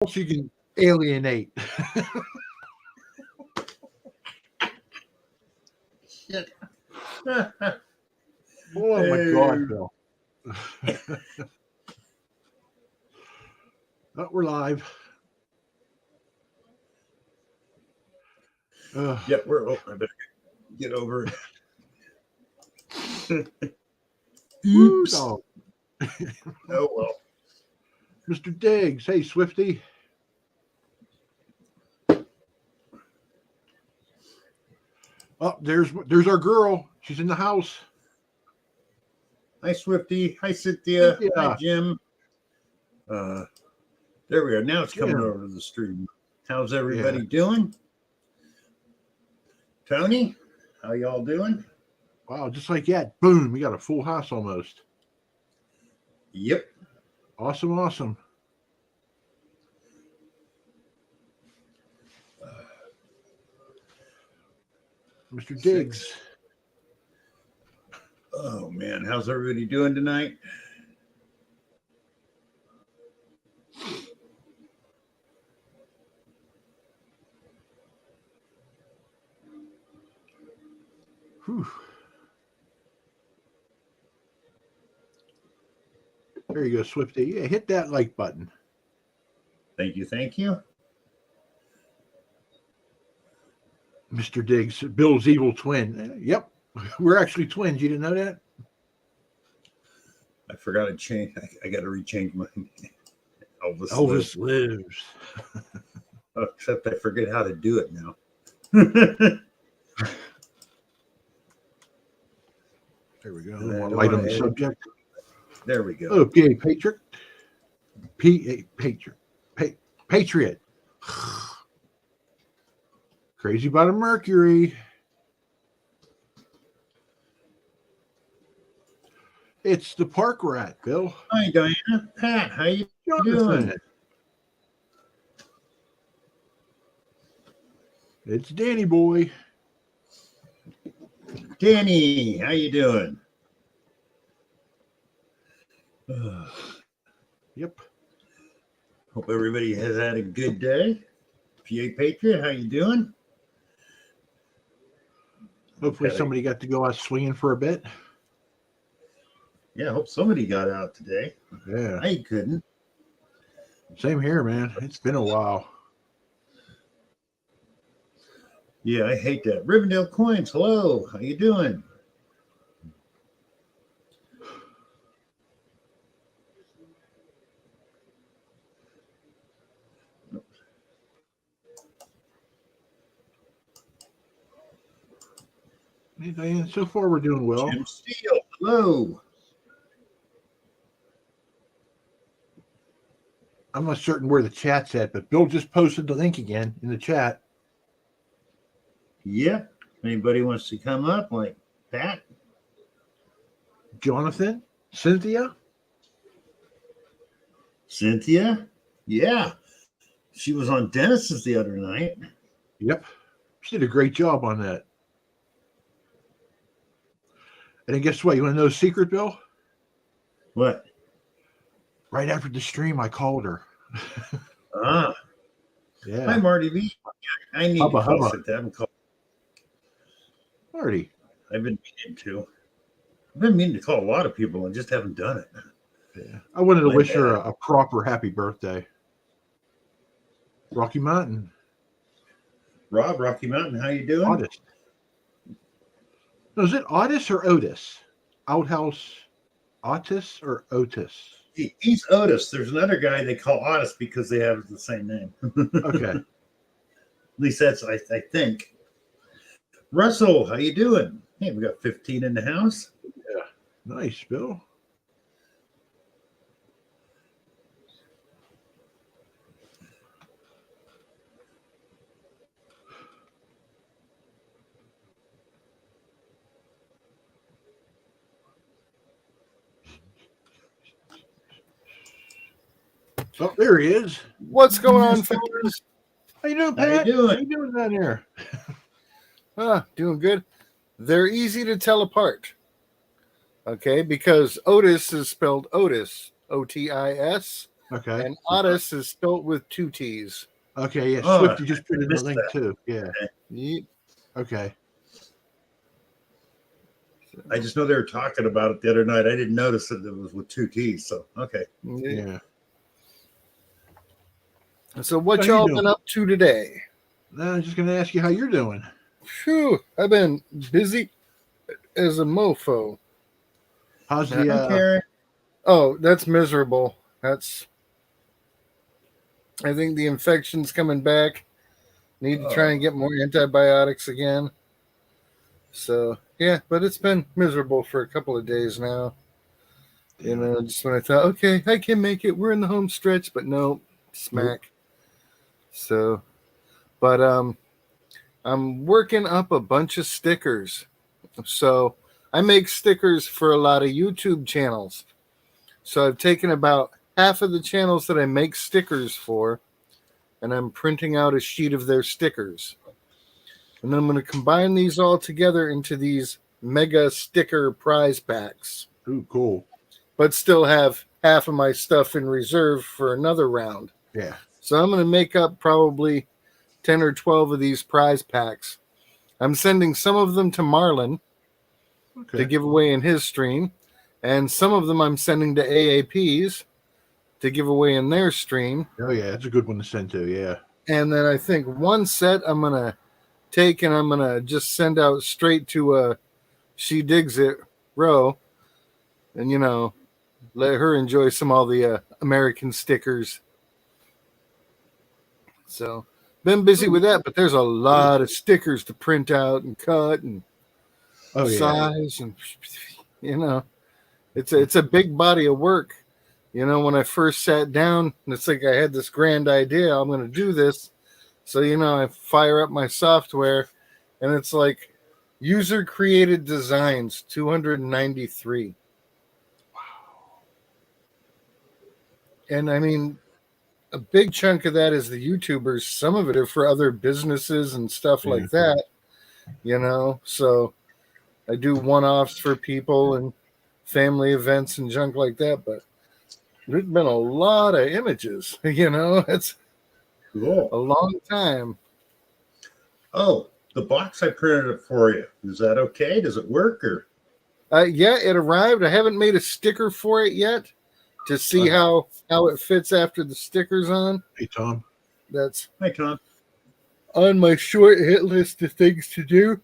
else you can alienate. Shit. Oh my God, Bill. Oh, we're live. Yep, we're over. I better get over it. Oops. Oh well. Mr. Diggs. Hey, Swifty. Oh, there's our girl. She's in the house. Hi, Swifty. Hi, Cynthia. Cynthia. Hi, Jim. There we are. Now it's coming Jim. over to the stream. How's everybody doing? Tony, how y'all doing? Wow, just like that. Boom. We got a full house almost. Yep. Awesome. Mr. Diggs. Oh, man. How's everybody doing tonight? Whew. There you go, Swifty. Yeah, hit that like button. Thank you. Mr. Diggs, Bill's evil twin. Yep, we're actually twins. You didn't know that? I forgot to change. I got to rechange my Elvis lives. Oh, except I forget how to do it now. There we go. A little more light on the subject. There we go. Oh, PA Patriot. Patriot. Crazy about a Mercury. It's the park rat, Bill. Hi, Diana. Pat, how you doing? It's Danny boy. Danny, how you doing? Yep. Hope everybody has had a good day. PA Patriot, how you doing? Hopefully somebody got to go out swinging for a bit. Yeah, I hope somebody got out today. Yeah. I couldn't. Same here, man. It's been a while. Yeah, I hate that. Rivendell Coins, hello. How you doing? Hey, Diane, so far we're doing well. Jim Steele, hello. I'm not certain where the chat's at, but Bill just posted the link again in the chat. Yeah. Anybody wants to come up like Pat? Jonathan? Cynthia? Yeah. She was on Dennis's the other night. Yep. She did a great job on that. And then guess what? You want to know a secret, Bill? What? Right after the stream, I called her. Yeah. Hi, Marty V. I need to call Cynthia. I haven't called. Marty. I've been meaning to call a lot of people and just haven't done it. Yeah. I wanted to wish her a proper happy birthday. Rocky Mountain. Rob, Rocky Mountain, how you doing? Otis. No, is it Otis or Otis? Outhouse Otis or Otis? He's Otis. There's another guy they call Otis because they have the same name. Okay. At least that's, I think. Russell, how you doing? Hey, we got 15 in the house. Yeah. Nice, Bill. Oh, there he is. What's going on, fellas? How you doing, Pat? How you doing down there? Doing good. They're easy to tell apart. Okay, because Otis is spelled Otis, O-T-I-S, Okay. And Otis is spelled with 2 T's. Okay. Yeah. Oh, Swift, you just put I in the missed link that. too. Yeah. Yep. Okay. I just know they were talking about it the other night. I didn't notice that it was with 2 T's. So, okay. Yeah. So what How you y'all doing? been up to today? Now I'm just gonna ask you how you're doing. Phew, I've been busy as a mofo. How's Hi, the Karen. Oh, that's miserable. I think the infection's coming back. Need to try and get more antibiotics again. So, yeah, but it's been miserable for a couple of days now. You know, just when I thought, okay, I can make it. We're in the home stretch, but no, smack. So, but I'm working up a bunch of stickers. So, I make stickers for a lot of YouTube channels. So, I've taken about half of the channels that I make stickers for, and I'm printing out a sheet of their stickers. And then I'm going to combine these all together into these mega sticker prize packs, Ooh, cool. but still have half of my stuff in reserve for another round. Yeah. So I'm going to make up probably 10 or 12 of these prize packs. I'm sending some of them to Marlon Okay. to give away in his stream, and some of them I'm sending to AAPs to give away in their stream. Oh yeah, that's a good one to send to. Yeah. And then I think one set I'm going to take and I'm going to just send out straight to She Digs It Row, and, you know, let her enjoy all the American stickers. So, been busy with that, but there's a lot of stickers to print out and cut and size, and you know, it's a big body of work. You know, when I first sat down, it's like I had this grand idea. I'm going to do this. So, you know, I fire up my software, and it's like user created designs 293. Wow. And I mean, a big chunk of that is the YouTubers. Some of it are for other businesses and stuff like that, you know. So I do one-offs for people and family events and junk like that. But there's been a lot of images, you know. It's Cool. a long time. Oh, the box I printed it for you. Is that okay? Does it work or? Yeah, it arrived. I haven't made a sticker for it yet to see how it fits after the sticker's on. Hey Tom. That's Hi, Tom. on my short hit list of things to do.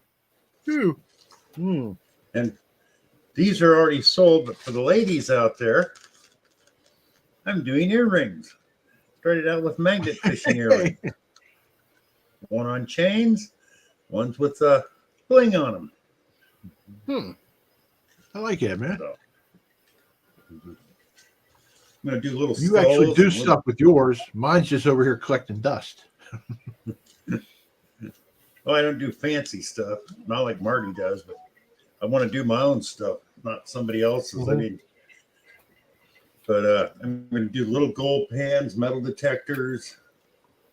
And these are already sold, but for the ladies out there, I'm doing earrings. Started out with magnet fishing earrings. One on chains, one's with bling on them. I like it, man. So, I'm gonna do little. You actually do skulls and stuff with yours. Mine's just over here collecting dust. Oh, I don't do fancy stuff, not like Marty does, but I want to do my own stuff, not somebody else's. I mean, but I'm going to do little gold pans, metal detectors,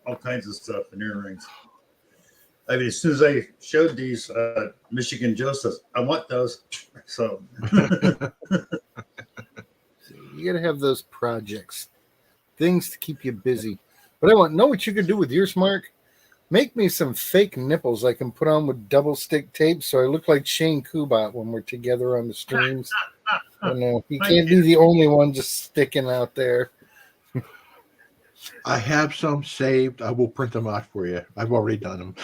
all kinds of stuff, and earrings. I mean, as soon as I showed these, Michigan Joe says, I want those. So You got to have those projects, things to keep you busy. But I know what you could do with yours, Mark? Make me some fake nipples I can put on with double stick tape so I look like Shane Kubat when we're together on the streams. You can't be the only one just sticking out there. I have some saved. I will print them out for you. I've already done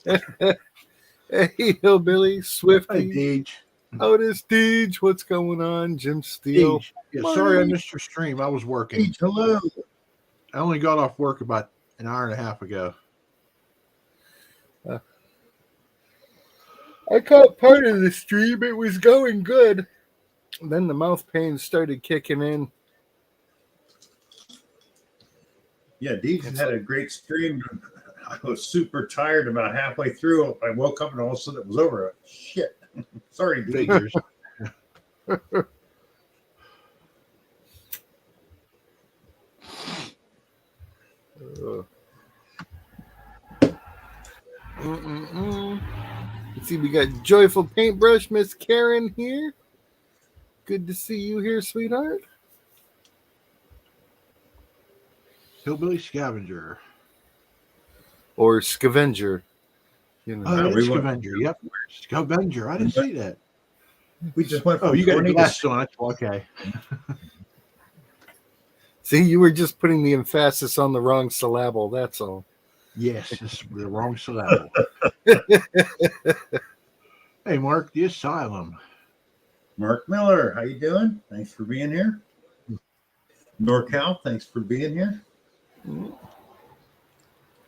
them. Hey, Hillbilly, Swifty, Deej. Otis, Deej, what's going on? Jim Steele. Deej. Yeah, sorry I missed your stream. I was working. hello. I only got off work about an hour and a half ago. I caught part of the stream. It was going good. Then the mouth pain started kicking in. Yeah, Deej had a great stream. I was super tired about halfway through. I woke up and all of a sudden it was over. Shit. Sorry, Deej. Figures. Let's see, we got Joyful Paintbrush, Miss Karen here. good to see you here, sweetheart. Hillbilly Scavenger. Or Scavenger. You know. Oh, we it's went- Scavenger. Yep. Scavenger. I didn't see that. We just went from Oh, you got 20 your to glasses on. That's okay. See, you were just putting the emphasis on the wrong syllable. That's all. Yes, it's the wrong syllable. Hey, Mark, the Asylum. Mark Miller. How you doing? Thanks for being here. NorCal, thanks for being here.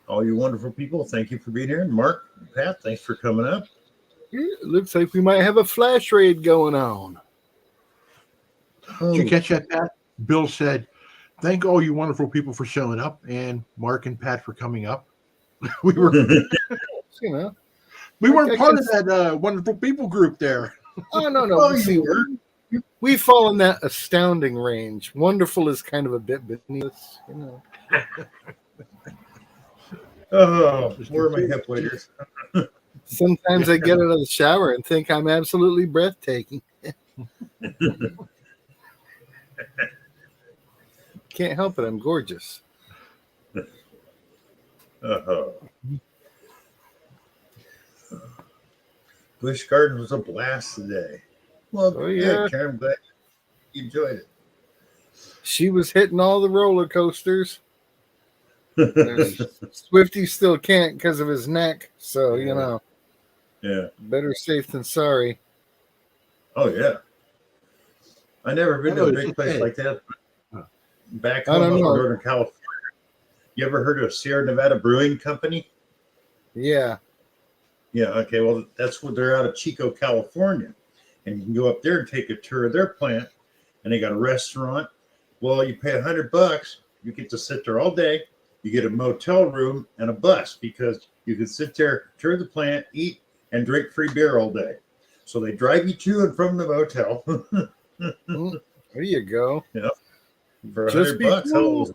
All you wonderful people, thank you for being here. Mark, Pat, thanks for coming up. Yeah, it looks like we might have a flash raid going on. Did you catch that, Pat? Bill said, thank all you wonderful people for showing up, and Mark and Pat for coming up. we were You know. we weren't I part can- of that wonderful people group there. Oh, no. Oh, See, you were. we fall in that astounding range. Wonderful is kind of a bit beneath us, you know. Oh, where are my hip waders? Sometimes I get out of the shower and think I'm absolutely breathtaking. Can't help it. I'm gorgeous. Oh. Busch Gardens was a blast today. Well, Oh, good, yeah. Karen. I'm glad you enjoyed it. She was hitting all the roller coasters. Swifty still can't because of his neck. So, you know, Yeah. better safe than sorry. Oh, yeah. I never been to Oh, a it's big place okay. like that. Back I home don't up in know. Northern California. You ever heard of Sierra Nevada Brewing Company? Yeah. Yeah, okay. Well, that's what they're out of Chico, California. And you can go up there and take a tour of their plant. And they got a restaurant. Well, you pay $100. You get to sit there all day. You get a motel room and a bus because you can sit there, tour the plant, eat, and drink free beer all day. So they drive you to and from the motel There you go. for Just $100. be How cool. was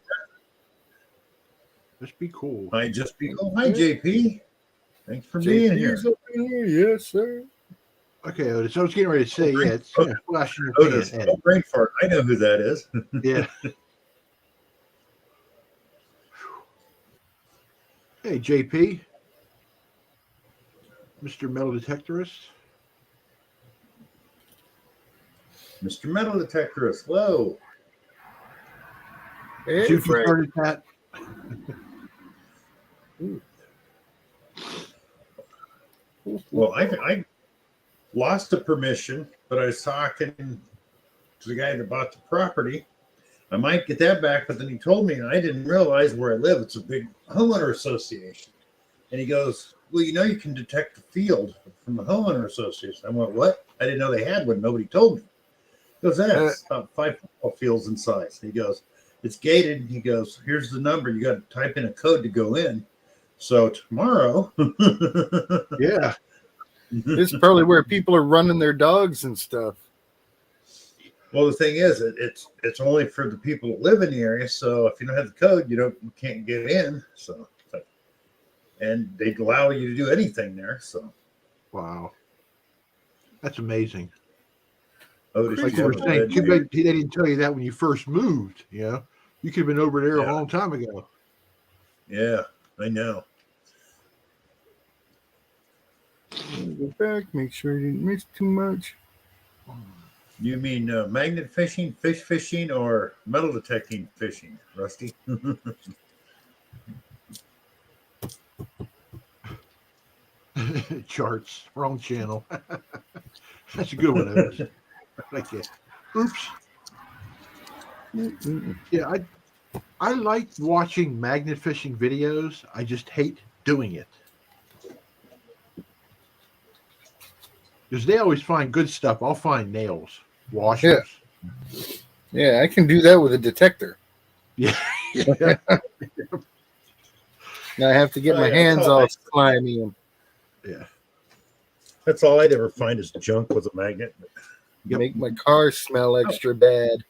Let's be cool. Might just be. Oh, hi, JP. Thanks for being here. JP's up in here. Yes, sir. Okay, Otis. I was getting ready to say, yeah, it's flash in your Otis, pan. oh, brain fart. I know who that is. Yeah. Hey, JP. Mr. Metal Detectorist. Mr. Metal Detectorist. Whoa. Hey, See if you Frank. started that. Well, I lost the permission, but I was talking to the guy that bought the property. I might get that back, but then he told me, and I didn't realize where I live. It's a big homeowner association. And he goes, well, you know, you can detect the field from the homeowner association. I went, what? I didn't know they had one. Nobody told me. He goes, that's about 5 football fields in size. He goes, it's gated. He goes, here's the number. You got to type in a code to go in. So tomorrow. Yeah. This is probably where people are running their dogs and stuff. Well, the thing is, it's only for the people that live in the area. So if you don't have the code, you can't get in. So, and they'd allow you to do anything there. So, Wow. That's amazing. Otis, Like you you were have a saying, bed too there. bad they didn't tell you that when you first moved. You know, you could have been over there Yeah. a long time ago. Yeah, I know. Go back, make sure I didn't miss too much. You mean magnet fishing, fish fishing, or metal detecting fishing, Rusty? Charts, wrong channel. That's a good one, Otis. I like it. Oops. Yeah, I like watching magnet fishing videos. I just hate doing it. Because they always find good stuff. I'll find nails, washers. Yeah, I can do that with a detector. Yeah. Now I have to get my hands off slimy and Yeah. That's all I'd ever find is junk with a magnet. Yep. make my car smell extra bad.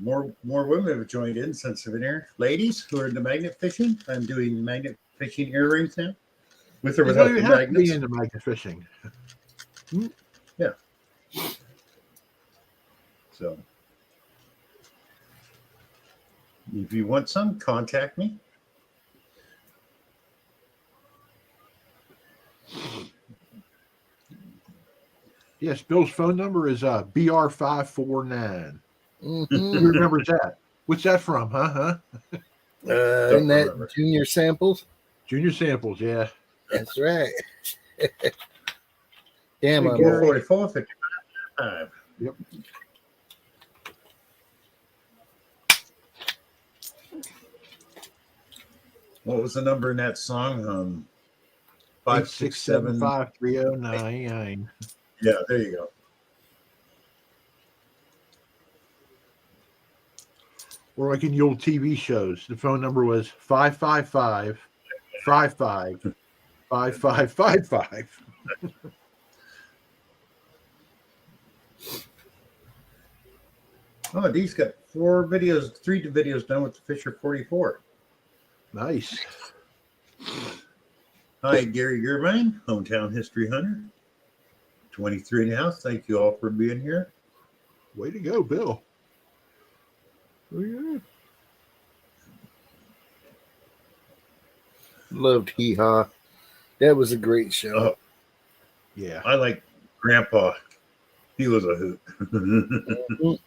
More women have joined in since I've been here. Ladies who are into magnet fishing, I'm doing magnet fishing earrings now, with or You without don't the even have to be magnets. into magnet fishing. So, if you want some, contact me. Yes, Bill's phone number is BR549. Who Mm-hmm. remembers that? What's that from, huh? Isn't that remember. Junior Samples? Junior Samples, yeah. That's right. Damn, Hey, I'm Gary. 444 55. Yep. What was the number in that song? 567. 8675309. Yeah, there you go. Or like in the old TV shows, the phone number was 555 55 5555. Oh, Dee's got 3 videos done with the Fisher 44. Nice. Hi, Gary Gervine, Hometown History Hunter. 23 in the house. Thank you all for being here. Way to go, Bill. Oh, yeah. Loved Hee Haw. That was a great show. Oh, Yeah. I like Grandpa. He was a hoot.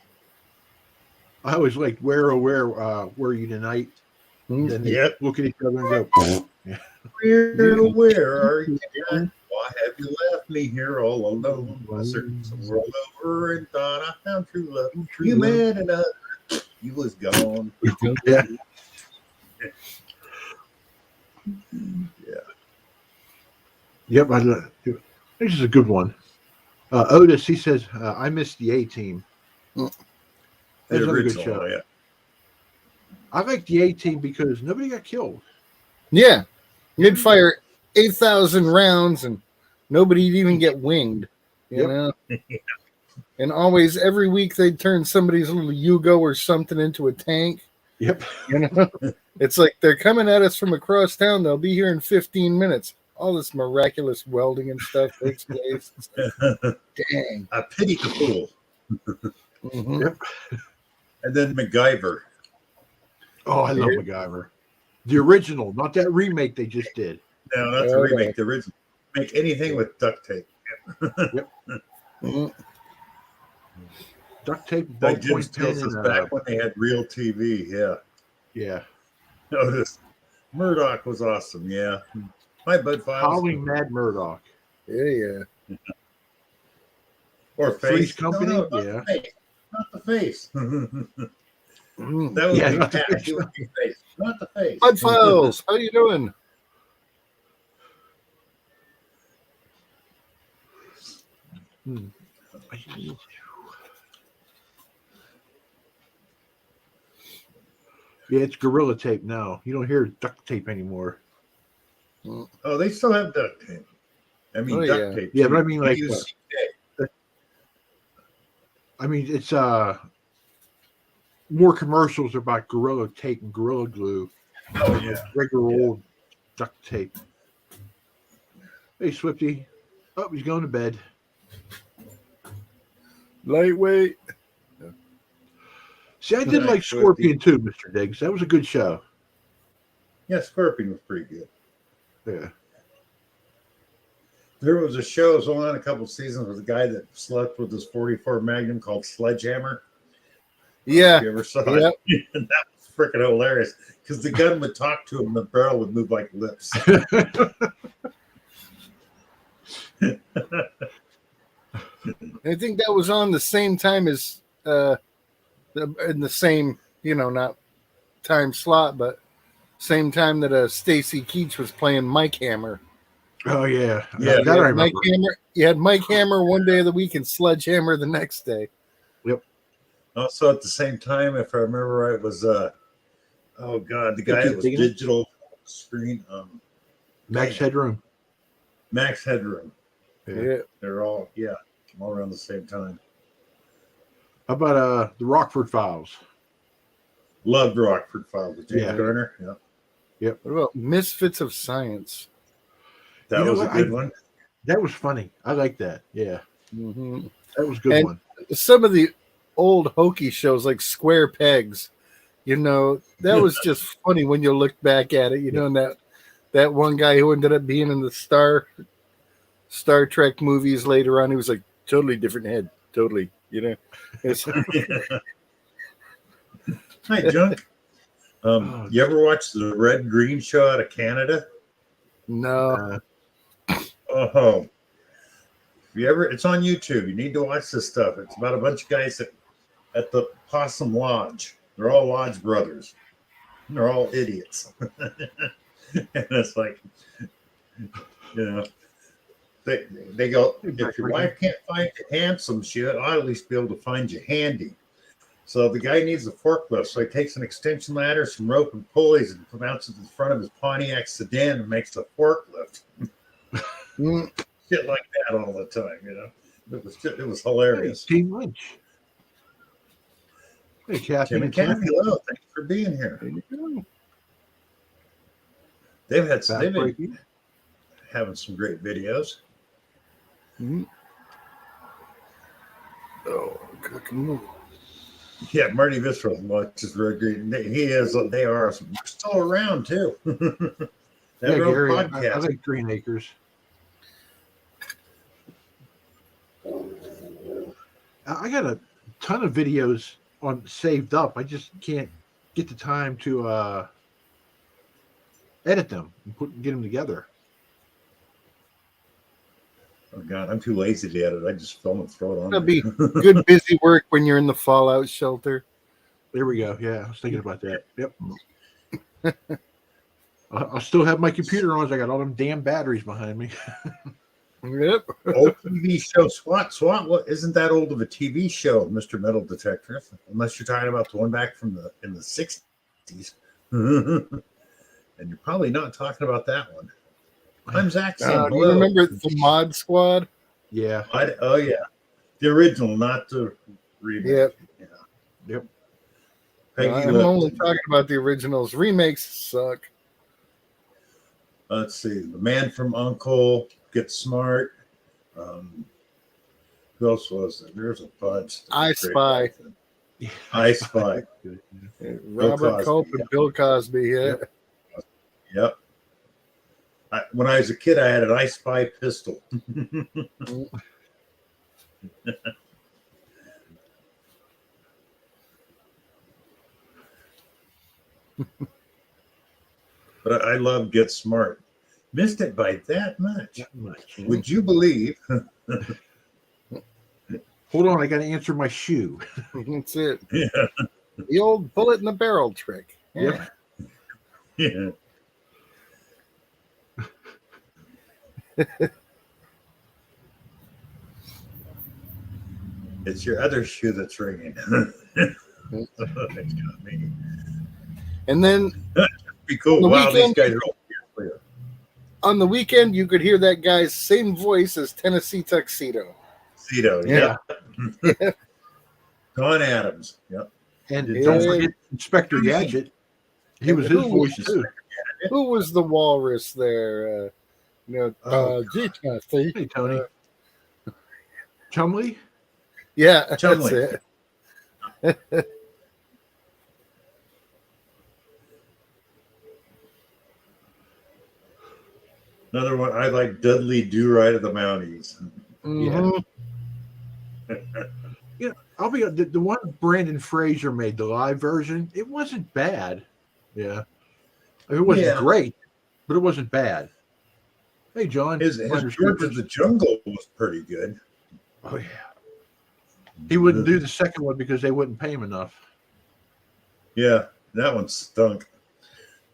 I always liked where were you tonight? And then they Yep. look at each other and go, Where are you at? Why have you left me here all alone? I searched the world over and thought I found true love. You met another. You was gone. yeah. Yep, I love it. This is a good one. Otis, he says, I missed the A-Team. That's The another good original, show. yeah. I like the A-Team because nobody got killed. Yeah. You'd fire 8,000 rounds and nobody'd even get winged. You know? And always, every week, they'd turn somebody's little Yugo or something into a tank. Yep. You know? It's like they're coming at us from across town. They'll be here in 15 minutes. All this miraculous welding and stuff takes place. Dang. I pity the fool. Mm-hmm. Yep. And then MacGyver. Oh, I love MacGyver. The original, not that remake they just did. No, that's a remake. The original. Make anything with duct tape. Yep. Mm-hmm. Duct tape, Like Jim ballpoint pen, Stills is and back when they had real TV. Yeah. yeah. Notice Murdoch was awesome. Yeah. Hi, Bud Files. Howling Mad Murdoch. Yeah. Or Three's Face. Company, No, not yeah. the face. Not the face. Mm. That would Yeah, be not the Pat. face. He would be face. Not the face. Bud Files, how you doing? Yeah, it's Gorilla Tape now. You don't hear duct tape anymore. Oh, they still have duct tape. I mean, duct tape. Yeah, too. but I mean, like, UCK. I mean, it's more commercials about Gorilla Tape and Gorilla Glue. Oh, yeah. Regular old duct tape. Hey, Swifty. Oh, he's going to bed. Lightweight. See, I did Nice, like Scorpion too, Mr. Diggs. That was a good show. Yeah, Scorpion was pretty good. Yeah. There was a show, it was only on a couple seasons, with a guy that slept with his 44 Magnum called Sledgehammer. Yeah. You ever saw it? And that was freaking hilarious because the gun would talk to him, the barrel would move like lips. I think that was on the same time as in the same, not time slot, but same time that Stacy Keach was playing Mike Hammer. Oh yeah, Yeah, that I remember. Mike Hammer. You had Mike Hammer one day of the week and Sledgehammer the next day. Yep. Also, at the same time, if I remember right, was the guy that was digital screen. Max Headroom. Max Headroom. Yeah. They're all around the same time. How about the Rockford Files? Loved Rockford Files with James Yeah. Garner. Yeah, What about Misfits of Science? that You know was a what? good one. That was funny. I like that. Yeah. Mm-hmm. That was a good And one. some of the old hokey shows like Square Pegs, that was just funny when you look back at it. And that one guy who ended up being in the Star Trek movies later on, he was like totally different head, totally. It's, Hi, John. You ever watch the Red Green Show out of Canada? no. Oh, it's on YouTube. You need to watch this stuff. It's about a bunch of guys at the Possum Lodge. They're all lodge brothers. They're all idiots. And it's like, they go, if your wife can't find you handsome, she ought at least be able to find you handy. So the guy needs a forklift. So he takes an extension ladder, some rope and pulleys, and mounts it in front of his Pontiac sedan and makes a forklift. Shit like that all the time, It was hilarious. Hey, Team Lynch. Hey, Kathy. Tim and Kathy, hello. Thanks for being here. They've been having some great videos. Mm-hmm. Oh, cooking. Yeah, Marty Visceral watches Red Green. They are still around too. Gary, podcast. I like Green Acres. I got a ton of videos saved up. I just can't get the time to edit them and get them together. Oh God, I'm too lazy to edit. I just film and throw it on. That'd be good busy work when you're in the fallout shelter. There we go. Yeah, I was thinking about that. Yep. I'll still have my computer on. I got all them damn batteries behind me. Yep. Old TV show SWAT. What isn't that old of a TV show, Mr. Metal Detector? Unless you're talking about the one back in the 60s. And you're probably not talking about that one. I'm Zach. Do you remember the Mod Squad? Yeah. Oh yeah, the original, not the remake. Yep. Yeah. Yep. I'm only talking about the originals. Remakes suck. Let's see. The Man from U.N.C.L.E. Get Smart. Who else was there? There's a bunch. I Spy. I Spy. Robert Culp and Bill Cosby. Yeah. Yep. When I was a kid, I had an I Spy pistol. But I love Get Smart. Missed it by that much. Would you believe? Hold on, I got to answer my shoe. That's it. Yeah. The old bullet in the barrel trick. Yeah. Yeah. It's your other shoe that's ringing. It's got me. And then Be cool. The Wow, weekend, these guys are all clear. On the weekend, you could hear that guy's same voice as Tennessee Tuxedo. Tuxedo, yeah. Don Adams, yep. And don't forget Inspector Gadget. He was his voice too. Who was the walrus there? Gee, Tennessee. Hey, Tony. Chumley? Yeah, Chumley. That's it. Another one, I like Dudley Do-Right of the Mounties. Mhm. Yeah, I'll be the one Brandon Fraser made, the live version. It wasn't bad. Yeah, I mean, it wasn't great, but it wasn't bad. Hey, John, His George of the Jungle was pretty good. Oh yeah, he wouldn't do the second one because they wouldn't pay him enough. Yeah, that one stunk.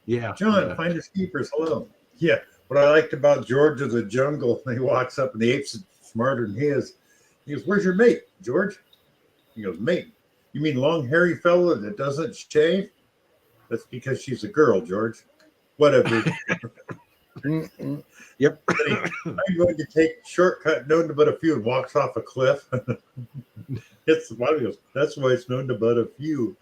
Yeah, John, Finders Keepers, hello. Yeah, what I liked about George of the Jungle, he walks up and the apes are smarter than he is. He goes, "Where's your mate, George?" He goes, "Mate? You mean long hairy fella that doesn't shave?" "That's because she's a girl, George." "Whatever." Yep. I'm going to take a shortcut known to but a few and walks off a cliff. It's the body goes, "That's why it's known to but a few."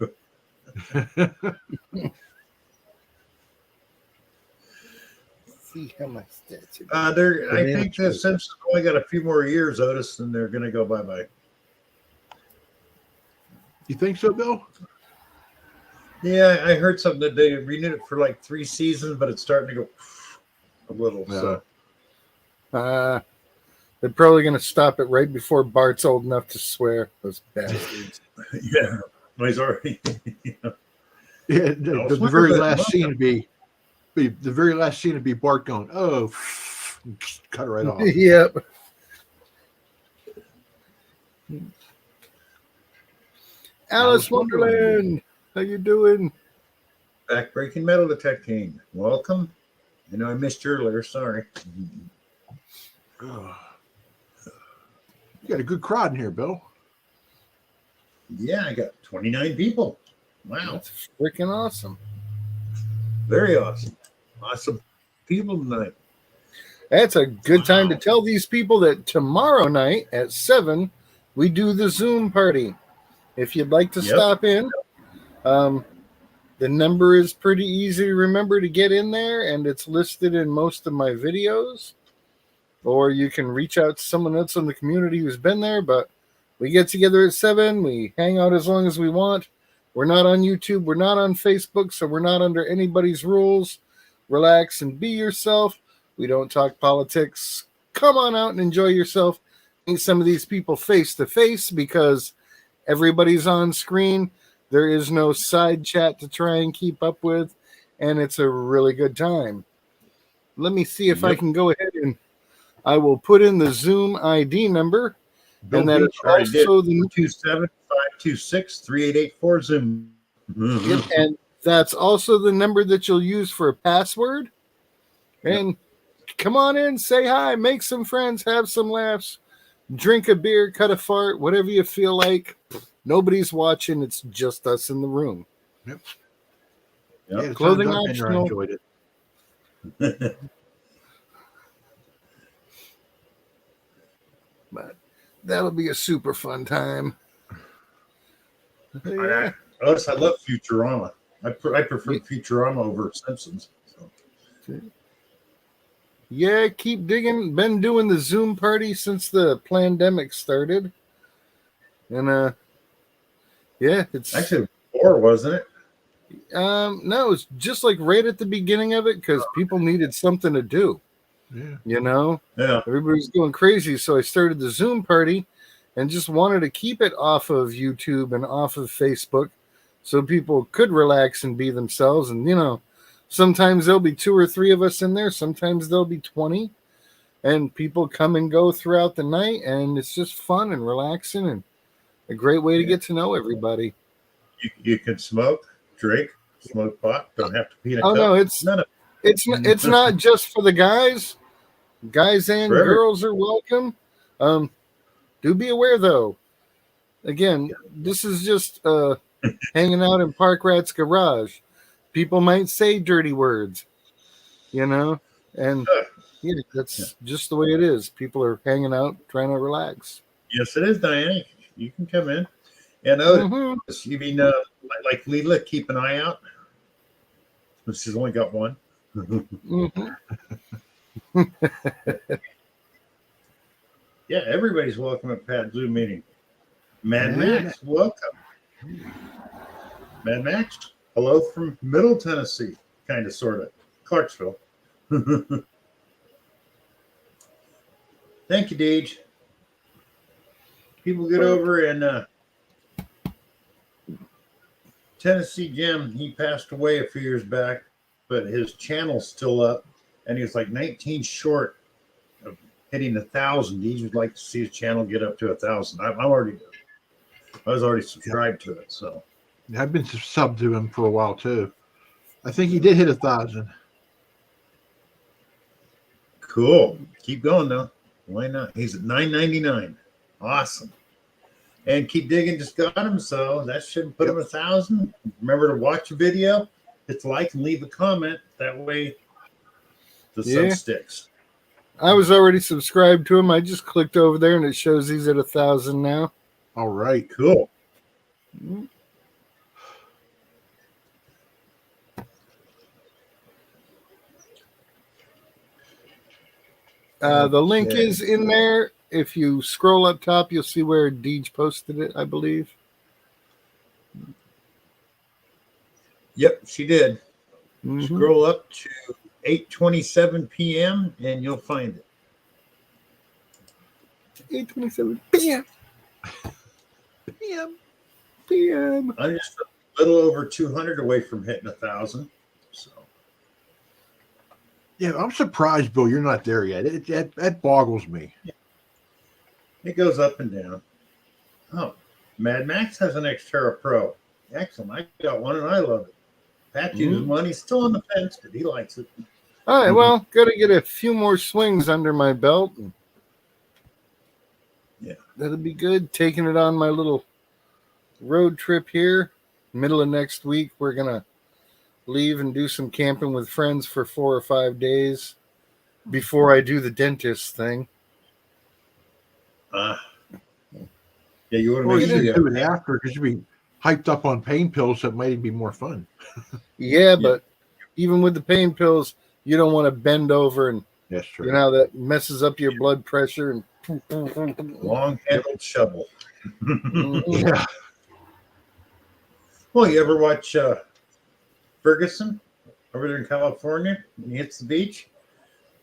See how much that's I think the Simpsons only got a few more years, Otis, and they're going to go bye-bye. You think so, Bill? Yeah, I heard something that they renewed it for like 3 seasons, but it's starting to go a little. Yeah. So They're probably going to stop it right before Bart's old enough to swear. Those bastards. yeah, he's already. Yeah, the very last scene would be Bart going, "Oh," cut it right off. Yep. Alice Wonderland, how you doing? Backbreaking metal detecting. Welcome. I know I missed you earlier. Sorry. You got a good crowd in here, Bill. Yeah, I got 29 people. Wow. That's freaking awesome. Very awesome. Awesome people tonight. That's a good time to tell these people that tomorrow night at 7, we do the Zoom party. If you'd like to stop in, the number is pretty easy to remember to get in there, and it's listed in most of my videos. Or you can reach out to someone else in the community who's been there, but we get together at 7. We hang out as long as we want. We're not on YouTube. We're not on Facebook, so we're not under anybody's rules. Relax and be yourself. We don't talk politics. Come on out and enjoy yourself. Meet some of these people face to face because everybody's on screen. There is no side chat to try and keep up with, and it's a really good time. Let me see if I can go ahead and I will put in the Zoom ID number. And that is also the 275263884 Zoom. Yep, and that's also the number that you'll use for a password. And come on in, say hi, make some friends, have some laughs, drink a beer, cut a fart, whatever you feel like. Nobody's watching. It's just us in the room. Yep. Yeah, clothing optional. I enjoyed it. But that'll be a super fun time. I love Futurama. I prefer Futurama over Simpsons. So. Yeah, keep digging. Been doing the Zoom party since the pandemic started. And yeah, it's actually 4, wasn't it? No, it's just like right at the beginning of it because people needed something to do. Yeah. You know? Yeah. Everybody's going crazy. So I started the Zoom party and just wanted to keep it off of YouTube and off of Facebook so people could relax and be themselves. And, you know, sometimes there'll be 2 or 3 of us in there. Sometimes there'll be 20. And people come and go throughout the night. And it's just fun and relaxing and a great way to get to know everybody. You can smoke, drink, smoke pot. Don't have to pee in a cup. No, it's not just for the guys. Guys and girls are welcome. Do be aware, though. Again, this is just hanging out in Park Rat's garage. People might say dirty words, you know, and that's just the way it is. People are hanging out, trying to relax. Yes, it is, Diana. You can come in. And you mean like Leela, keep an eye out. She's only got one. Yeah, everybody's welcome at Pat Zoom meeting. Mad Max, welcome. Mad Max, hello from Middle Tennessee, kind of, sort of, Clarksville. Thank you, Deej. People get over in Tennessee Jim. He passed away a few years back, but his channel's still up, and he was like 19 short of hitting 1,000. Deej would like to see his channel get up to 1,000. I was already subscribed to it, so I've been subbed to him for a while too. I think he did hit 1,000. Cool. Keep going though. Why not? He's at $9.99. Awesome. And keep digging. Just got him, so that shouldn't put him 1,000. Remember to watch a video, hit like, and leave a comment. That way, the sub sticks. I was already subscribed to him. I just clicked over there, and it shows he's at 1,000 now. All right. Cool. The link is in there. If you scroll up top, you'll see where Deej posted it, I believe. Yep, she did. Mhm. Scroll up to 8:27 p.m. and you'll find it. 8:27 p.m. PM. p.m. I'm just a little over 200 away from hitting 1,000. So Yeah, I'm surprised, Bill, you're not there yet. That boggles me. it goes up and down. Oh, Mad Max has an Xterra Pro. Excellent. I got one and I love it. Pat uses one. He's still on the fence, but he likes it. All right, well, got to get a few more swings under my belt. Yeah. That'll be good. Taking it on my little road trip here. Middle of next week, we're going to leave and do some camping with friends for 4 or 5 days before I do the dentist thing. Yeah, you want to Or make you sure can you do have it after because you'll be hyped up on pain pills, so it might even be more fun. Yeah, but even with the pain pills, you don't want to bend over and That's true. you know that messes up your blood pressure and long-handled shovel. Yeah. Well, you ever watch Ferguson over there in California when he hits the beach?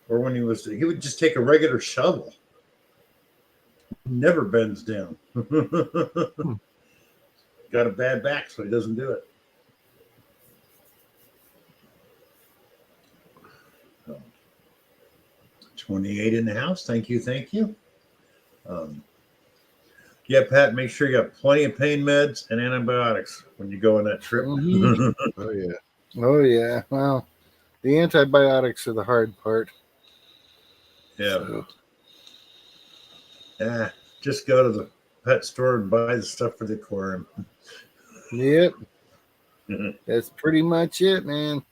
Or when he would just take a regular shovel. Never bends down. Got a bad back, so he doesn't do it. 28 in the house. Thank you. Yeah, Pat, make sure you have plenty of pain meds and antibiotics when you go on that trip. Oh yeah. Oh yeah. Well, the antibiotics are the hard part. Yeah. So. Yeah. Just go to the pet store and buy the stuff for the aquarium. Yep. That's pretty much it, man.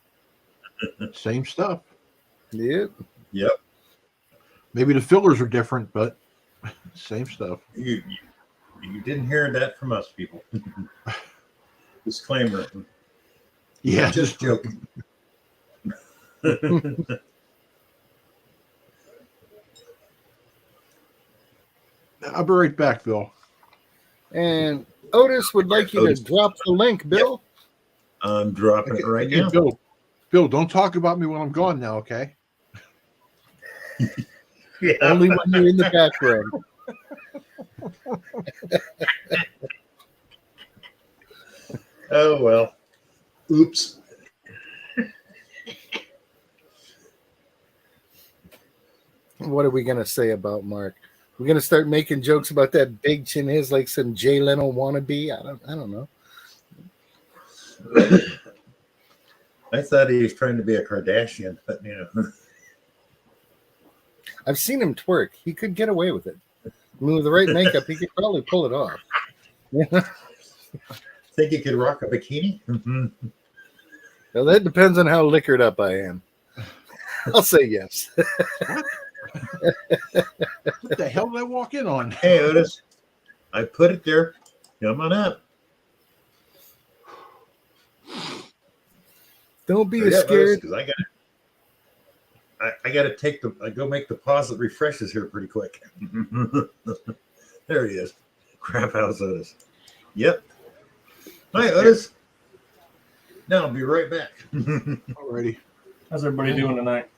Same stuff. Yep. Maybe the fillers are different, but same stuff. You didn't hear that from us, people. Disclaimer. Yeah. Just joking. I'll be right back, Bill. And Otis would like you to drop the link, Bill. I'm dropping it right now. Bill, don't talk about me when I'm gone now, okay? Yeah. Only when you're in the background. Oh, well. Oops. What are we going to say about Mark? We're going to start making jokes about that big chin is like some Jay Leno wannabe. I don't know. I thought he was trying to be a Kardashian, but you know. I've seen him twerk. He could get away with it. I mean, with the right makeup, he could probably pull it off. Think you could rock a bikini? Well, that depends on how liquored up I am. I'll say yes. What the hell did I walk in on? Hey, Otis, I put it there. Come on up. Don't be Yeah, scared. Otis, I got to I go make the pause that refreshes here pretty quick. There he is. Crap house Otis. Yep. Hi, Otis. Now I'll be right back. Alrighty. How's everybody doing tonight?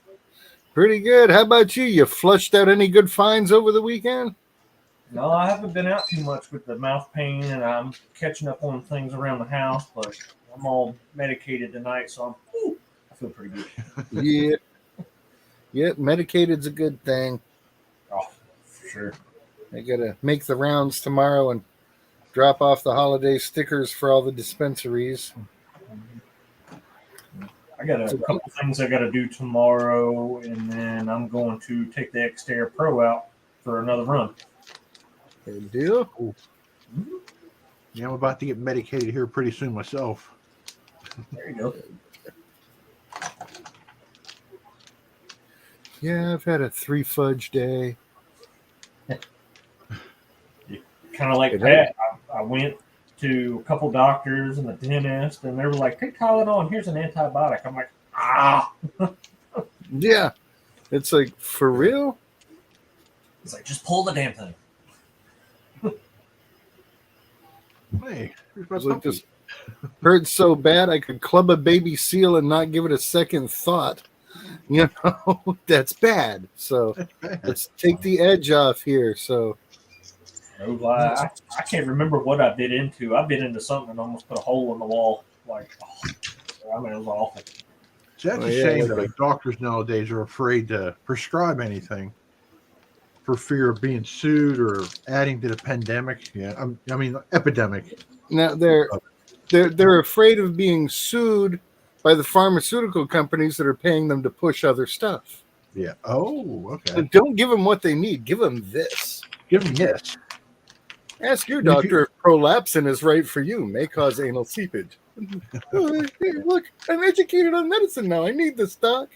Pretty good. How about you? You flushed out any good finds over the weekend? No, I haven't been out too much with the mouth pain, and I'm catching up on things around the house, but I'm all medicated tonight, so I feel pretty good. Yeah. Yeah, medicated's a good thing. Oh, for sure. I got to make the rounds tomorrow and drop off the holiday stickers for all the dispensaries. I got a couple things I got to do tomorrow, and then I'm going to take the Xterra Pro out for another run. Good deal. Cool. Yeah, I'm about to get medicated here pretty soon myself. There you go. Yeah, I've had a 3 fudge day. Kind of like Pat. I went to a couple doctors and the dentist, and they were like, "Take Tylenol, and here's an antibiotic." I'm like, Yeah. It's like, for real? It's like, just pull the damn thing. Hey, here's my It's like puppy. this hurt so bad I could club a baby seal and not give it a second thought. You know, that's bad. So That's bad. let's take the edge off here. So No lie, I can't remember what I bit into. I bit into something and almost put a hole in the wall. Like, I mean, it was awful. So that's Oh, a yeah, shame like that like doctors nowadays are afraid to prescribe anything for fear of being sued or adding to the pandemic. Yeah, I mean epidemic. now they're afraid of being sued by the pharmaceutical companies that are paying them to push other stuff. Yeah. Oh, So okay. don't give them what they need. Give them this. Give them this. Ask your And if doctor if prolapsin is right for you. May cause anal seepage. Oh, hey, look, I'm educated on medicine now. I need this, doc.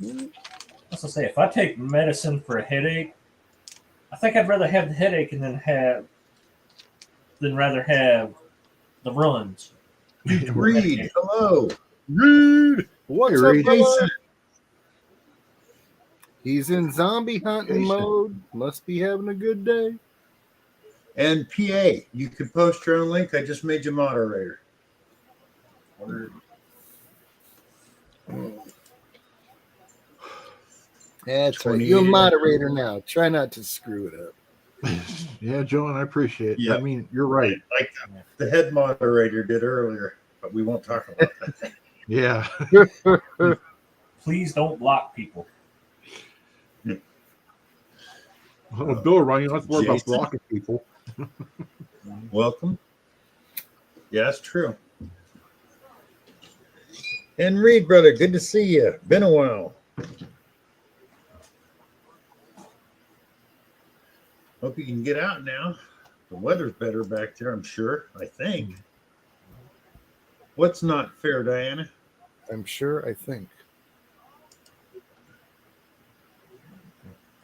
As I say, if I take medicine for a headache, I think I'd rather have the headache than rather have the runs. Reed, hello. Reed, what's up, Reed. fella? Jason. He's in zombie hunting Jason. mode. Must be having a good day. And PA, you can post your own link. I just made you moderator. That's right. You're a moderator now. Try not to screw it up. Yeah, John, I appreciate it. Yeah. I mean, you're right. Like the head moderator did earlier, but we won't talk about that. Yeah. Please don't block people. Well, Bill around, you don't have to worry about Jason? blocking people. Welcome. Yeah, that's true. And Reed, brother, good to see you. Been a while. Hope you can get out now. The weather's better back there, I'm sure. I think. What's not fair, Diana? I'm sure. I think.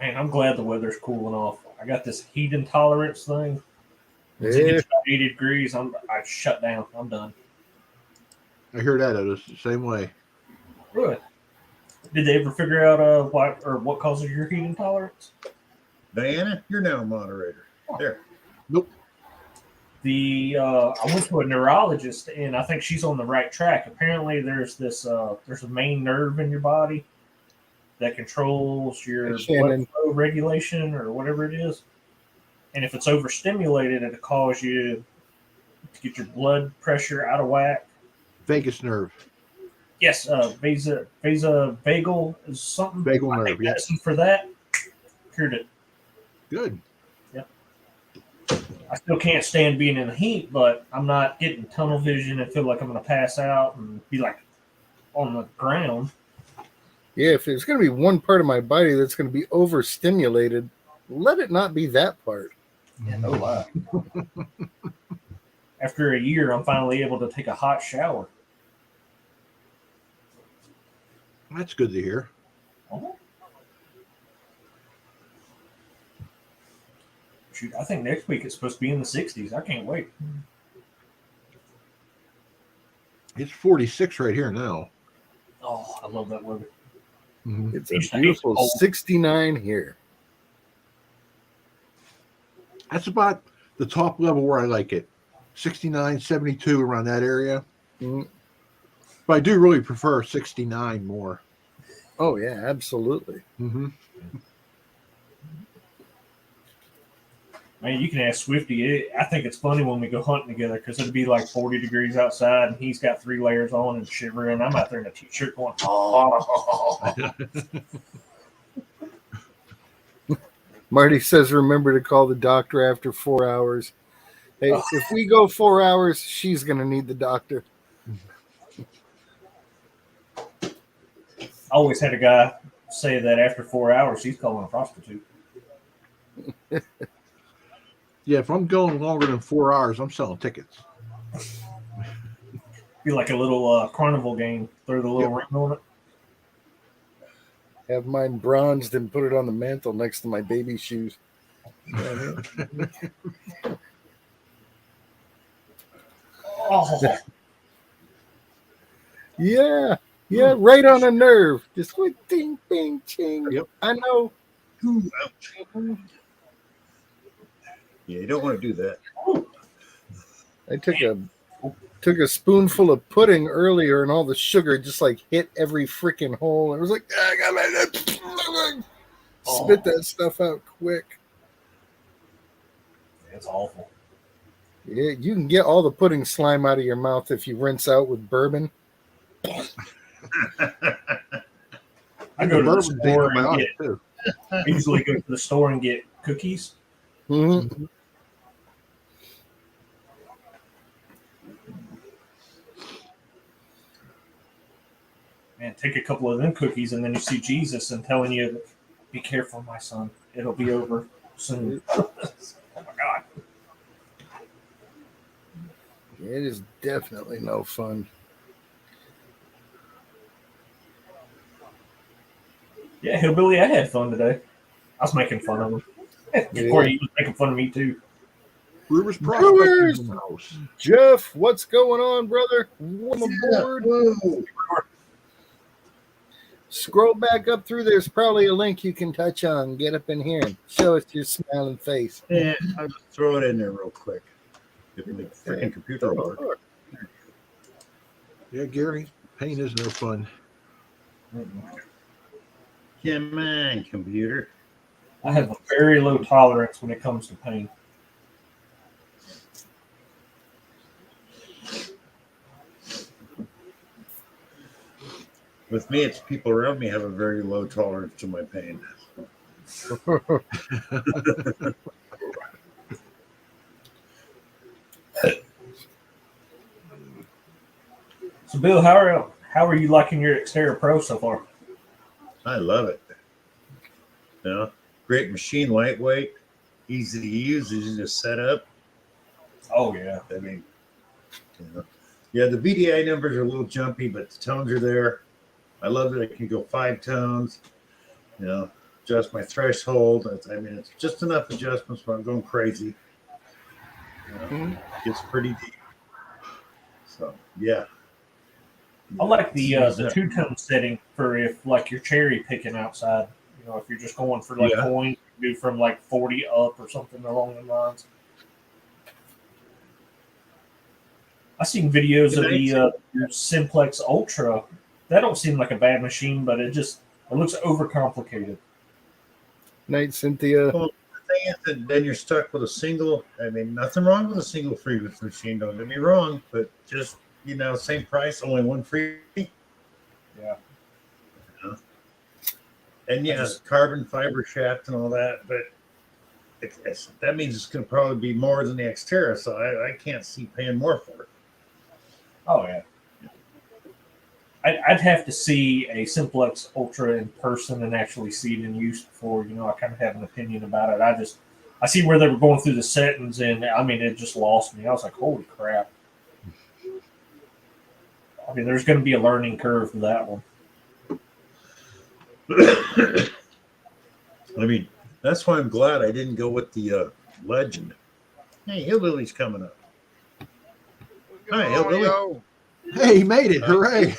Man, I'm glad the weather's cooling off. I got this heat intolerance thing. Once it Yeah. gets about 80 degrees, I shut down. I'm done. I hear that. It was the same way. Really? Did they ever figure out what causes your heat intolerance? Diana, you're now a moderator. There. Nope. I went to a neurologist, and I think she's on the right track. Apparently, there's a main nerve in your body that controls your blood flow regulation or whatever it is. And if it's overstimulated, it'll cause you to get your blood pressure out of whack. Vagus nerve. Yes, vagal is something. Vagal I nerve, take yeah. medicine for that. Cured it. Good. Yep. I still can't stand being in the heat, but I'm not getting tunnel vision and feel like I'm going to pass out and be like on the ground. Yeah, if there's going to be one part of my body that's going to be overstimulated, let it not be that part. Yeah, no lie. After a year, I'm finally able to take a hot shower. That's good to hear. Oh. Shoot, I think next week it's supposed to be in the 60s. I can't wait. It's 46 right here now. Oh, I love that weather. Mm-hmm. It's a beautiful 69 here. That's about the top level where I like it. 69, 72, around that area. Mm. But I do really prefer 69 more. Oh, yeah, absolutely. Mm-hmm. Man, you can ask Swifty. I think it's funny when we go hunting together because it'd be like 40 degrees outside and he's got 3 layers on and shivering. I'm out there in a t-shirt going, oh. Marty says, remember to call the doctor after 4 hours. Hey, if we go 4 hours, she's going to need the doctor. I always had a guy say that after 4 hours, he's calling a prostitute. Yeah, if I'm going longer than 4 hours, I'm selling tickets. Be like a little carnival game. Throw the little ring on it. Have mine bronzed and put it on the mantle next to my baby shoes. Oh. Yeah, right on a nerve. Just like ding, bing, ching. Yep. I know. Ooh, ouch. Yeah, you don't want to do that. I took a spoonful of pudding earlier, and all the sugar just like hit every freaking hole. It was like, spit that stuff out quick. It's awful. Yeah, you can get all the pudding slime out of your mouth if you rinse out with bourbon. I go to the store and get. Too. I usually go to the store and get cookies. Mm-hmm. Man, take a couple of them cookies, and then you see Jesus and telling you, "Be careful, my son. It'll be over soon." Oh my God! It is definitely no fun. Yeah, Hillbilly, I had fun today. I was making fun of him. Before he was making fun of me too. Brewers, Jeff, what's going on, brother? Welcome aboard. Scroll back up through. There's probably a link you can touch on. Get up in here and show us your smiling face. Yeah, I'll just throw it in there real quick. Get the freaking computer work. Yeah, Gary, pain is no fun. Come on, computer. I have a very low tolerance when it comes to pain. With me, it's people around me have a very low tolerance to my pain. So, Bill, how are you liking your Xterra Pro so far? I love it. You know, great machine, lightweight, easy to use, easy to set up. Oh yeah, I mean, you know, yeah, the VDI numbers are a little jumpy, but the tones are there. I love that I can go 5 tones. You know, adjust my threshold. I mean, it's just enough adjustments when I'm going crazy. It gets pretty deep. So yeah. I like the 2-tone setting for if like you're cherry picking outside. You know, if you're just going for like coin, do from like 40 up or something along the lines. I seen videos of the Simplex Ultra. That don't seem like a bad machine, but it looks overcomplicated. Night, Cynthia. Well, the thing is that then you're stuck with a single. I mean, nothing wrong with a single frequency machine. Don't get me wrong, but just same price, only one free. Yeah. And carbon fiber shaft and all that, but that means it's going to probably be more than the Xterra, so I can't see paying more for it. Oh yeah. I'd have to see a Simplex Ultra in person and actually see it in use before I kind of have an opinion about it. I see where they were going through the settings, and I mean it just lost me. I was like, holy crap. I mean, there's going to be a learning curve for that one. I mean, that's why I'm glad I didn't go with the Legend. Hey, Hillbilly's coming up. Hi, Hillbilly. Hey, he made it. Hooray.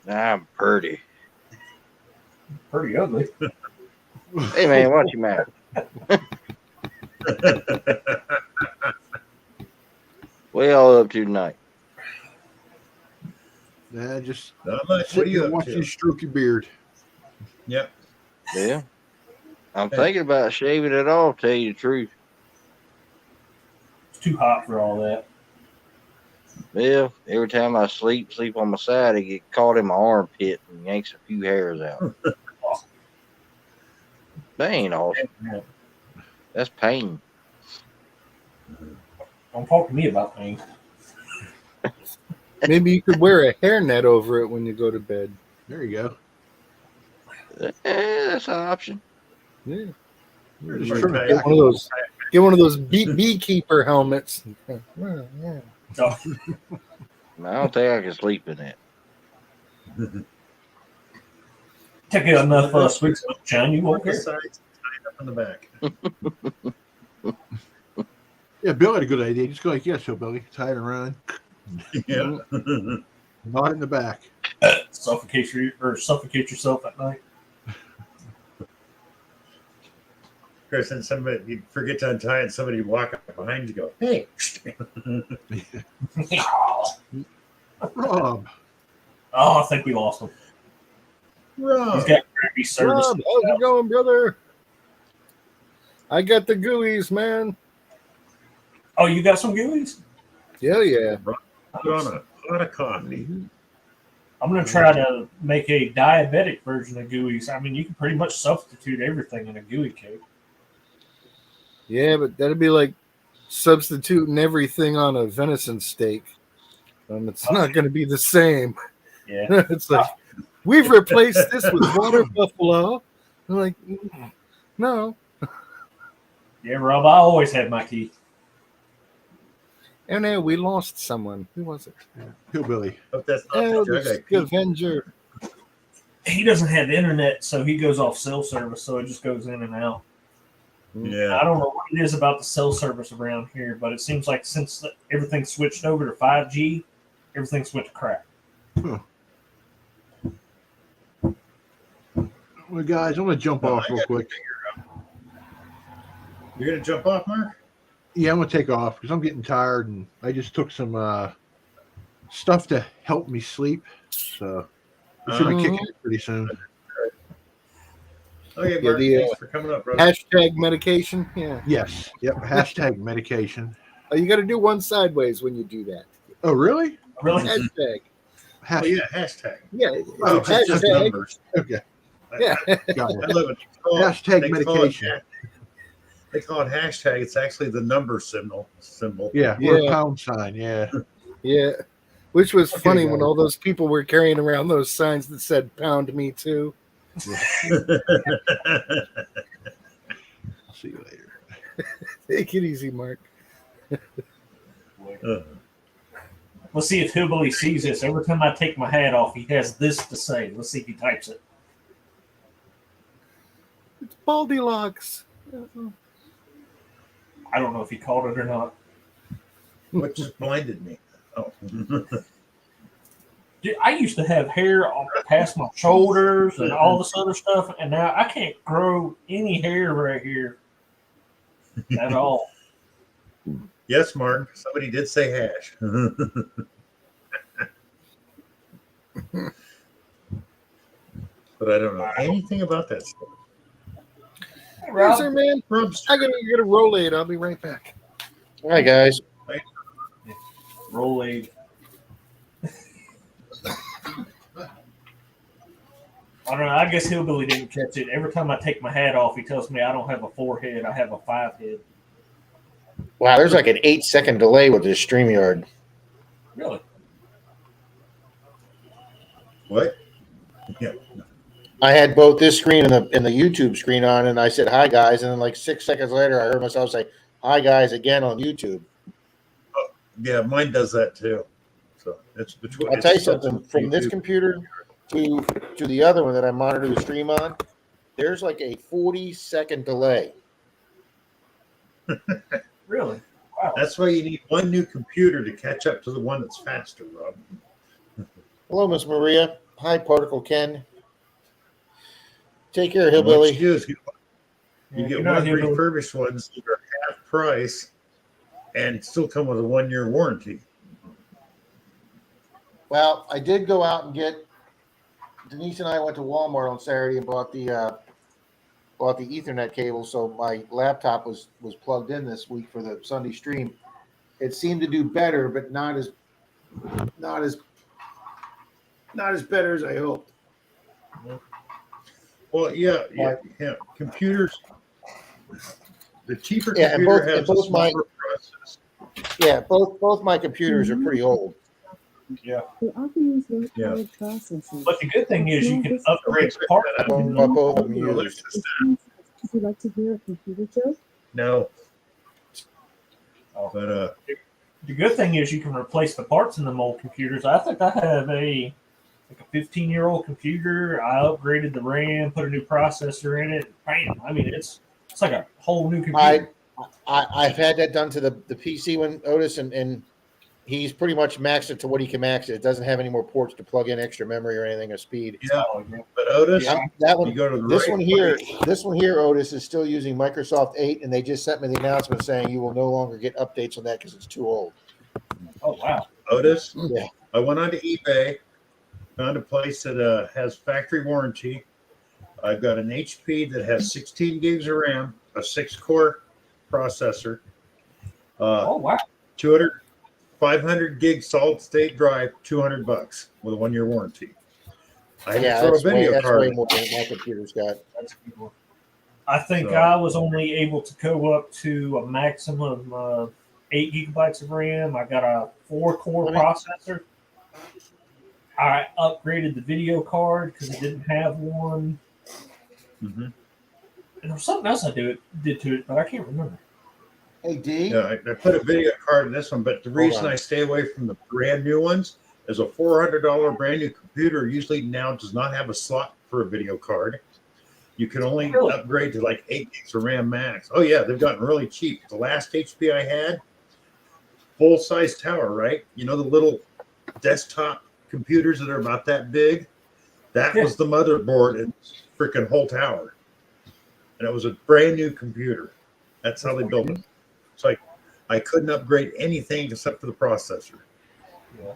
I'm pretty. Pretty ugly. Hey, man, what you mad? What y'all up to tonight? Nah, just not much. What are you watch you stroke your beard. Yep. Yeah. I'm thinking about shaving it off, tell you the truth. It's too hot for all that. Yeah, every time I sleep on my side, I get caught in my armpit and yanks a few hairs out. That ain't awesome. That's pain. Don't talk to me about pain. Maybe you could wear a hairnet over it when you go to bed. There you go. That's an option. Yeah. Get one of those beekeeper helmets. Oh. I don't think I can sleep in that. Take enough sweet smoke, John. You won't care. Sides tied up in the back. Yeah, Bill had a good idea. Just go like, so Billy, tie it around. Yeah. Not in the back. Suffocate yourself at night. course, then somebody you'd forget to untie it, and somebody would walk up behind you, go, "Hey, Rob. Oh, I think we lost him. Rob." He's got crappy service. Rob, how's it going, brother? I got the gooeyes, man. Oh, you got some gooeyes? Yeah. Put on a pot of coffee. I'm going to try to make a diabetic version of gooeyes. I mean, you can pretty much substitute everything in a gooey cake. Yeah, but that'd be like substituting everything on a venison steak. It's not going to be the same. Yeah. It's like, we've replaced this with water buffalo. I'm like, no. Yeah, Rob, I always had my key. Oh no, we lost someone. Who was it? Hillbilly. Hope that's not Oh, the the drug I peed. scavenger. He doesn't have the internet, so he goes off cell service, so it just goes in and out. Yeah. I don't know what it is about the cell service around here, but it seems like since everything switched over to 5G, everything's went to crap. Huh. Well, guys, I'm going to jump off real quick. You're gonna jump off, Mark? Yeah, I'm going to take off because I'm getting tired, and I just took some stuff to help me sleep. So I should be kicking it pretty soon. Okay, Yeah, Mark, the, thanks for coming up, brother. Hashtag medication. Yeah. Yes. Yep. Hashtag medication. Oh, you got to do one sideways when you do that. Oh, really? Really? Hashtag. Oh, yeah, hashtag. Yeah. Oh, It's just hashtag. numbers. Okay. Yeah. Got I it. love it. Hashtag They call it medication. They call it hashtag. It's actually the number symbol. Yeah. Or a Yeah. pound sign. Yeah. Yeah. Which was Okay, funny guys. when all those people were carrying around those signs that said "Pound me too." I'll see you later. Take it easy, Mark. Let's see if Hillbilly sees this. Every time I take my hat off, he has this to say. Let's see if he types it. It's Baldilocks. I don't know if he called it or not. What just blinded me? Oh. Dude, I used to have hair past my shoulders and all this other stuff, and now I can't grow any hair right here at all. Yes, Mark. Somebody did say hash. But I don't know anything about that stuff. Hey, Yes, Rob. sir, man. Rob's I gotta get a Rolade. I'll be right back. Hi, guys. Rolade. I don't know. I guess Hillbilly didn't catch it. Every time I take my hat off, he tells me I don't have a 4-head. I have a 5-head. Wow, there's like an 8-second delay with this StreamYard. Really? what? Yeah. I had both this screen and the YouTube screen on, and I said, hi, guys. And then like 6 seconds later, I heard myself say, hi, guys, again on YouTube. Yeah, mine does that too. So it's between. I'll tell you something. From this computer to the other one that I monitor the stream on, there's like a 40-second delay. Really? Wow. That's why you need one new computer to catch up to the one that's faster, Rob. Hello, Miss Maria. Hi, Particle Ken. Take care, And what Hillbilly. you do is you Yeah, get you're not one Hillbilly. refurbished ones that are half price and still come with a 1-year warranty. Well, I did go out and get. Denise and I went to Walmart on Saturday and bought the Ethernet cable, so my laptop was plugged in this week for the Sunday stream. It seemed to do better, but not as better as I hoped. Well, yeah. Computers. The cheaper Yeah, and computer both- has and a both my- smaller process. Yeah, both my computers are pretty old. Yeah. They often use low Yeah. powered processors. But the good thing is you can upgrade the part. Both of them used. Would you like to hear a computer joke? No, Oh. but The good thing is you can replace the parts in the old computers. I think I have a 15-year-old computer. I upgraded the RAM, put a new processor in it. Bam! I mean, it's like a whole new computer. I've had that done to the PC one, Otis, and he's pretty much maxed it to what he can max it. It doesn't have any more ports to plug in extra memory or anything or speed. Yeah, but Otis, That one, you go to the this right one here, place. this one here, Otis is still using Microsoft 8, and they just sent me the announcement saying you will no longer get updates on that because it's too old. Oh wow. Otis, Yeah. I went onto eBay, found a place that has factory warranty. I've got an HP that has 16 gigs of RAM, a 6-core processor, Oh wow. 500 gig solid state drive, $200 with a 1-year warranty. I had to Yeah, throw a that's video way card. more than my computer's got. That's cool. I think So- I was only able to go up to a maximum of 8 gigabytes of RAM. I got a 4-core Let me- processor. I upgraded the video card because it didn't have one. Mhm. And there was something else I did to it, but I can't remember. Hey, D. Yeah, I put a video card in this one, but the reason on. I stay away from the brand new ones is a $400 brand new computer usually now does not have a slot for a video card. You can only Really? upgrade to like 8 gigs of RAM max. Oh yeah, they've gotten really cheap. The last HP I had, full size tower, right? You know the little desktop computers that are about that big? That Yeah. was the motherboard and freaking whole tower. And it was a brand new computer. That's how they built it. So I couldn't upgrade anything except for the processor. Yeah.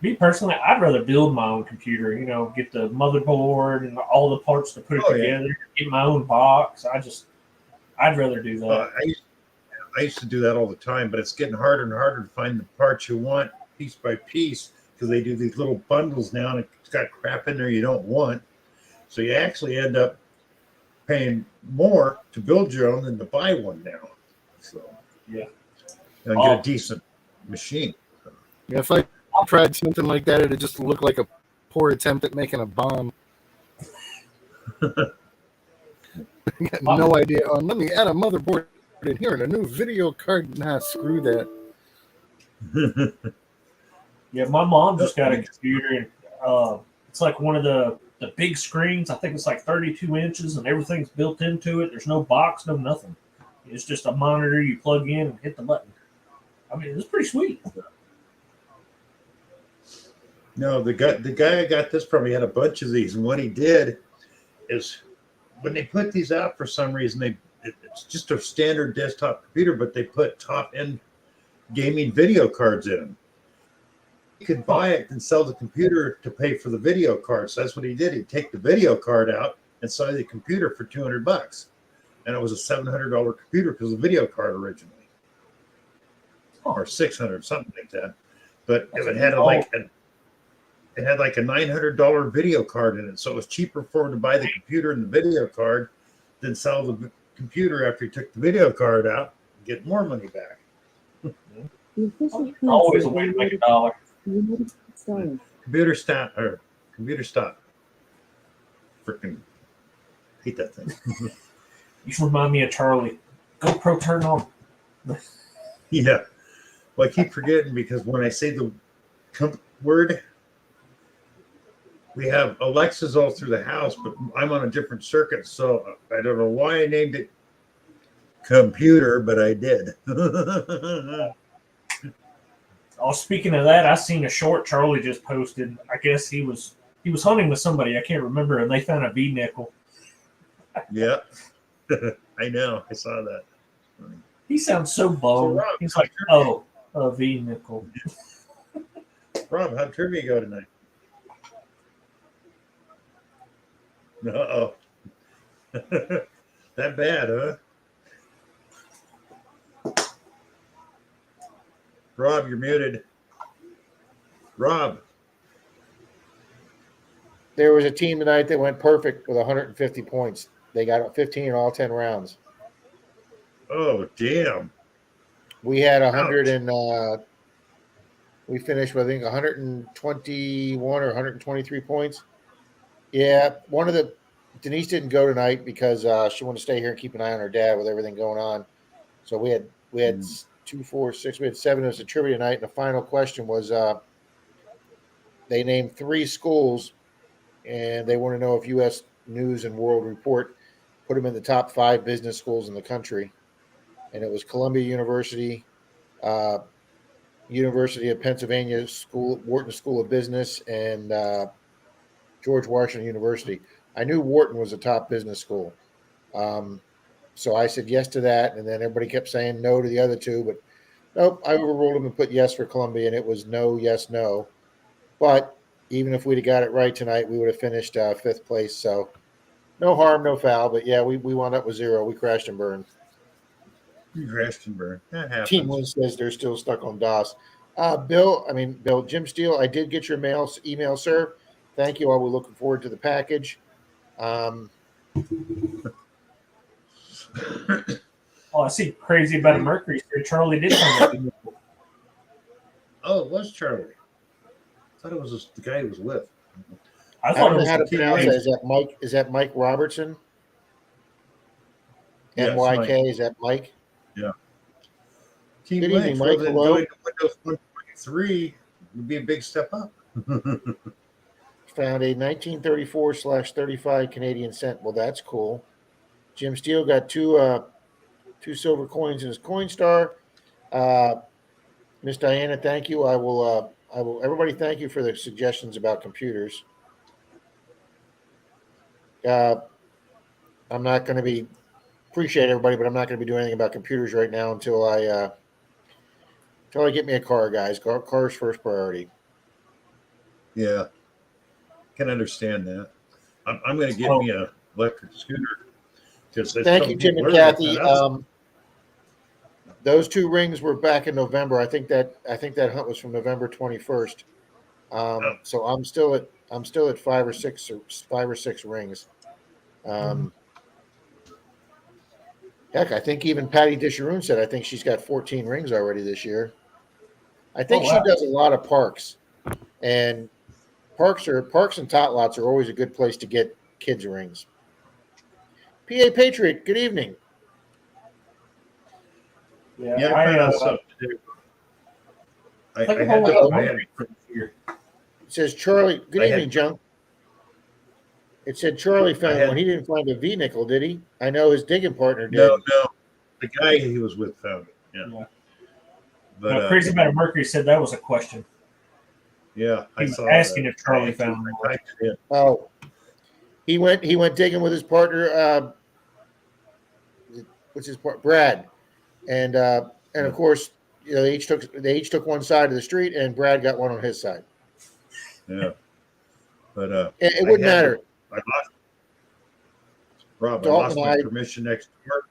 Me personally, I'd rather build my own computer. You know, get the motherboard and all the parts to put it Oh, yeah. together. Get my own box. I'd rather do that. I used to do that all the time, but it's getting harder and harder to find the parts you want piece by piece because they do these little bundles now and it's got crap in there you don't want. So you actually end up paying more to build your own than to buy one now. So Yeah. and get a decent machine. Yeah, if I tried something like that, it'd just look like a poor attempt at making a bomb. Got no idea. Oh, let me add a motherboard in here and a new video card. Nah, screw that. Yeah, my mom just got a computer, and it's like one of the big screens. I think it's like 32 inches, and everything's built into it. There's no box, no nothing. It's just a monitor you plug in and hit the button. I mean, it's pretty sweet. No, the guy I got this from, he had a bunch of these, and what he did is when they put these out for some reason, it's just a standard desktop computer, but they put top end gaming video cards in them. You could buy it and sell the computer to pay for the video card. So that's what he did. He'd take the video card out and sell the computer for $200, and it was a $700 computer because of the video card originally, or $600, something like that. But if it had it had like a $900 video card in it, so it was cheaper for him to buy the computer and the video card than sell the computer after he took the video card out and get more money back. The official Always a currency way to of make a dollar. the United States dollar. Computer stop. Freaking hate that thing. You should remind me of Charlie. GoPro turn on. Yeah. Well, I keep forgetting because when I say the word, we have Alexas all through the house, but I'm on a different circuit, so I don't know why I named it computer, but I did. Oh, speaking of that, I seen a short Charlie just posted. I guess he was hunting with somebody. I can't remember, and they found a V nickel. Yeah. I know. I saw that. He sounds so bummed. So, Rob, He's like, "Oh, a V nickel." Rob, how'd trivia go tonight? Uh-oh. That bad, huh? Rob, you're muted. Rob. There was a team tonight that went perfect with 150 points. They got 15 in all 10 rounds. Oh, damn. We had 100 and we finished with, I think, 121 or 123 points. Yeah, Denise didn't go tonight because she wanted to stay here and keep an eye on her dad with everything going on. So we had 2, 4, 6. We had 7 as a trivia night, and the final question was they named 3 schools, and they want to know if U.S. News and World Report put them in the top 5 business schools in the country. And it was Columbia University, University of Pennsylvania Wharton School of Business, and George Washington University. I knew Wharton was a top business school. So I said yes to that, and then everybody kept saying no to the other two, but nope, I overruled them and put yes for Columbia, and it was no, yes, no. But even if we'd have got it right tonight, we would have finished fifth place. So no harm, no foul. But yeah, we wound up with 0. We crashed and burned. You crashed and burned. That happens. Team One says they're still stuck on DOS. Jim Steele, I did get your email, sir. Thank you. I will looking forward to the package. Oh, I see. Crazy about a Mercury. Charlie did something. Oh, it was Charlie. I thought it was the guy he was with. I thought it was how to pronounce it. Is that Mike? Is that Mike Robertson? Yes, MYK. Is that Mike? Yeah. Team Good Lynch, evening, Mike. Than Hello. going to Windows 123 would be a big step up. Found a 1934/35 Canadian cent. Well, that's cool. Jim Steele got two silver coins in his Coinstar. Miss Diana, thank you. I will. Everybody, thank you for the suggestions about computers. I'm not going to be appreciate everybody, but I'm not going to be doing anything about computers right now until I get me a car, guys. Car's first priority. Yeah, can understand that. I'm going to get me a electric scooter. Thank you, Tim and Kathy. Those 2 rings were back in November. I think that hunt was from November 21st. So I'm still at 5 or 6 rings. Heck, I think even Patty Disharoon said I think she's got 14 rings already this year. I think she does a lot of parks, and parks and tot lots are always a good place to get kids rings. PA Patriot, good evening. Yeah, I found out something to do. I had it says Charlie. Good evening, Junk. It said Charlie found one. He didn't find a V nickel, did he? I know his digging partner did. No. The guy he was with found it. Yeah. But Crazy about a Mercury said that was a question. Yeah, he was asking if Charlie found one. Oh, he went digging with his partner. What's his part? Brad, and of course, they each took one side of the street, and Brad got one on his side. Yeah, but it wouldn't matter. I lost my permission next door,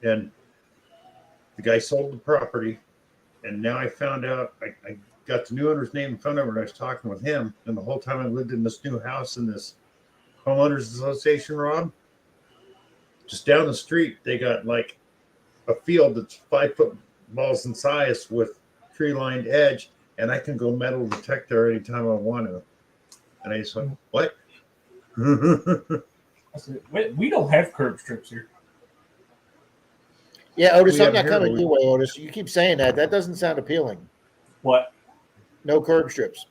and the guy sold the property, and now I found out I got the new owner's name and phone number, and I was talking with him, and the whole time I lived in this new house in this homeowners association, Rob, just down the street, they got like a field that's 5 foot balls in size with tree-lined edge, and I can go metal detect there anytime I want to. And I just went, what? I said, we don't have curb strips here. Yeah, Otis, I'm not coming your way, Otis. You keep saying that. That doesn't sound appealing. What? No curb strips.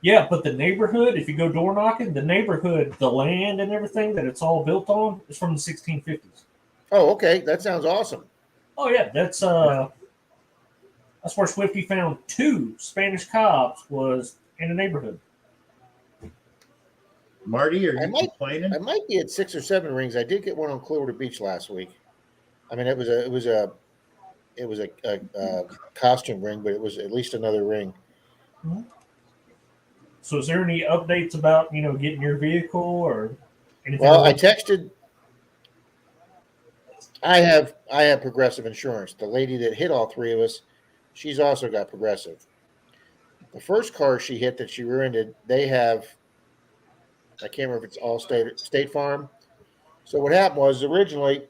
Yeah, but the neighborhood, if you go door knocking, the neighborhood, the land and everything that it's all built on is from the 1650s. Oh, okay. That sounds awesome. Oh, yeah. That's where Swifty found 2 Spanish cops was in the neighborhood. Marty, are you complaining? I might be at 6 or 7 rings. I did get one on Clearwater Beach last week. I mean, it was a costume ring, but it was at least another ring. Mm-hmm. So, is there any updates about getting your vehicle or anything? Well, I texted. I have Progressive Insurance. The lady that hit all 3 of us, she's also got Progressive. The first car she hit that she rear-ended, they have. I can't remember if it's all State Farm. So what happened was originally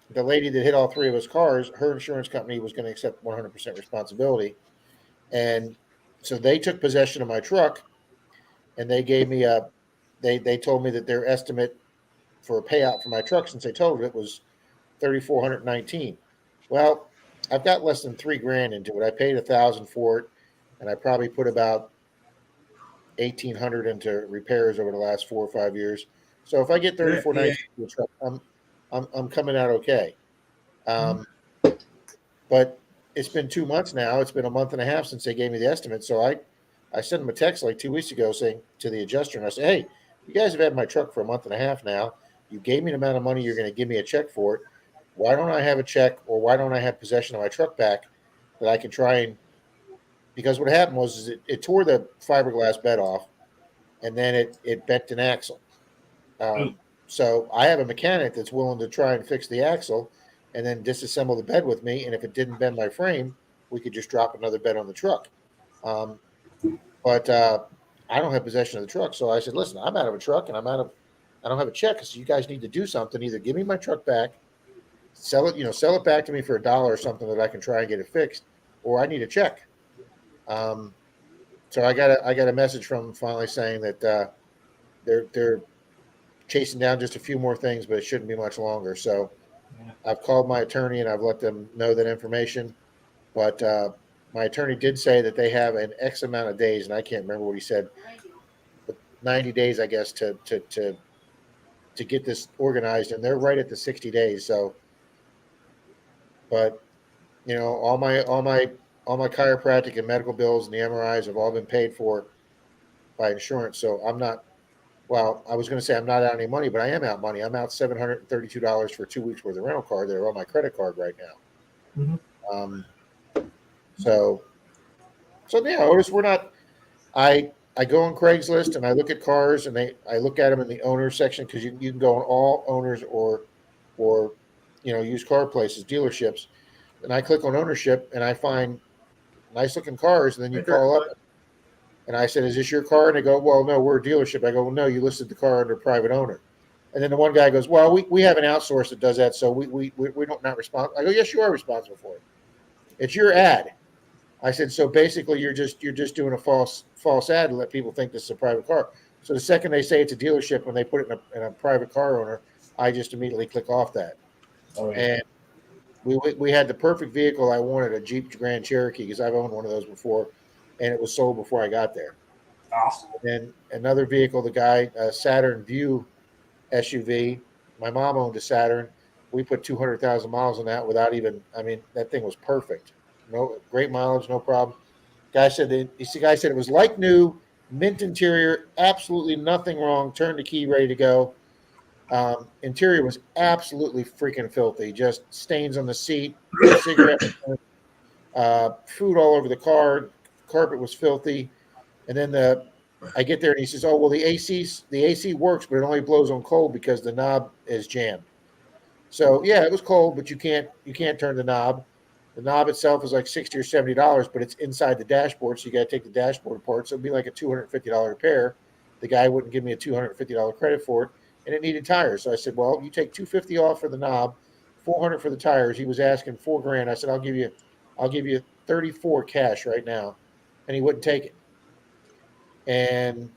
the lady that hit all 3 of us cars, her insurance company was going to accept 100% responsibility. And so they took possession of my truck and they gave me they told me that their estimate for a payout for my truck since they totaled it was $3,419. Well, I've got less than $3,000 into it. I paid $1,000 for it, and I probably put about $1,800 into repairs over the last 4 or 5 years. So if I get $3,419 for the truck, I'm coming out okay. But it's been 2 months now. It's been a month and a half since they gave me the estimate. So I sent them a text like 2 weeks ago saying to the adjuster, and I said, hey, you guys have had my truck for a month and a half now. You gave me the amount of money you're going to give me a check for it. Why don't I have a check, or why don't I have possession of my truck back that I can try and, because what happened was is it tore the fiberglass bed off, and then it bent an axle. So I have a mechanic that's willing to try and fix the axle and then disassemble the bed with me. And if it didn't bend my frame, we could just drop another bed on the truck. But I don't have possession of the truck. So I said, listen, I'm out of a truck and I don't have a check. So you guys need to do something. Either give me my truck back, sell it back to me for $1 or something that I can try and get it fixed, or I need a check. So I got a message from them finally saying that they're chasing down just a few more things, but it shouldn't be much longer. So I've called my attorney and I've let them know that information. But my attorney did say that they have an X amount of days, and I can't remember what he said, but 90 days, I guess, to get this organized, and they're right at the 60 days. So, but all my chiropractic and medical bills and the MRIs have all been paid for by insurance. So I'm not. Well, I was going to say I'm not out any money, but I am out money. I'm out $732 for 2 weeks worth of rental car that are on my credit card right now. Mm-hmm. So yeah, Otis, we're not. I go on Craigslist and I look at cars and I look at them in the owners section, because you can go on all owners or used car places, dealerships, and I click on ownership and I find nice looking cars, and then you call up. And I said, is this your car? And they go, well, no, we're a dealership. I go, well, no, you listed the car under private owner. And then the one guy goes, well, we have an outsource that does that, so we don't not responsible. I go, yes, you are responsible for it. It's your ad. I said, so basically you're just doing a false ad to let people think this is a private car. So the second they say it's a dealership, when they put it in a private car owner, I just immediately click off that. Oh, yeah. And we had the perfect vehicle I wanted, a Jeep Grand Cherokee, because I've owned one of those before. And it was sold before I got there. Awesome. And another vehicle, the guy, Saturn View SUV. My mom owned a Saturn. We put 200,000 miles on that without even. I mean, that thing was perfect. No, great mileage, no problem. Guy said it was like new, mint interior, absolutely nothing wrong. Turned the key, ready to go. Interior was absolutely freaking filthy. Just stains on the seat, cigarette, food all over the car. Carpet was filthy. And then I get there and he says, oh, well, the AC works, but it only blows on cold because the knob is jammed. So yeah, it was cold, but you can't turn the knob. The knob itself is like $60 or $70, but it's inside the dashboard, so you got to take the dashboard apart. So it'd be like a $250 repair. The guy wouldn't give me a $250 credit for it, and it needed tires. So I said, well, you take $250 off for the knob, $400 for the tires. He was asking $4,000. I said, I'll give you 34 cash right now. And he wouldn't take it. And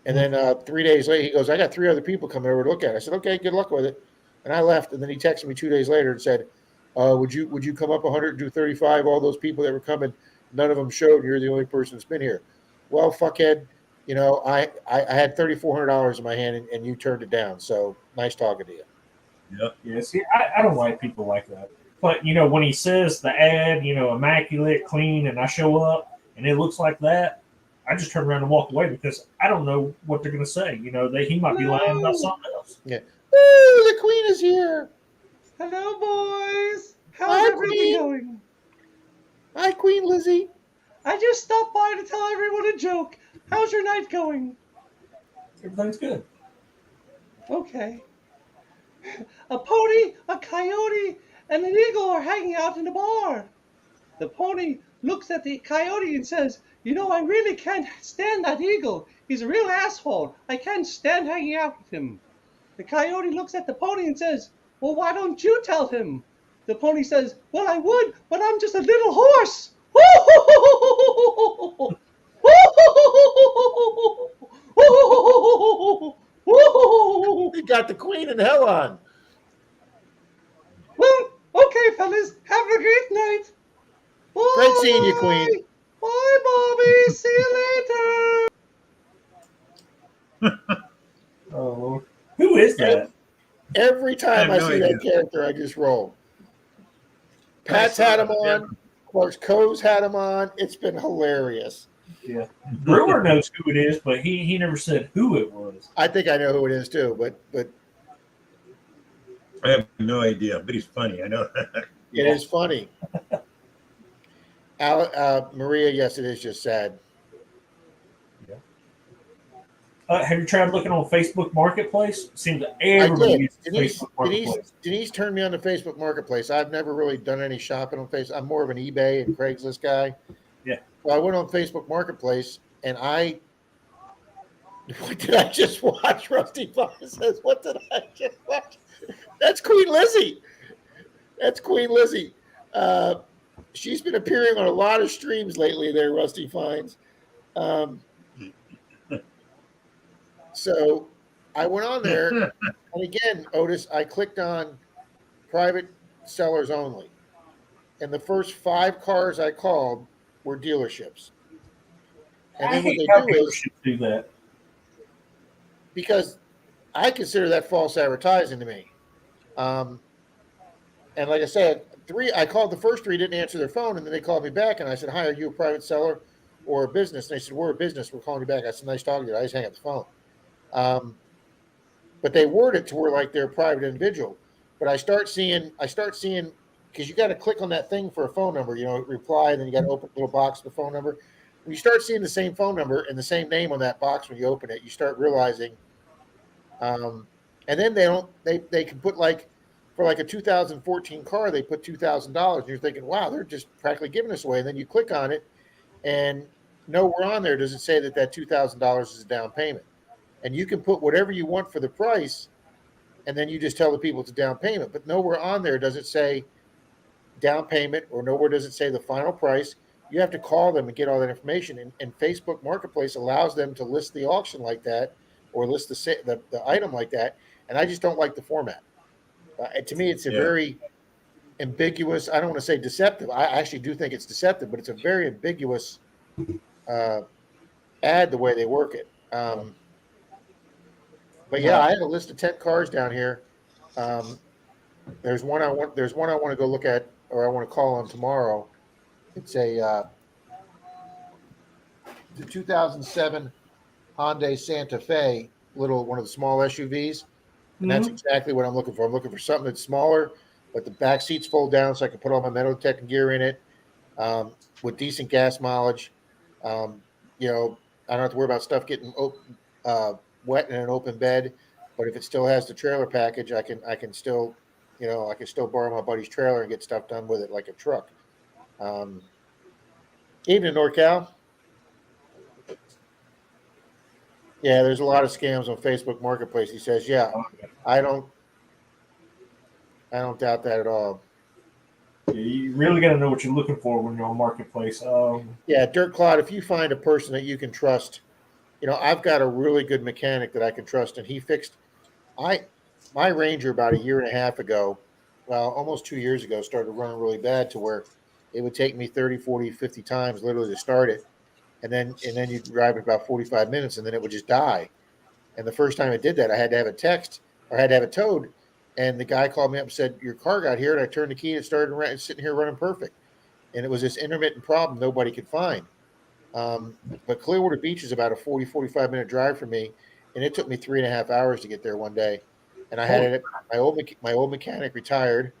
then 3 days later, he goes, I got 3 other people coming over to look at it. I said, okay, good luck with it. And I left. And then he texted me 2 days later and said, would you come up 100 and do 35? All those people that were coming, none of them showed. And you're the only person that's been here. Well, fuckhead, I had $3,400 in my hand and you turned it down. So nice talking to you. Yep. Yeah. See, I don't like people like that. But when he says the ad, immaculate, clean, and I show up and it looks like that, I just turn around and walk away, because I don't know what they're going to say. He might be lying about something else. Yeah. Ooh, the Queen is here. Hello, boys. How's everything going? Hi, Queen Lizzie. I just stopped by to tell everyone a joke. How's your night going? Everything's good. Okay. A pony, a coyote, and an eagle are hanging out in a bar. The pony looks at the coyote and says, I really can't stand that eagle. He's a real asshole. I can't stand hanging out with him. The coyote looks at the pony and says, well, why don't you tell him? The pony says, well, I would, but I'm just a little horse. You got the Queen in hell on. Well, okay, fellas, have a great night. Bye. Great seeing you, Queen. Bye, Bobby. See you later. Oh, who is that? Every time I see that character, I just roll. Pat's had him on. Clark's Co's had him on. It's been hilarious. Yeah. Brewer knows who it is, but he never said who it was. I think I know who it is too, but I have no idea, but he's funny. I know that. it is funny. Maria, yes, it is just sad. Have you tried looking on Facebook Marketplace? Seems that everybody uses Facebook Marketplace. Denise turned me on to Facebook Marketplace. I've never really done any shopping on Facebook. I'm more of an eBay and Craigslist guy. Yeah. So I went on Facebook Marketplace and what did I just watch? Rusty Fox says, what did I just watch? That's Queen Lizzie. She's been appearing on a lot of streams lately there, Rusty finds. So I went on there, and again, Otis, I clicked on private sellers only. And the first 5 cars I called were dealerships. And then what they do that. Because I consider that false advertising to me. And like I said, I called the first 3, didn't answer their phone, and then they called me back, and I said, hi, are you a private seller or a business? And they said, we're a business, we're calling you back. I said, nice talking to you. I just hang up the phone. But they word it to where like they're a private individual. But I start seeing because you got to click on that thing for a phone number, reply, and then you got to open a little box with the phone number. When you start seeing the same phone number and the same name on that box when you open it, you start realizing. And then they can put for a 2014 car, they put $2,000, and you're thinking, wow, they're just practically giving us away. And then you click on it, and nowhere on there does it say that $2,000 is a down payment. And you can put whatever you want for the price, and then you just tell the people it's a down payment. But nowhere on there does it say down payment, or nowhere does it say the final price. You have to call them and get all that information. And Facebook Marketplace allows them to list the auction like that, or list the item like that. And I just don't like the format. To me, it's a very ambiguous. I don't want to say deceptive. I actually do think it's deceptive, but it's a very ambiguous ad the way they work it. But yeah, I have a list of 10 cars down here. There's one I want to go look at, or I want to call on tomorrow. It's the 2007 Hyundai Santa Fe, one of the small SUVs, and that's exactly what I'm looking for. I'm looking for something that's smaller, but the back seats fold down so I can put all my metal detecting gear in it, with decent gas mileage. I don't have to worry about stuff getting wet in an open bed, but if it still has the trailer package, I can still borrow my buddy's trailer and get stuff done with it like a truck. Evening, NorCal. Yeah, there's a lot of scams on Facebook Marketplace. He says, yeah, I don't doubt that at all. You really got to know what you're looking for when you're on Marketplace. Yeah, Dirk Cloud, if you find a person that you can trust, I've got a really good mechanic that I can trust, and he fixed my Ranger about 1.5 years ago, almost 2 years ago, started running really bad to where it would take me 30, 40, 50 times literally to start it. And then you drive it about 45 minutes, and then it would just die. And the first time I did that, I had to have it towed. And the guy called me up and said, your car got here. And I turned the key and it started sitting here running perfect. And it was this intermittent problem nobody could find. But Clearwater Beach is about a 40, 45-minute drive for me. And it took me 3.5 hours to get there one day. And I had it. My old mechanic retired.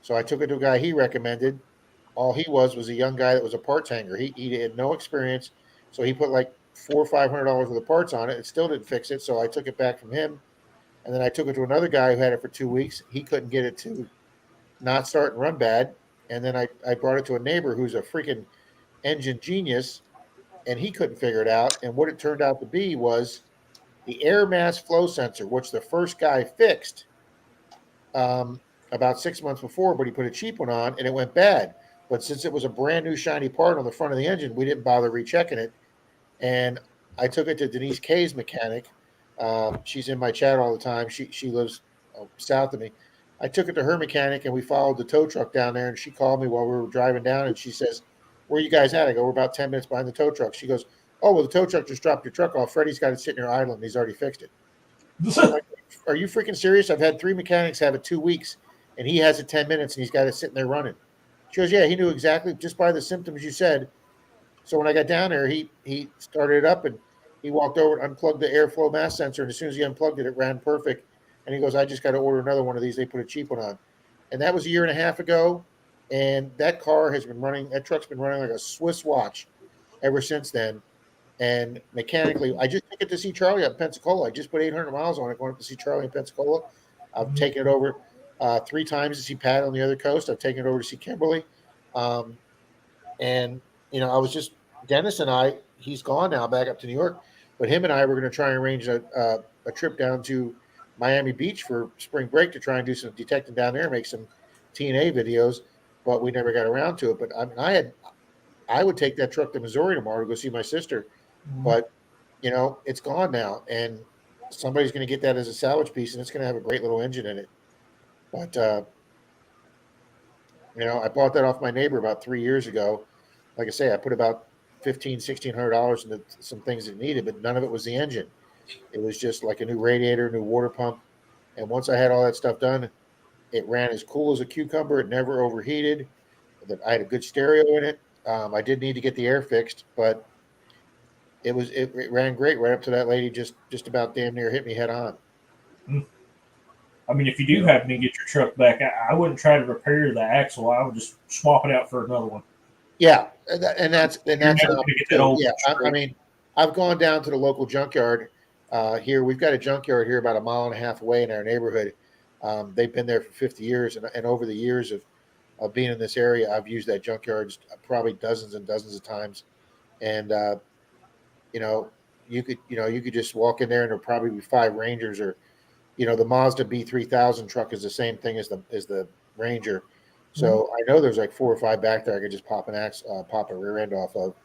So I took it to a guy he recommended. All he was a young guy that was a parts hanger. He had no experience. So he put like $400 or $500 worth of parts on it. It still didn't fix it. So I took it back from him. And then I took it to another guy who had it for 2 weeks. He couldn't get it to not start and run bad. And then I brought it to a neighbor who's a freaking engine genius, and he couldn't figure it out. And what it turned out to be was the air mass flow sensor, which the first guy fixed about 6 months before, but he put a cheap one on, and it went bad. But since it was a brand new shiny part on the front of the engine, we didn't bother rechecking it. And I took it to Denise Kay's mechanic. She's in my chat all the time. She lives south of me. I took it to her mechanic, and we followed the tow truck down there, and she called me while we were driving down, and she says, where are you guys at? I go, we're about 10 minutes behind the tow truck. She goes, oh, well, the tow truck just dropped your truck off. Freddie's got it sitting there idling. He's already fixed it. Like, are you freaking serious? I've had 3 mechanics have it 2 weeks, and he has it 10 minutes, and he's got it sitting there running. She goes, yeah, he knew exactly just by the symptoms you said. So when I got down there, he started it up and he walked over and unplugged the airflow mass sensor. And as soon as he unplugged it, it ran perfect. And he goes, I just got to order another one of these. They put a cheap one on. And that was a year and a half ago. And that truck's been running like a Swiss watch ever since then. And mechanically, I just took it to see Charlie up in Pensacola. I just put 800 miles on it going up to see Charlie in Pensacola. I've taken it over 3 times to see Pat on the other coast. I've taken it over to see Kimberly. And, I was just, Dennis and I, he's gone now back up to New York, but him and I were going to try and arrange a trip down to Miami Beach for spring break to try and do some detecting down there, make some TNA videos, but we never got around to it. But I mean, I would take that truck to Missouri tomorrow to go see my sister, but it's gone now, and somebody's going to get that as a salvage piece, and it's going to have a great little engine in it. But I bought that off my neighbor about 3 years ago. Like I say, I put about $1,600 into some things that needed, but none of it was the engine. It was just like a new radiator, new water pump. And once I had all that stuff done, it ran as cool as a cucumber. It never overheated. I had a good stereo in it. I did need to get the air fixed, but it ran great right up to that lady just about damn near hit me head on. I mean, if you do happen to get your truck back, I wouldn't try to repair the axle. I would just swap it out for another one. Yeah, and that's an option. Yeah, I mean, I've gone down to the local junkyard here. We've got a junkyard here about a mile and a half away in our neighborhood. They've been there for 50 years, and over the years of being in this area, I've used that junkyard probably dozens and dozens of times. And you could just walk in there, and there'll probably be 5 Rangers, or the Mazda B3000 truck is the same thing as the Ranger. So I know there's like 4 or 5 back there I could just pop a rear end off of.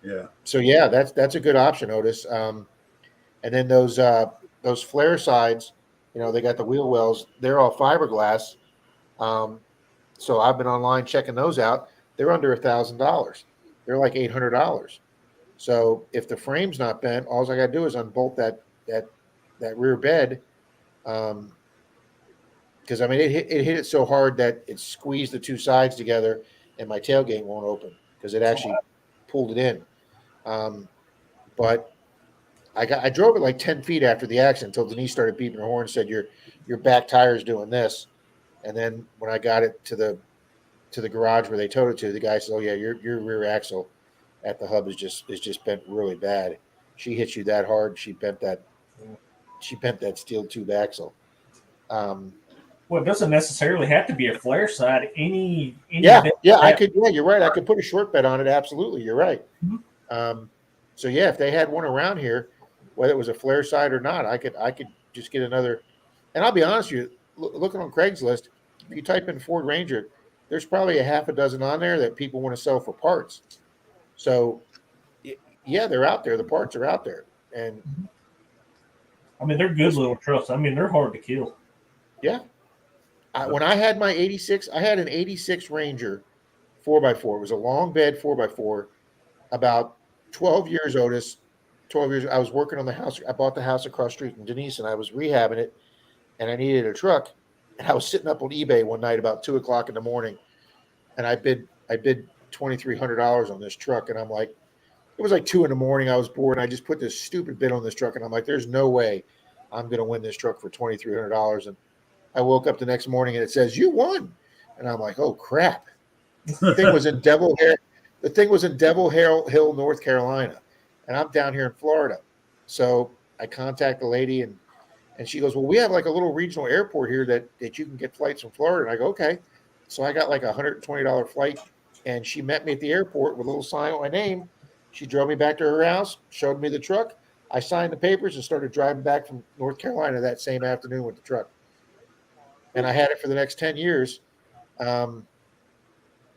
Yeah. So yeah, that's a good option, Otis. And then those flare sides, they got the wheel wells. They're all fiberglass. So I've been online checking those out. They're under $1,000. They're like $800. So if the frame's not bent, all I got to do is unbolt that rear bed. Because I mean, it hit it so hard that it squeezed the 2 sides together, and my tailgate won't open because it actually pulled it in. But I drove it like 10 feet after the accident until Denise started beeping her horn and said, your back tire's doing this. And then when I got it to the garage where they towed it to, the guy said, oh yeah, your rear axle at the hub is just bent really bad. She hit you that hard, she bent that steel tube axle. Well, it doesn't necessarily have to be a flare side. Any I could. Yeah, you're right. I could put a short bed on it. Absolutely, you're right. Mm-hmm. So yeah, if they had one around here, whether it was a flare side or not, I could just get another. And I'll be honest with you, looking on Craigslist, if you type in Ford Ranger, there's probably a half a dozen on there that people want to sell for parts. So yeah, they're out there. The parts are out there, and I mean they're good little trucks. I mean they're hard to kill. Yeah. When I had my 86, I had an 86 Ranger 4x4. It was a long bed 4x4. About 12 years, Otis. 12 years. I was working on the house. I bought the house across the street from Denise, and I was rehabbing it, and I needed a truck. And I was sitting up on eBay one night about 2 o'clock in the morning, and I bid $2,300 on this truck, and I'm like, it was like 2 in the morning. I was bored, and I just put this stupid bid on this truck, and I'm like, there's no way I'm going to win this truck for $2,300. And I woke up the next morning and it says, you won. And I'm like, oh crap. The thing was in Devil Hill, North Carolina. And I'm down here in Florida. So I contact the lady and she goes, well, we have like a little regional airport here that you can get flights from Florida. And I go, okay. So I got like a $120 flight, and she met me at the airport with a little sign with my name. She drove me back to her house, showed me the truck. I signed the papers and started driving back from North Carolina that same afternoon with the truck. And I had it for the next 10 years. I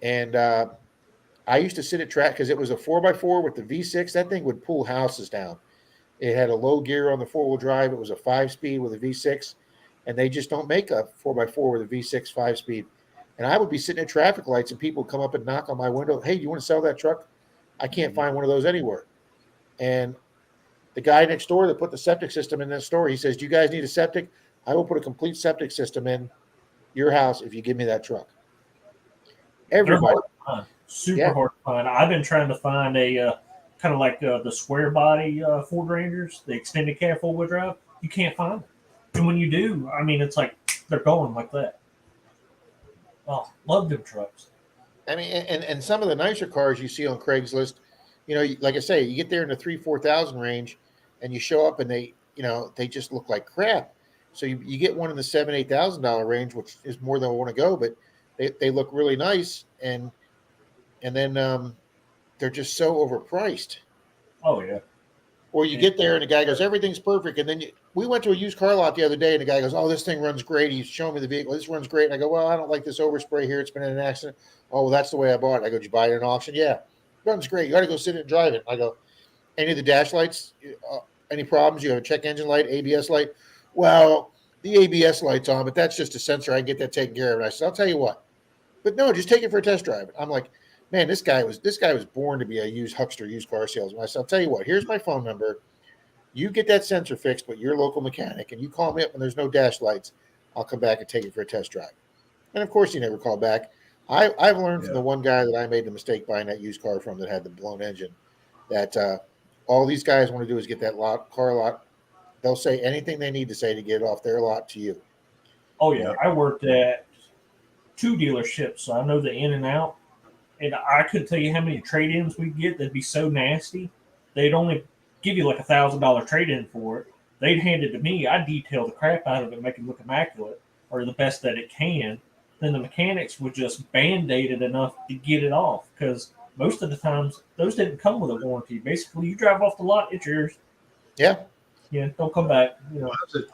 used to sit at track because it was a 4x4 with the V6. That thing would pull houses down. It had a low gear on the 4-wheel drive. It was a 5-speed with a V6. And they just don't make a 4x4 with a V6 5-speed. And I would be sitting at traffic lights and people would come up and knock on my window. Hey, do you want to sell that truck? I can't find one of those anywhere. And the guy next door that put the septic system in this store, he says, do you guys need a septic? I will put a complete septic system in your house if you give me that truck. They're Everybody. hard to find. Super Yeah. hard to find. I've been trying to find a kind of like the square body Ford Rangers, the extended cab four wheel drive. You can't find them, and when you do, I mean, it's like they're going like that. Oh, love them trucks. I mean, and some of the nicer cars you see on Craigslist, like I say, you get there in the 3,000-4,000 range, and you show up and they just look like crap. So you get one in the $7,000-8,000 range, which is more than I want to go, but they look really nice, and then they're just so overpriced. Oh yeah. Or you get there and the guy goes, everything's perfect, and then we went to a used car lot the other day, and the guy goes, oh, this thing runs great. He's showing me the vehicle. This runs great. And I go, well, I don't like this overspray here. It's been in an accident. Oh, well, that's the way I bought it. I go, did you buy it at an auction? Yeah, runs great. You got to go sit in and drive it. I go, any of the dash lights? Any problems? You have a check engine light, ABS light? Well, the ABS light's on, but that's just a sensor. I can get that taken care of. And I said, I'll tell you what. But no, just take it for a test drive. I'm like, man, this guy was born to be a used car salesman. I said, I'll tell you what. Here's my phone number. You get that sensor fixed with your local mechanic, and you call me up when there's no dash lights. I'll come back and take it for a test drive. And of course, he never called back. I've learned from the one guy that I made the mistake buying that used car from that had the blown engine that all these guys want to do is get that car lot. They'll say anything they need to say to get it off their lot to you. Oh yeah, I worked at 2 dealerships, so I know the in and out. And I couldn't tell you how many trade-ins we'd get that'd be so nasty. They'd only give you like $1,000 trade-in for it. They'd hand it to me. I'd detail the crap out of it, make it look immaculate, or the best that it can. Then the mechanics would just band-aid it enough to get it off, because most of the times those didn't come with a warranty. Basically, you drive off the lot, it's yours. Yeah. Yeah, don't come back.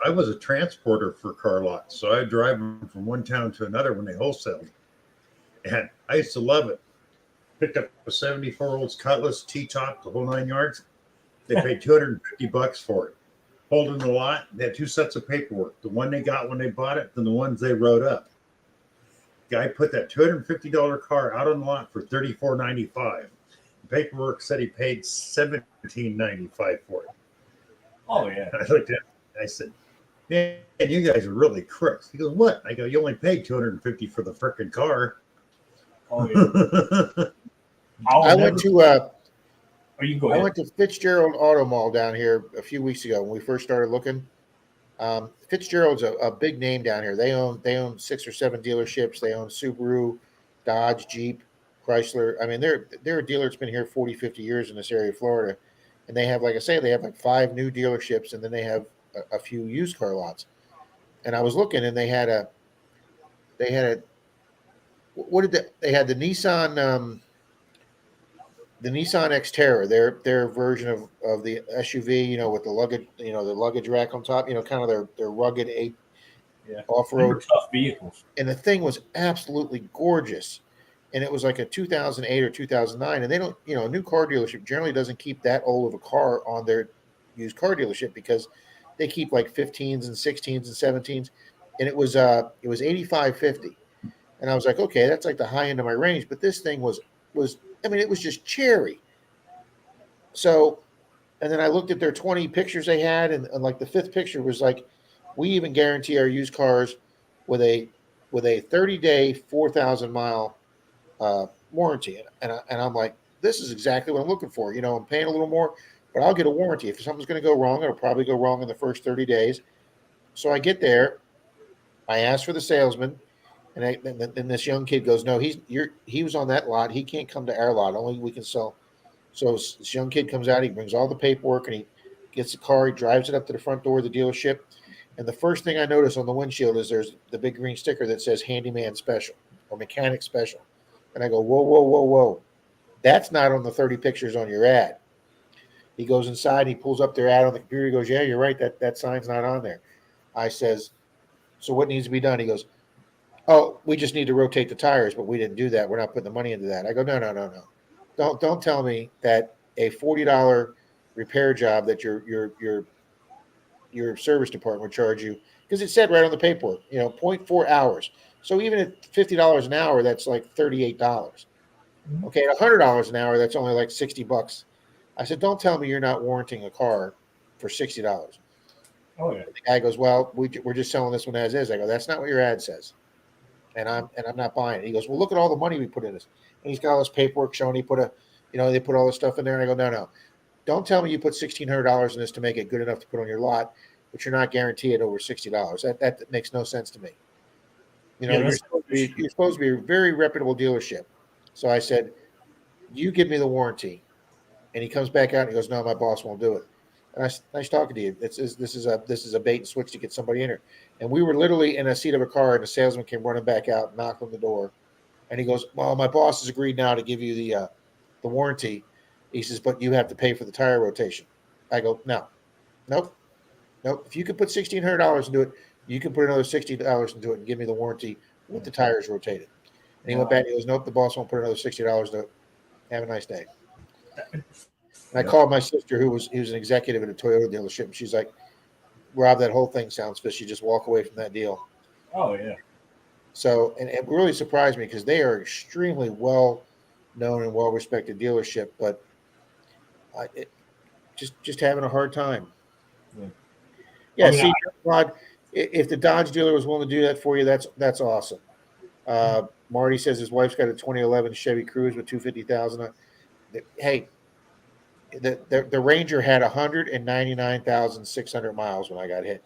I was a transporter for car lots, so I'd drive them from one town to another when they wholesaled. And I used to love it. Picked up a 74 Olds Cutlass, T-top, the whole 9 yards. They paid $250 for it. Holding the lot, they had 2 sets of paperwork. The one they got when they bought it, then the ones they wrote up. Guy put that $250 car out on the lot for $34.95. The paperwork said he paid $17.95 for it. Oh yeah. I looked at it. I said, man, you guys are really crooks. He goes, what? I go, you only paid $250 for the frickin' car. Oh yeah. I went to Fitzgerald Auto Mall down here a few weeks ago when we first started looking. Fitzgerald's a big name down here. They own 6 or 7 dealerships. They own Subaru, Dodge, Jeep, Chrysler. I mean, they're a dealer that's been here 40, 50 years in this area of Florida. And they have, like I say, they have like 5 new dealerships, and then they have a few used car lots. And I was looking, and they had the Nissan Xterra, their version of the SUV, with the luggage, the luggage rack on top, kind of their rugged off-road tough vehicles. And the thing was absolutely gorgeous. And it was like a 2008 or 2009. And they don't, a new car dealership generally doesn't keep that old of a car on their used car dealership because they keep like 15s and 16s and 17s. And it was $85.50. And I was like, okay, that's like the high end of my range. But this thing was it was just cherry. So, and then I looked at their 20 pictures they had, and like the 5th picture was like, we even guarantee our used cars with a 30-day, 4,000-mile warranty. And I'm like, this is exactly what I'm looking for. I'm paying a little more, but I'll get a warranty. If something's going to go wrong, it'll probably go wrong in the first 30 days. So I get there, I ask for the salesman, and then this young kid goes, no, he was on that lot. He can't come to our lot. Only we can sell. So this young kid comes out. He brings all the paperwork, and he gets the car. He drives it up to the front door of the dealership. And the first thing I notice on the windshield is there's the big green sticker that says handyman special or mechanic special. And I go, whoa, whoa, whoa, whoa. That's not on the 30 pictures on your ad. He goes inside. He pulls up their ad on the computer. He goes, yeah, you're right. That sign's not on there. I says, so what needs to be done? He goes, oh, we just need to rotate the tires, but we didn't do that. We're not putting the money into that. I go, no. Don't tell me that a $40 repair job that your service department would charge you, because it said right on the paperwork, 0.4 hours. So even at $50 an hour, that's like $38. Okay, at $100 an hour, that's only like $60. I said, don't tell me you're not warranting a car for $60. Oh yeah. The guy goes, well, we're just selling this one as is. I go, that's not what your ad says. and I'm not buying it. He goes, well, look at all the money we put in this, and he's got all this paperwork showing they put all this stuff in there. And I go, no, don't tell me you put $1,600 in this to make it good enough to put on your lot, but you're not guaranteed over $60. That makes no sense to me. You're supposed to be a very reputable dealership. So I said, you give me the warranty. And he comes back out and he goes, no, my boss won't do it. And nice talking to you. This is a bait and switch to get somebody in here. And we were literally in a seat of a car, and the salesman came running back out, and knocked on the door, and he goes, well, my boss has agreed now to give you the warranty. He says, but you have to pay for the tire rotation. I go, no, nope. If you could put $1,600 into it, you can put another $60 into it and give me the warranty with the tires rotated. And he went back and he goes, nope, the boss won't put another $60 into it. Have a nice day. And I called my sister, who was an executive at a Toyota dealership, and she's like, Rob, that whole thing sounds fishy. Just walk away from that deal. Oh, yeah. So, and it really surprised me because they are extremely well known and well respected dealership, but just having a hard time. Yeah, see, Rod, if the Dodge dealer was willing to do that for you, that's awesome. Marty says his wife's got a 2011 Chevy Cruze with 250,000. Hey, the Ranger had 199,600 miles when I got hit,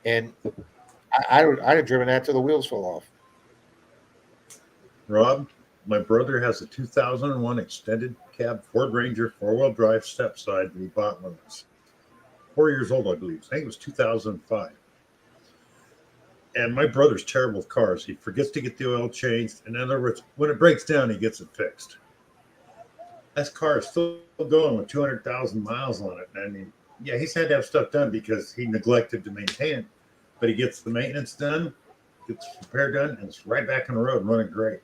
and I'd have driven that till the wheels fell off. Rob, my brother has a 2001 extended cab Ford Ranger 4-wheel drive step side that he bought when he was 4 years old, I believe. I think it was 2005. And my brother's terrible with cars. He forgets to get the oil changed. In other words, when it breaks down, he gets it fixed. That car is still going with 200,000 miles on it. I mean, yeah, he's had to have stuff done because he neglected to maintain it. But he gets the maintenance done, gets repair done, and it's right back on the road and running great.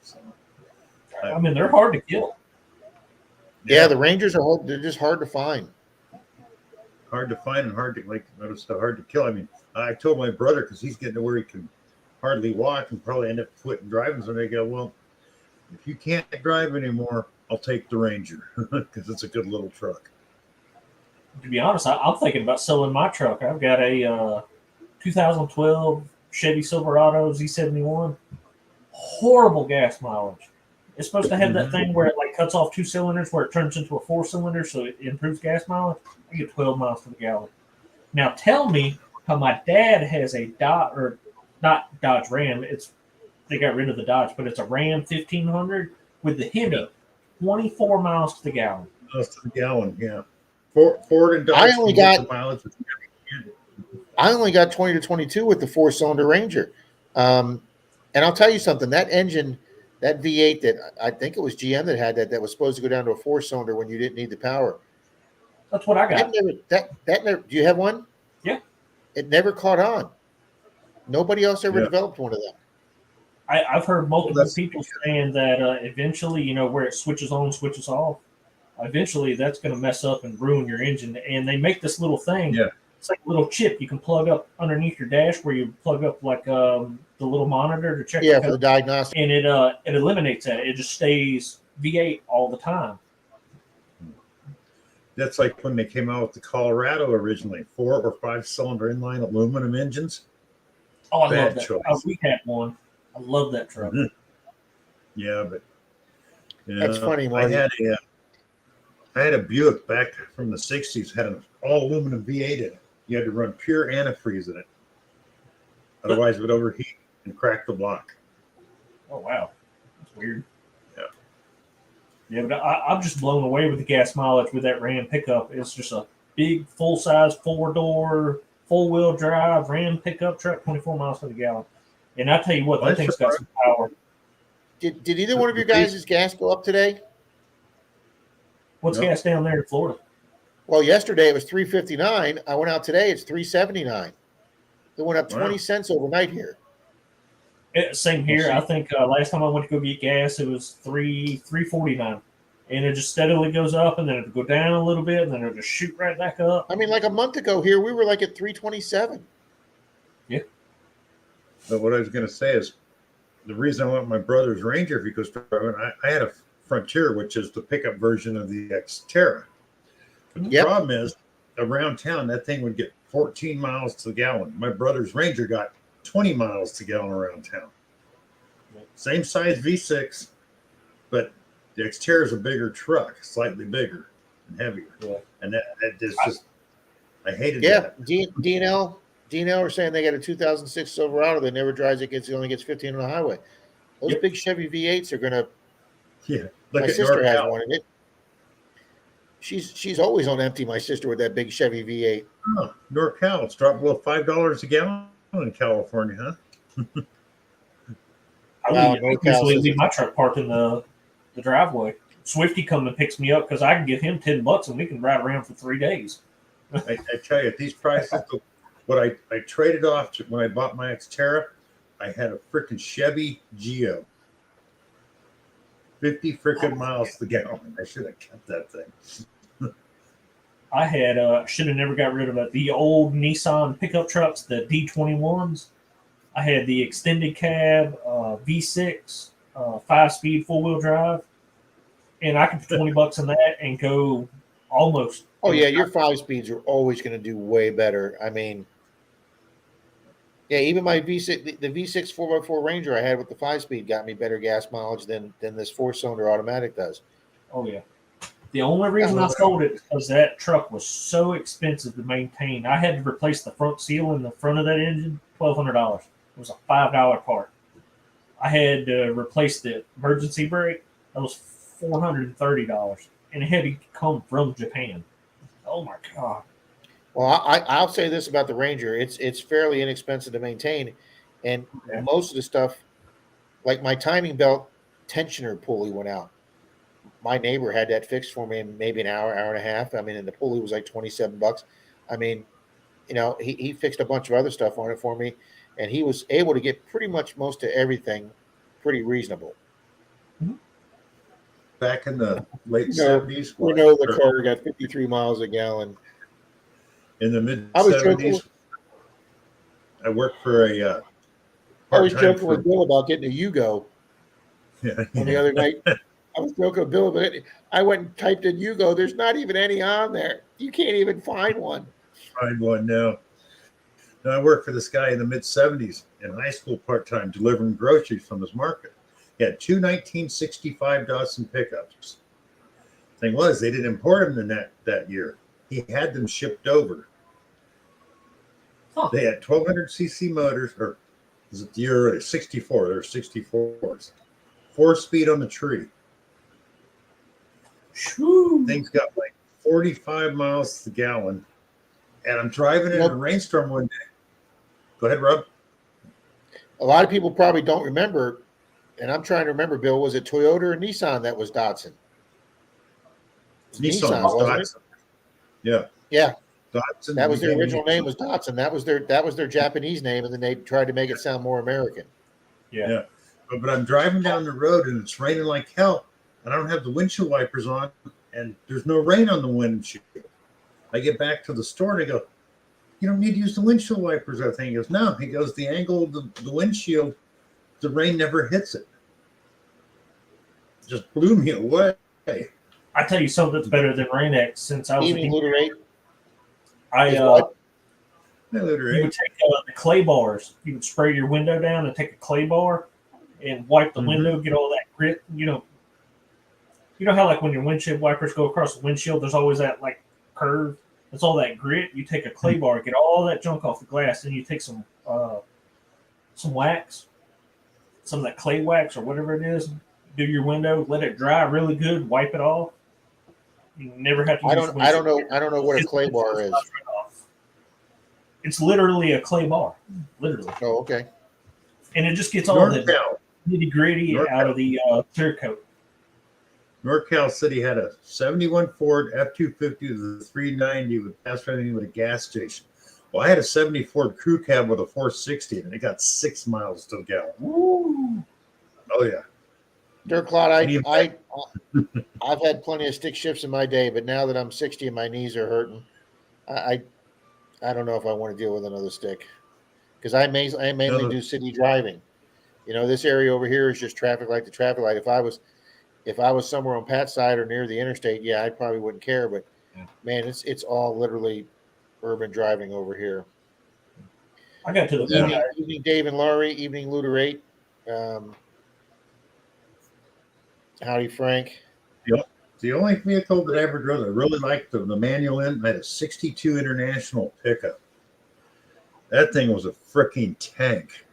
So, I mean, they're hard to kill. Yeah, the Rangers are hard. They're just hard to find. Hard to find and hard to hard to kill. I mean, I told my brother, because he's getting to where he can hardly walk and probably end up quitting driving. So they go, well, if you can't drive anymore, I'll take the Ranger because it's a good little truck. To be honest, I'm thinking about selling my truck. I've got a 2012 Chevy Silverado Z71. Horrible gas mileage. It's supposed to have that thing where it like cuts off 2 cylinders where it turns into a 4-cylinder, so it improves gas mileage. I get 12 miles to the gallon. Now tell me how my dad has a not Dodge Ram. They got rid of the Dodge, but it's a Ram 1500 with the Hemi, 24 miles to the gallon. Miles to the gallon, yeah. Ford and Dodge. I only got 20 to 22 with the 4-cylinder Ranger. And I'll tell you something, that engine, that V8 that I think it was GM that had that was supposed to go down to a 4-cylinder when you didn't need the power. That's what I got. That never, do you have one? Yeah. It never caught on. Nobody else ever developed one of them. I've heard multiple people saying that eventually, where it switches on, switches off, eventually that's going to mess up and ruin your engine. And they make this little thing. Yeah. It's like a little chip you can plug up underneath your dash where you plug up like the little monitor to check. Yeah, for the diagnostic. And it eliminates that. It just stays V8 all the time. That's like when they came out with the Colorado originally, 4 or 5 cylinder inline aluminum engines. Oh, I love that. We had one. I love that truck. Yeah, but that's funny. I had a Buick back from the 60s, had an all aluminum V8 in it. You had to run pure antifreeze in it. Otherwise, it would overheat and crack the block. Oh, wow. That's weird. Yeah, but I'm just blown away with the gas mileage with that Ram pickup. It's just a big, full-size, 4-door, 4-wheel drive Ram pickup truck, 24 miles to the gallon. And I tell you what, that thing's got some power. Did either one of your guys' gas go up today? What's gas down there in Florida? Well, yesterday it was $3.59. I went out today; it's $3.79. It went up 20 cents overnight here. Same here. I think last time I went to go get gas, it was $3.49, and it just steadily goes up, and then it'll go down a little bit, and then it'll just shoot right back up. I mean, like a month ago here, we were like at $3.27. Yeah. But what I was going to say is, the reason I want my brother's Ranger because I had a Frontier, which is the pickup version of the Xterra. But the problem is, around town, that thing would get 14 miles to the gallon. My brother's Ranger got 20 miles to gallon around town. Same size V6, but the Xterra is a bigger truck, slightly bigger and heavier. Yeah. And that is just, I hated Yeah, that. DNL are saying they got a 2006 Silverado that never drives. It only gets 15 on the highway. Those Yep. big Chevy V8s are gonna. Yeah. Look My at sister has NorCal. one, and she's always on empty. My sister with that big Chevy V8. Oh, NorCal. It's dropped below $5 a gallon in California, huh? Wow, I NorCal usually says leave my truck parked in the driveway. Swifty comes and picks me up because I can give him $10 and we can ride around for 3 days. I tell you, at these prices, what I traded off when I bought my Xterra, I had a freaking Chevy Geo. 50 freaking miles to the gallon. I should have kept that thing. I had should have never got rid of it. The old Nissan pickup trucks, the D21s. I had the extended cab V6, 5-speed 4-wheel drive, and I could put $20 in that and go almost. Oh yeah, your 5 speeds are always going to do way better. I mean, yeah, even my V6, the V6 4x4 Ranger I had with the 5-speed got me better gas mileage than this 4-cylinder automatic does. Oh yeah. The only reason I sold it is because that truck was so expensive to maintain. I had to replace the front seal in the front of that engine, $1,200. It was a $5 part. I had to replace the emergency brake. That was $430, and it had to come from Japan. Oh my god! Well, I'll say this about the Ranger: it's fairly inexpensive to maintain, and most of the stuff, like my timing belt tensioner pulley went out. My neighbor had that fixed for me in maybe an hour and a half. I mean, and the pulley was like $27. I mean, he fixed a bunch of other stuff on it for me, and he was able to get pretty much most of everything pretty reasonable. Back in the late 70s. The car got 53 miles a gallon. In the mid 70s, I worked for a. I was joking with Bill about getting a Yugo. Yeah. On the other night, I was joking with Bill, but I went and typed in Yugo. There's not even any on there. You can't even find one. Find one now. Now I worked for this guy in the mid 70s in high school part time delivering groceries from his market. He had two 1965 Datsun pickups. Thing was, they didn't import them in that year. He had them shipped over. They had 1200cc motors, or was it the year earlier? 64. They were 64s. 4-speed on the tree. Whew. Things got like 45 miles to the gallon. And I'm driving in a rainstorm one day. Go ahead, Rob. A lot of people probably don't remember, and I'm trying to remember, Bill, was it Toyota or Nissan that was Datsun? Nissan was Datsun. Yeah. Yeah. Datsun. That was their original name was Datsun. That was their Japanese name, and then they tried to make it sound more American. Yeah. But I'm driving down the road and it's raining like hell, and I don't have the windshield wipers on, and there's no rain on the windshield. I get back to the store and I go, "You don't need to use the windshield wipers." I think he goes, "No." He goes, "The angle of the windshield, the rain never hits it." Just blew me away. I tell you something that's better than Rain-X since I was Evening Looter 8. You would take the clay bars. You would spray your window down and take a clay bar and wipe the window, get all that grit. You know how like when your windshield wipers go across the windshield, there's always that like curve. It's all that grit. You take a clay bar, get all that junk off the glass, and you take some wax, some of that clay wax or whatever it is. Do your window, let it dry really good, wipe it off. You never have to. I don't know what a clay bar is. It's literally a clay bar, literally. Oh, okay. And it just gets all the nitty gritty out of the clear coat. NorCal City had a 71 Ford F-250 with a 390 with pass everything with a gas station. Well, I had a 70 Ford crew cab with a 460, and it got 6 miles to the gallon. Woo. Oh yeah. Dirk Clod, I've had plenty of stick shifts in my day, but now that I'm 60 and my knees are hurting, I don't know if I want to deal with another stick, because I mainly do city driving. This area over here is just traffic light to traffic light. If I was somewhere on Pat's side or near the interstate, yeah, I probably wouldn't care. But man, it's all literally urban driving over here. I got to the evening Dave and Laurie, evening Looter 8. Howdy, Frank. The only vehicle that I ever drove that I really liked the manual in, I had a 62 International pickup. That thing was a freaking tank.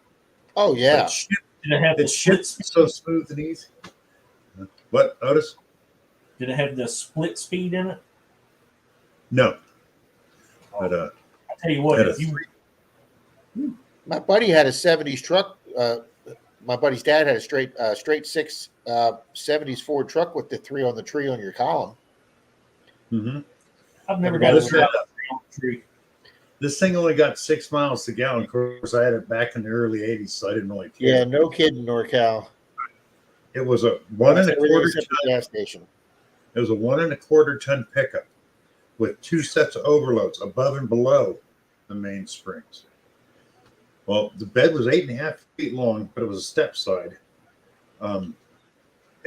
Oh, yeah. Did it have the It split? shifts so smooth and easy. What, Otis? Did it have the split speed in it? No. But, I tell you what, if you my buddy had a 70s truck. My buddy's dad had a straight six 70s Ford truck with the 3 on the tree on your column. Mm-hmm. I've never got a tree. This thing only got 6 miles to gallon. Of course, I had it back in the early 80s, so I didn't really care. Yeah, no kidding, NorCal. It was a 1 1/4 ton gas station. It was a 1 1/4 ton pickup with 2 sets of overloads above and below the main springs. Well, the bed was 8.5 feet long, but it was a step side.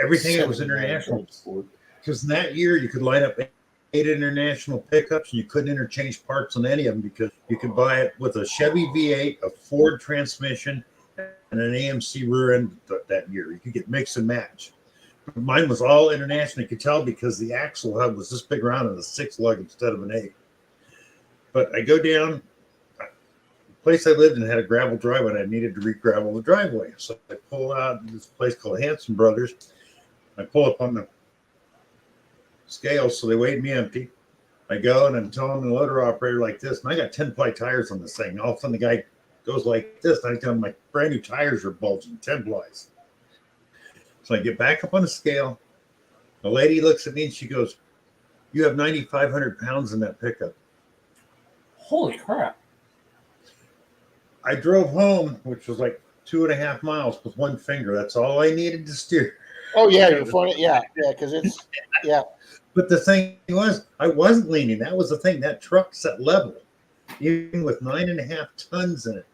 Everything that was international, because in that year you could line up 8 international pickups and you couldn't interchange parts on any of them because you could buy it with a Chevy V8, a Ford transmission, and an AMC rear end that year. You could get mix and match. Mine was all international. You could tell because the axle hub was this big around in a 6 lug instead of an 8. But I go down. The place I lived in had a gravel driveway, and I needed to re-gravel the driveway. So I pull out this place called Hanson Brothers. I pull up on the scales, so they weighed me empty. I go and I'm telling the loader operator like this, and I got 10-ply tires on this thing. All of a sudden, the guy goes like this, and I tell him my brand new tires are bulging, 10 plies. So I get back up on the scale. The lady looks at me and she goes, "You have 9,500 pounds in that pickup." Holy crap. I drove home, which was like 2.5 miles with one finger. That's all I needed to steer. Oh, yeah, you're funny. Yeah, because it's, yeah. But the thing was, I wasn't leaning. That was the thing. That truck set level, even with 9.5 tons in it,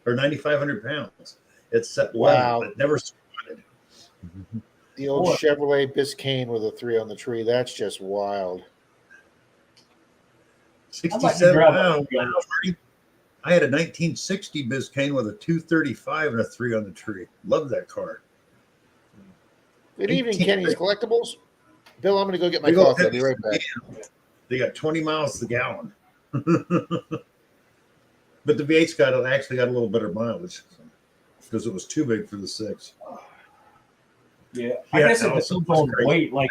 or 9,500 pounds. It set level. It never squatted. The old Chevrolet Biscayne with a 3 on the tree. That's just wild. 67 pounds. I had a 1960 Biscayne with a 235 and a 3 on the tree. Love that car. Good evening, Kenny's Collectibles. Bill, I'm going to go get my coffee. I'll be right back. They got 20 miles a gallon. But the V8's actually got a little better mileage because it was too big for the 6. Yeah, I guess it depends on the weight. Like,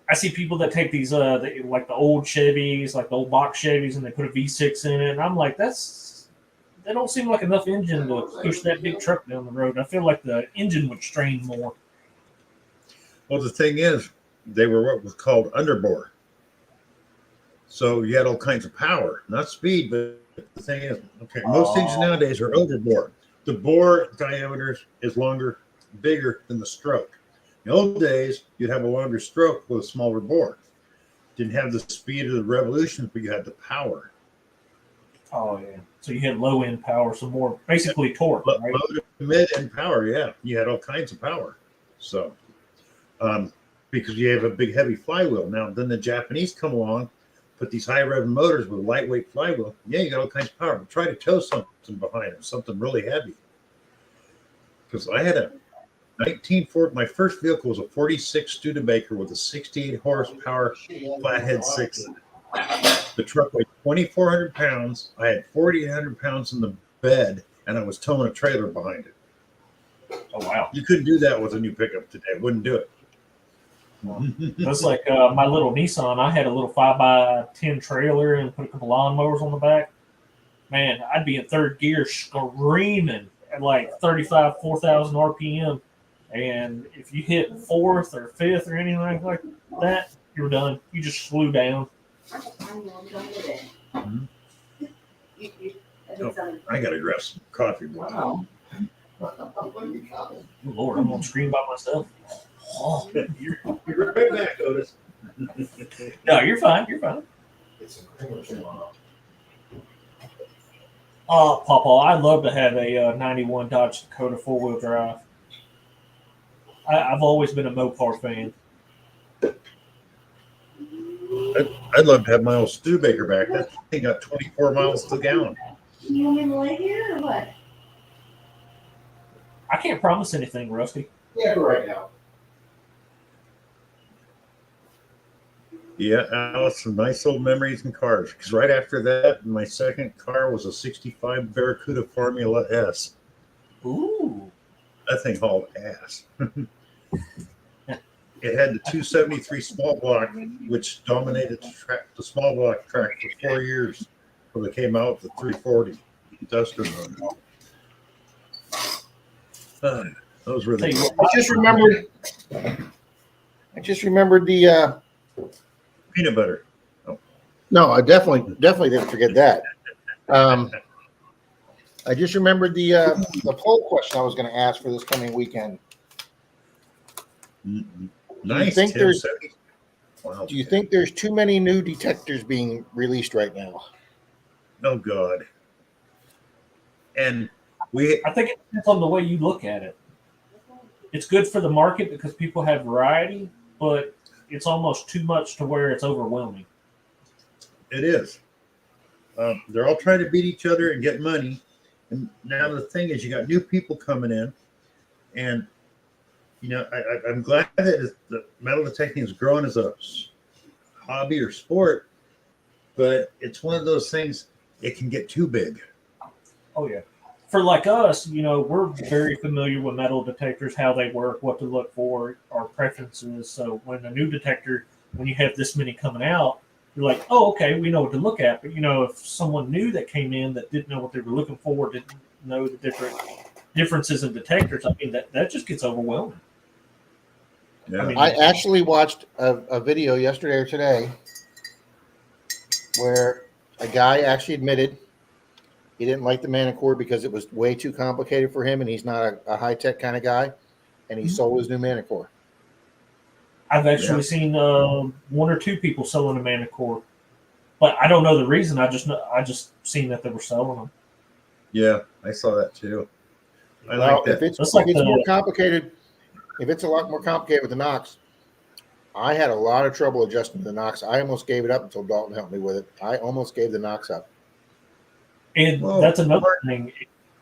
I see people that take these, like the old Chevys, like the old box Chevys, and they put a V6 in it, and I'm like, that don't seem like enough engine to push that big truck down the road. I feel like the engine would strain more. Well, the thing is, they were what was called underbore. So you had all kinds of power, not speed, but the thing is, okay, most engines nowadays are overbore. The bore diameter is longer, bigger than the stroke. In the old days, you'd have a longer stroke with a smaller bore. Didn't have the speed of the revolutions, but you had the power. Oh, yeah. So you had low end power, some more, basically torque, right? Low to mid end power, yeah. You had all kinds of power. So, because you have a big, heavy flywheel. Now, then the Japanese come along, put these high rev motors with lightweight flywheel. Yeah, you got all kinds of power, but try to tow something behind them, something really heavy. Because I had a 1940, my first vehicle was a 46 Studebaker with a 68 horsepower flathead 6. The truck weighed 2,400 pounds. I had 4,800 pounds in the bed, and I was towing a trailer behind it. Oh, wow. You couldn't do that with a new pickup today. Wouldn't do it. That's like my little Nissan. I had a little 5x10 trailer and put a couple lawnmowers on the back. Man, I'd be in third gear screaming at like 4,000 RPM. And if you hit 4th or 5th or anything like that, you're done. You just slew down. Mm-hmm. Oh, I got to grab some coffee. Wow. Lord, I'm on screen by myself. Oh, you're right back, Otis. No, you're fine. You're fine. Oh, Papa, I'd love to have a 91 Dodge Dakota 4-wheel drive. I've always been a Mopar fan. I'd love to have my old Studebaker back. That thing got 24 miles to the gallon. You want me to lay here or what? I can't promise anything, Rusty. Yeah, right now. Yeah, Alice, some nice old memories in cars. Because right after that, my second car was a '65 Barracuda Formula S. Ooh. That thing hauled ass. It had the 273 small block, which dominated the small block track for 4 years before they came out with the 340 Duster Moon. Those were the days. I just remembered the. Peanut butter. No, I definitely didn't forget that. I just remembered the poll question I was going to ask for this coming weekend. Nice. Think Tim. Wow. Do you think there's too many new detectors being released right now? Oh God. And I think it depends on the way you look at it. It's good for the market because people have variety, but it's almost too much to where it's overwhelming. It is. They're all trying to beat each other and get money. And now the thing is, you got new people coming in, and I'm glad that the metal detecting is growing as a hobby or sport, but it's one of those things. It can get too big. Oh yeah. For like us, we're very familiar with metal detectors, how they work, what to look for, our preferences. So when a new detector, when you have this many coming out, you're like, oh, okay, we know what to look at. But if someone new that came in that didn't know what they were looking for, didn't know the different differences in detectors, I mean that just gets overwhelming. Yeah. I actually watched a video yesterday or today where a guy actually admitted he didn't like the Manicore because it was way too complicated for him, and he's not a high-tech kind of guy, and he sold his new Manicore. I've actually seen one or two people selling a Manicore, but I don't know the reason. I just seen that they were selling them. Yeah, I saw that too. I like that. If it's more complicated, if it's a lot more complicated with the Knox, I had a lot of trouble adjusting the Knox. I almost gave it up until Dalton helped me with it. I almost gave the Knox up. And that's another thing.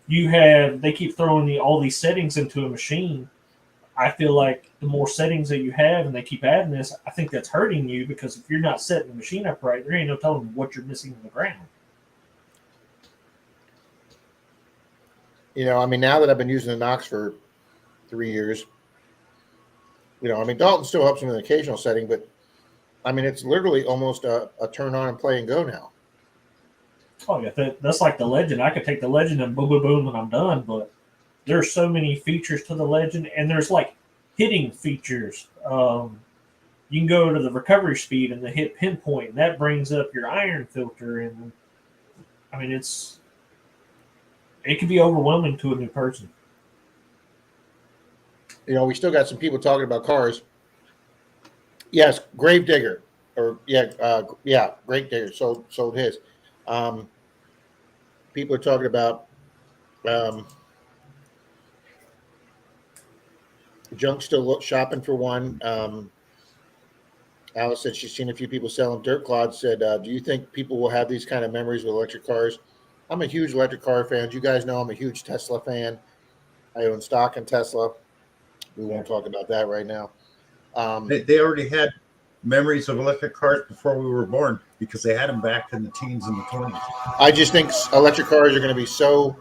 They keep throwing all these settings into a machine. I feel like the more settings that you have and they keep adding this, I think that's hurting you because if you're not setting the machine up right, there ain't no telling what you're missing in the ground. Now that I've been using the Knox for 3 years, Dalton still helps me with an occasional setting, but it's literally almost a turn on and play and go now. Oh yeah, that's like the Legend. I could take the Legend and boom, boom, boom, and I'm done. But there's so many features to the Legend, and there's like hitting features. You can go to the recovery speed and the hit pinpoint, and that brings up your iron filter. And it can be overwhelming to a new person. We still got some people talking about cars. Yes, Gravedigger, Gravedigger sold his. People are talking about Junk still shopping for one. Alice said she's seen a few people selling. Dirt Clod said, do you think people will have these kind of memories with electric cars? I'm a huge electric car fan. You guys know I'm a huge Tesla fan. I own stock in Tesla. We won't talk about that right now. They already had memories of electric cars before we were born because they had them back in the teens and the 20s. I just think electric cars are going to be so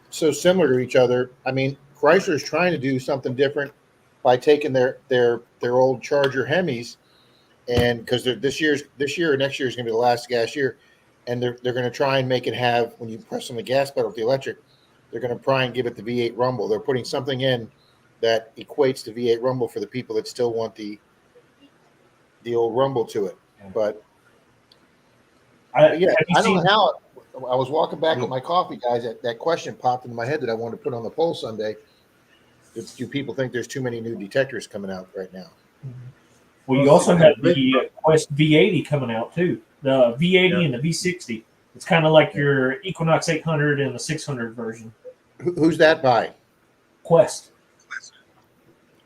similar to each other. Chrysler's trying to do something different by taking their old Charger Hemis, and because this year or next year is going to be the last gas year, and they're going to try and make it have, when you press on the gas pedal with the electric, they're going to try and give it the V8 rumble. They're putting something in that equates to V8 rumble for the people that still want the old rumble to it. But I don't know how. I was walking back with my coffee, guys. That question popped into my head that I wanted to put on the poll Sunday. Do people think there's too many new detectors coming out right now? Well, you also have the Quest V80 coming out too. The V80 and the V60. It's kind of like your Equinox 800 and the 600 version. Who's that by? Quest.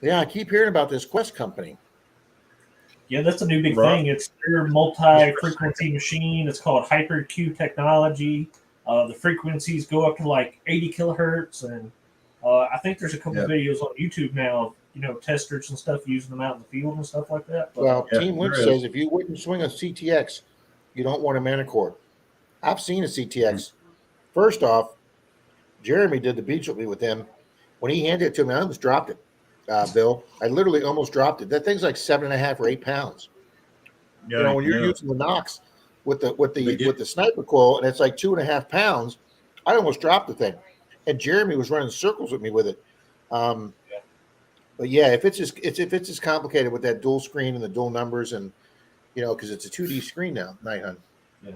Yeah, I keep hearing about this Quest company. Yeah, that's a new big thing. It's their multi-frequency machine. It's called HyperQ technology. The frequencies go up to like 80 kilohertz, and I think there's a couple videos on YouTube now of testers and stuff, using them out in the field and stuff like that. But, Well, Yeah, Team Lynch there is. says if you wouldn't swing a CTX, you don't want a Manicore. I've seen a CTX. First off, Jeremy did the beach with him. When he handed it to me, I almost dropped it, Bill. I literally almost dropped it. That thing's like 7.5 or 8 pounds. Yeah, When you're using the Knox with the sniper coil, and it's like 2.5 pounds, I almost dropped the thing. And Jeremy was running circles with me with it. But yeah, if it's as complicated with that dual screen and the dual numbers, and because it's a 2D screen now, Night Hunt. yeah.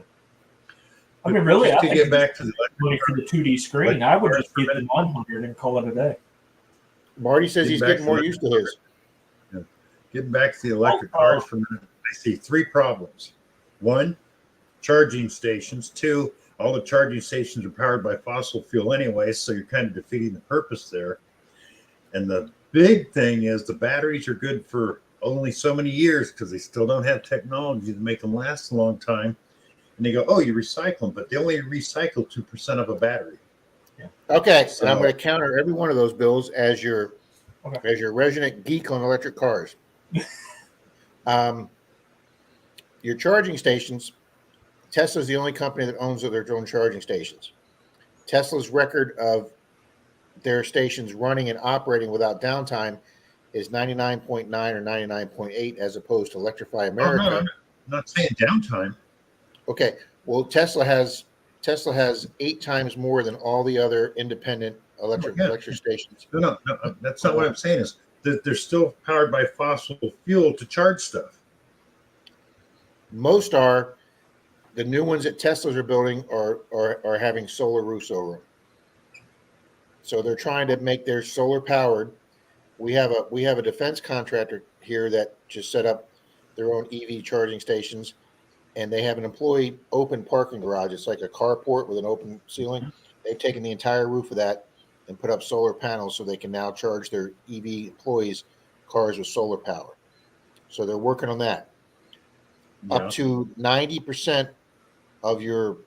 I mean, really, just I to think get back to the money for the 2D screen, I would just get the 100 and call it a day. Marty says he's getting more used to his. Yeah. Getting back to the electric cars for a minute, I see 3 problems. 1, charging stations. 2, all the charging stations are powered by fossil fuel anyway, so you're kind of defeating the purpose there. And the big thing is the batteries are good for only so many years because they still don't have technology to make them last a long time. And they go, oh, you recycle them, but they only recycle 2% of a battery. Yeah. Okay, so I'm going to counter every one of those, Bills, as your resident geek on electric cars. Your charging stations, Tesla's the only company that owns their own charging stations. Tesla's record of their stations running and operating without downtime is 99.9 or 99.8, as opposed to Electrify America. Oh, no, I'm not saying downtime. Okay, well, Tesla has 8 times more than all the other independent electric stations. No, that's not what I'm saying. Is that they're still powered by fossil fuel to charge stuff. Most are. The new ones that Teslas are building are having solar roofs over them. So they're trying to make their solar powered. We have a defense contractor here that just set up their own EV charging stations, and they have an employee open parking garage. It's like a carport with an open ceiling. They've taken the entire roof of that and put up solar panels so they can now charge their EV employees' cars with solar power. So they're working on that. Yeah. Up to 90% of your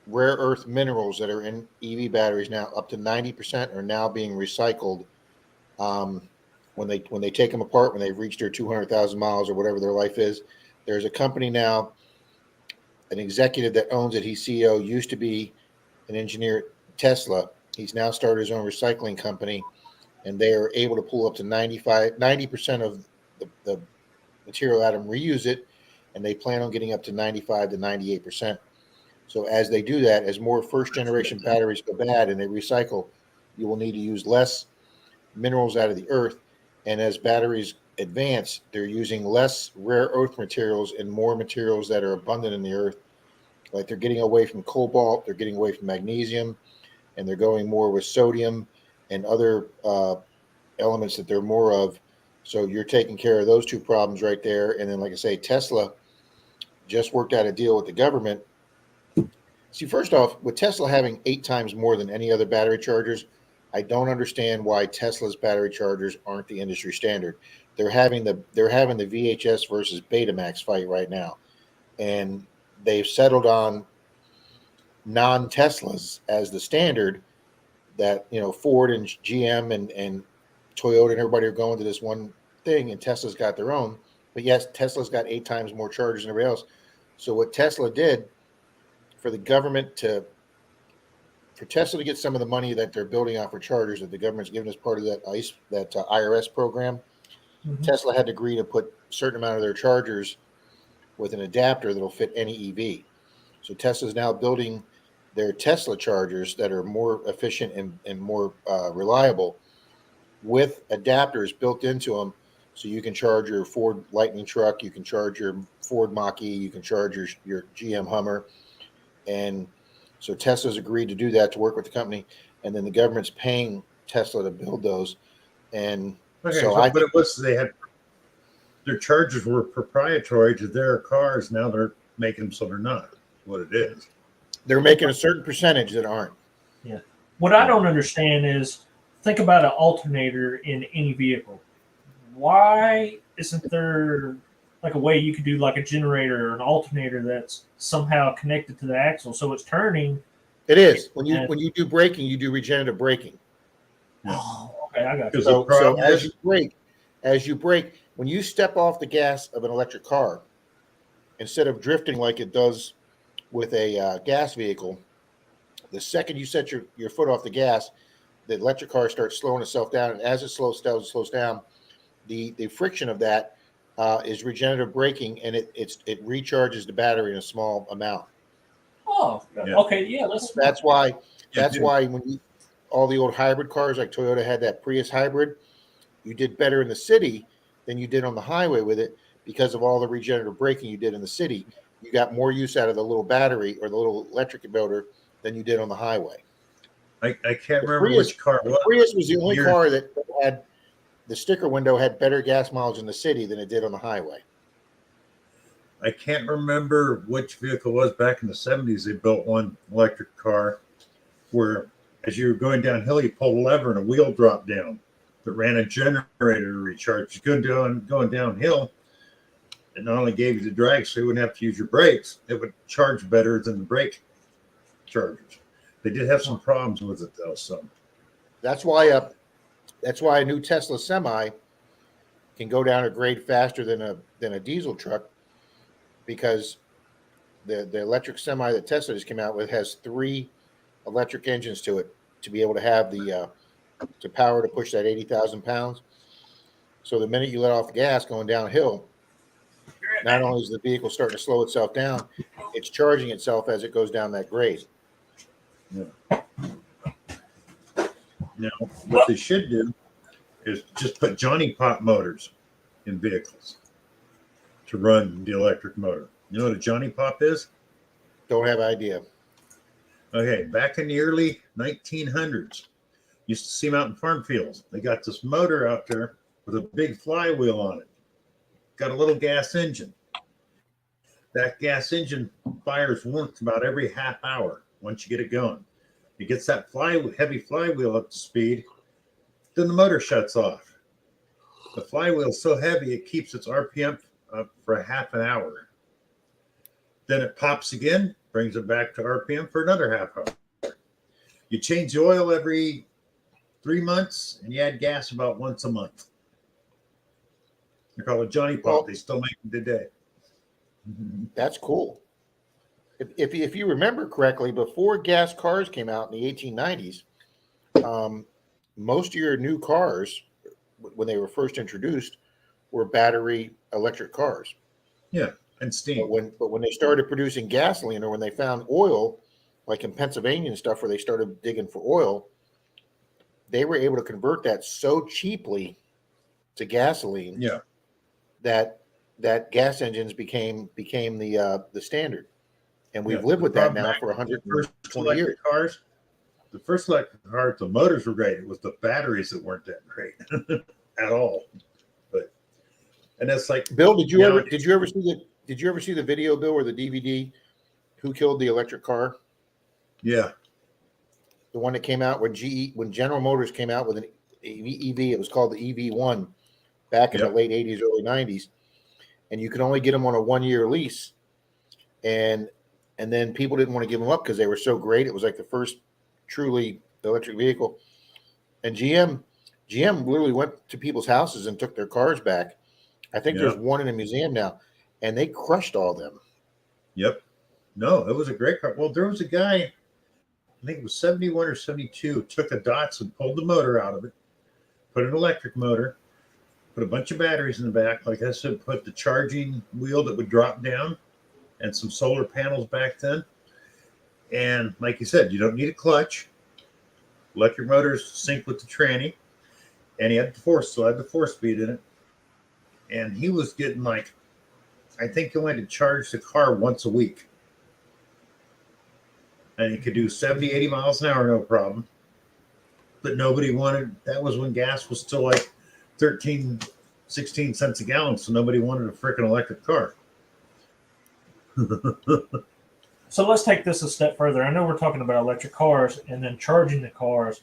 rare earth minerals that are in EV batteries now, up to 90% are now being recycled. When they take them apart, when they've reached their 200,000 miles or whatever their life is, there's a company now, an executive that owns it. He's CEO, used to be an engineer at Tesla. He's now started his own recycling company, and they are able to pull up to 90% of the material out and reuse it, and they plan on getting up to 95 to 98%. So as they do that, as more first-generation batteries go bad and they recycle, you will need to use less minerals out of the earth. And as batteries advance, they're using less rare earth materials and more materials that are abundant in the earth. Like they're getting away from cobalt, they're getting away from magnesium, and they're going more with sodium and other elements that they're more of. So you're taking care of those 2 problems right there. And then, like I say, Tesla just worked out a deal with the government. See, first off, with Tesla having 8 times more than any other battery chargers, I don't understand why Tesla's battery chargers aren't the industry standard. They're having the VHS versus Betamax fight right now, and they've settled on non-Teslas as the standard. That Ford and GM and Toyota and everybody are going to this one thing, and Tesla's got their own. But yes, Tesla's got 8 times more chargers than everybody else. So what Tesla did for the government for Tesla to get some of the money that they're building out for chargers that the government's given as part of that IRS program, Tesla had to agree to put a certain amount of their chargers with an adapter that'll fit any EV. So Tesla's now building their Tesla chargers that are more efficient and more reliable with adapters built into them. So you can charge your Ford Lightning truck, you can charge your Ford Mach-E, you can charge your GM Hummer. And so Tesla's agreed to do that, to work with the company, and then the government's paying Tesla to build those. And but it was, they had, their chargers were proprietary to their cars. Now they're making them so they're not what it is. They're making a certain percentage that aren't. Yeah. What I don't understand is, think about an alternator in any vehicle. Why isn't there like a way you could do like a generator or an alternator that's somehow connected to the axle so it's turning? It is. When you do braking, you do regenerative braking. Oh, okay, I got you. So as you brake, as you brake, when you step off the gas of an electric car, instead of drifting like it does with a gas vehicle, the second you set your foot off the gas, the electric car starts slowing itself down. And as it slows down, the friction of that is regenerative braking, and it recharges the battery in a small amount. Oh, Yeah. okay, yeah. That's why Yeah, when all the old hybrid cars, like Toyota had that Prius hybrid, you did better in the city than you did on the highway with it because of all the regenerative braking you did in the city. You got more use out of the little battery or the little electric motor than you did on the highway. I can't remember which car it The was. Prius was the only Years- car that had the sticker window had better gas mileage in the city than it did on the highway. I can't remember which vehicle it was back in the 70s. They built one electric car where, as you were going downhill, you pulled a lever and a wheel dropped down that ran a generator to recharge. Going downhill, it not only gave you the drag so you wouldn't have to use your brakes, it would charge better than the brake chargers. They did have some problems with it though. So That's why a new Tesla semi can go down a grade faster than a diesel truck, because the electric semi that Tesla just came out with has 3 electric engines to it to be able to have the to power to push that 80,000 pounds. So the minute you let off the gas going downhill, not only is the vehicle starting to slow itself down, it's charging itself as it goes down that grade. now, what they should do is just put Johnny Pop motors in vehicles to run the electric motor. You know what a Johnny Pop is? Don't have idea. Okay, back in the early 1900s, used to see them out in farm fields. They got this motor out there with a big flywheel on it. Got a little gas engine. That gas engine fires once about every half hour once you get it going. It gets that heavy flywheel up to speed, then the motor shuts off. The flywheel is so heavy it keeps its RPM up for a half an hour. Then it pops again, brings it back to RPM for another half hour. You change the oil every 3 months, and you add gas about once a month. They call it Johnny Pop. Well, they still make them today. That's cool. If you remember correctly, before gas cars came out in the 1890s, most of your new cars, when they were first introduced, were battery electric cars. Yeah, and steam. But when they started producing gasoline, or when they found oil, like in Pennsylvania and stuff, where they started digging for oil, they were able to convert that so cheaply to gasoline. Yeah, that gas engines became the standard, and we've lived with that now for 120 years. Cars, the first electric cars, the motors were great. It was the batteries that weren't that great at all. And that's like, Bill, did you ever see the video, Bill, or the DVD, Who Killed the Electric Car? Yeah, The one that came out when General Motors came out with an EV. It was called the EV1 back in the late 80s, early 90s, and you could only get them on a 1-year lease, and then people didn't want to give them up because they were so great. It was like the first truly electric vehicle, and GM literally went to people's houses and took their cars back. I think there's one in a museum now, and they crushed all them. Yep. No, it was a great car. Well, there was a guy, I think it was 71 or 72, took a Datsun, pulled the motor out of it, put an electric motor, put a bunch of batteries in the back. Like I said, put the charging wheel that would drop down and some solar panels back then. And like you said, you don't need a clutch. Electric motors sync with the tranny. And he had the force, so I had the 4-speed in it. And he was getting like, I think he only had to charge the car once a week. And he could do 70, 80 miles an hour, no problem. But nobody wanted, that was when gas was still like 13, 16 cents a gallon. So nobody wanted a freaking electric car. So let's take this a step further. I know we're talking about electric cars and then charging the cars.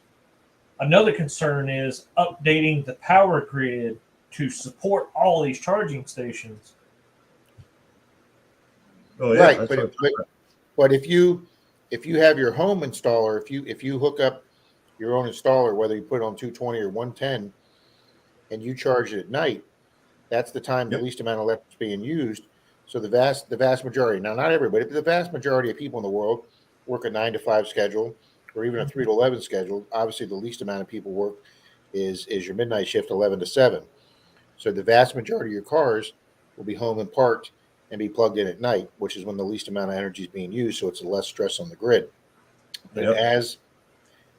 Another concern is updating the power grid to support all these charging stations. Oh yeah, Right, but if you have your home installer, if you hook up your own installer, whether you put it on 220 or 110, and you charge it at night, that's the time the least amount of electric is being used. So the vast majority, now not everybody, but the vast majority of people in the world work a 9 to 5 schedule or even a 3 to 11 schedule. Obviously, the least amount of people work is your midnight shift, 11 to 7. So the vast majority of your cars will be home and parked and be plugged in at night, which is when the least amount of energy is being used. So it's less stress on the grid. But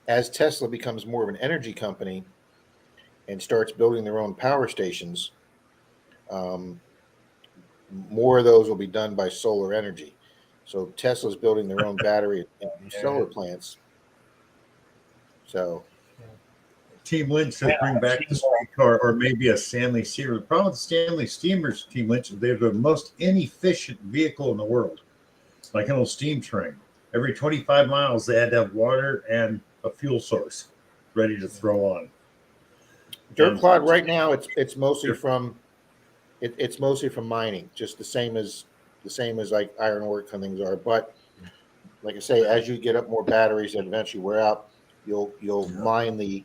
as Tesla becomes more of an energy company and starts building their own power stations, more of those will be done by solar energy. So Tesla's building their own battery and solar plants. So Team Lynch says bring back the streetcar or maybe a Stanley Steamer. The problem with Stanley Steamers, Team Lynch, is they're the most inefficient vehicle in the world, like an old steam train. Every 25 miles, they had to have water and a fuel source ready to throw on. Dirt clod right now, it's mostly from it's mostly from mining, just the same as like iron ore and things are. But like I say, as you get up more batteries that eventually wear out, you'll mine the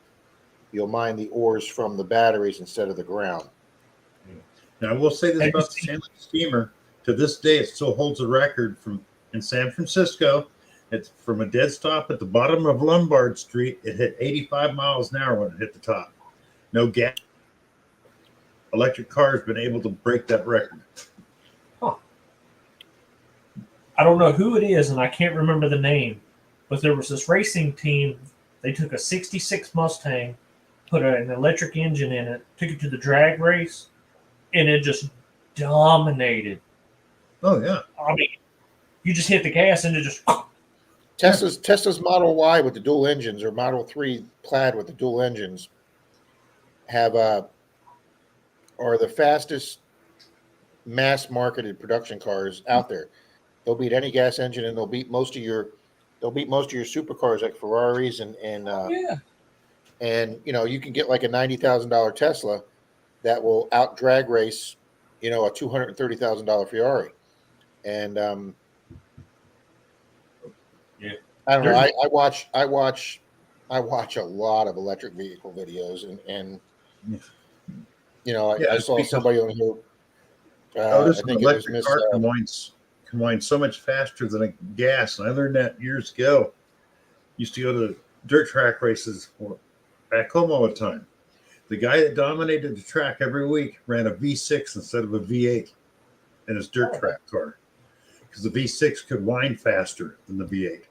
ores from the batteries instead of the ground. Now I will say this about the Stanley Steamer. To this day, it still holds a record in San Francisco. It's from a dead stop at the bottom of Lombard Street. It hit 85 miles an hour when it hit the top. No gas. Electric car has been able to break that record. Huh. I don't know who it is, and I can't remember the name, but there was this racing team. They took a 66 Mustang, put an electric engine in it, took it to the drag race, and it just dominated. Oh, yeah. I mean, you just hit the gas and it just... Tesla's Model Y with the dual engines or Model 3 Plaid with the dual engines are the fastest mass marketed production cars out there. They'll beat any gas engine, and they'll beat most of your supercars like Ferraris and you can get like a $90,000 Tesla that will out drag race a $230,000 Ferrari. And I don't know. I watch a lot of electric vehicle videos, and I saw somebody on here. I think an electric car can wind so much faster than a gas, and I learned that years ago. Used to go to dirt track races back home all the time. The guy that dominated the track every week ran a V6 instead of a V8 in his dirt track car because the V6 could wind faster than the V8.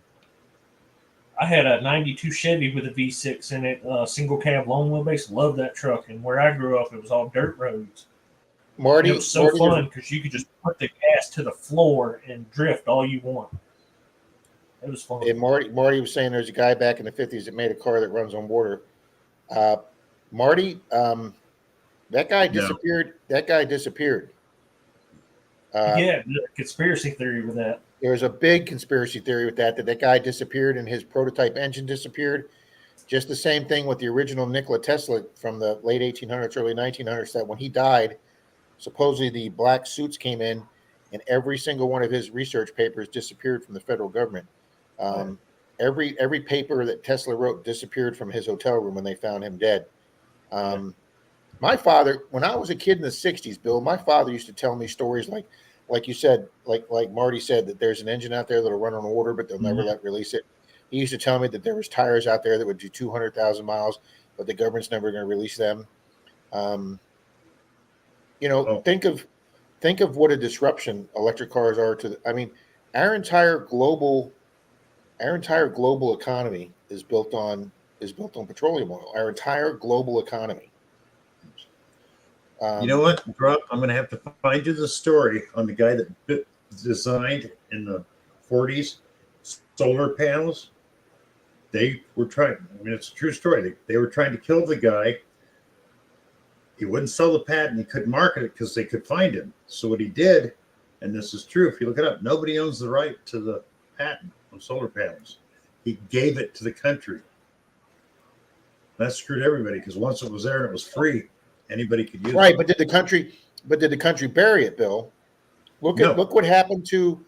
I had a 92 Chevy with a V6 in it, single cab long wheelbase. Loved that truck. And where I grew up, it was all dirt roads. Marty, it was so fun because you could just put the gas to the floor and drift all you want. It was fun. And Marty was saying there's a guy back in the 50s that made a car that runs on water. Marty, that guy disappeared. That guy disappeared. The conspiracy theory with that. There's a big conspiracy theory with that guy disappeared and his prototype engine disappeared. Just the same thing with the original Nikola Tesla from the late 1800s, early 1900s, that when he died, supposedly the black suits came in and every single one of his research papers disappeared from the federal government. Every paper that Tesla wrote disappeared from his hotel room when they found him dead. My father, when I was a kid in the 60s, Bill, my father used to tell me stories like you said, like Marty said, that there's an engine out there that'll run on water, but they'll never release it. He used to tell me that there was tires out there that would do 200,000 miles, but the government's never going to release them. Think of what a disruption electric cars are to our entire global economy is built on petroleum oil. Our entire global economy. You know what, Rob? I'm going to have to find you the story on the guy that designed in the 40s solar panels. They were trying. It's a true story. They were trying to kill the guy. He wouldn't sell the patent. He couldn't market it because they could find him. So what he did, and this is true, if you look it up, nobody owns the right to the patent on solar panels. He gave it to the country. That screwed everybody because once it was there and it was free, anybody could use it. Right, but did the country bury it, Bill? Look what happened to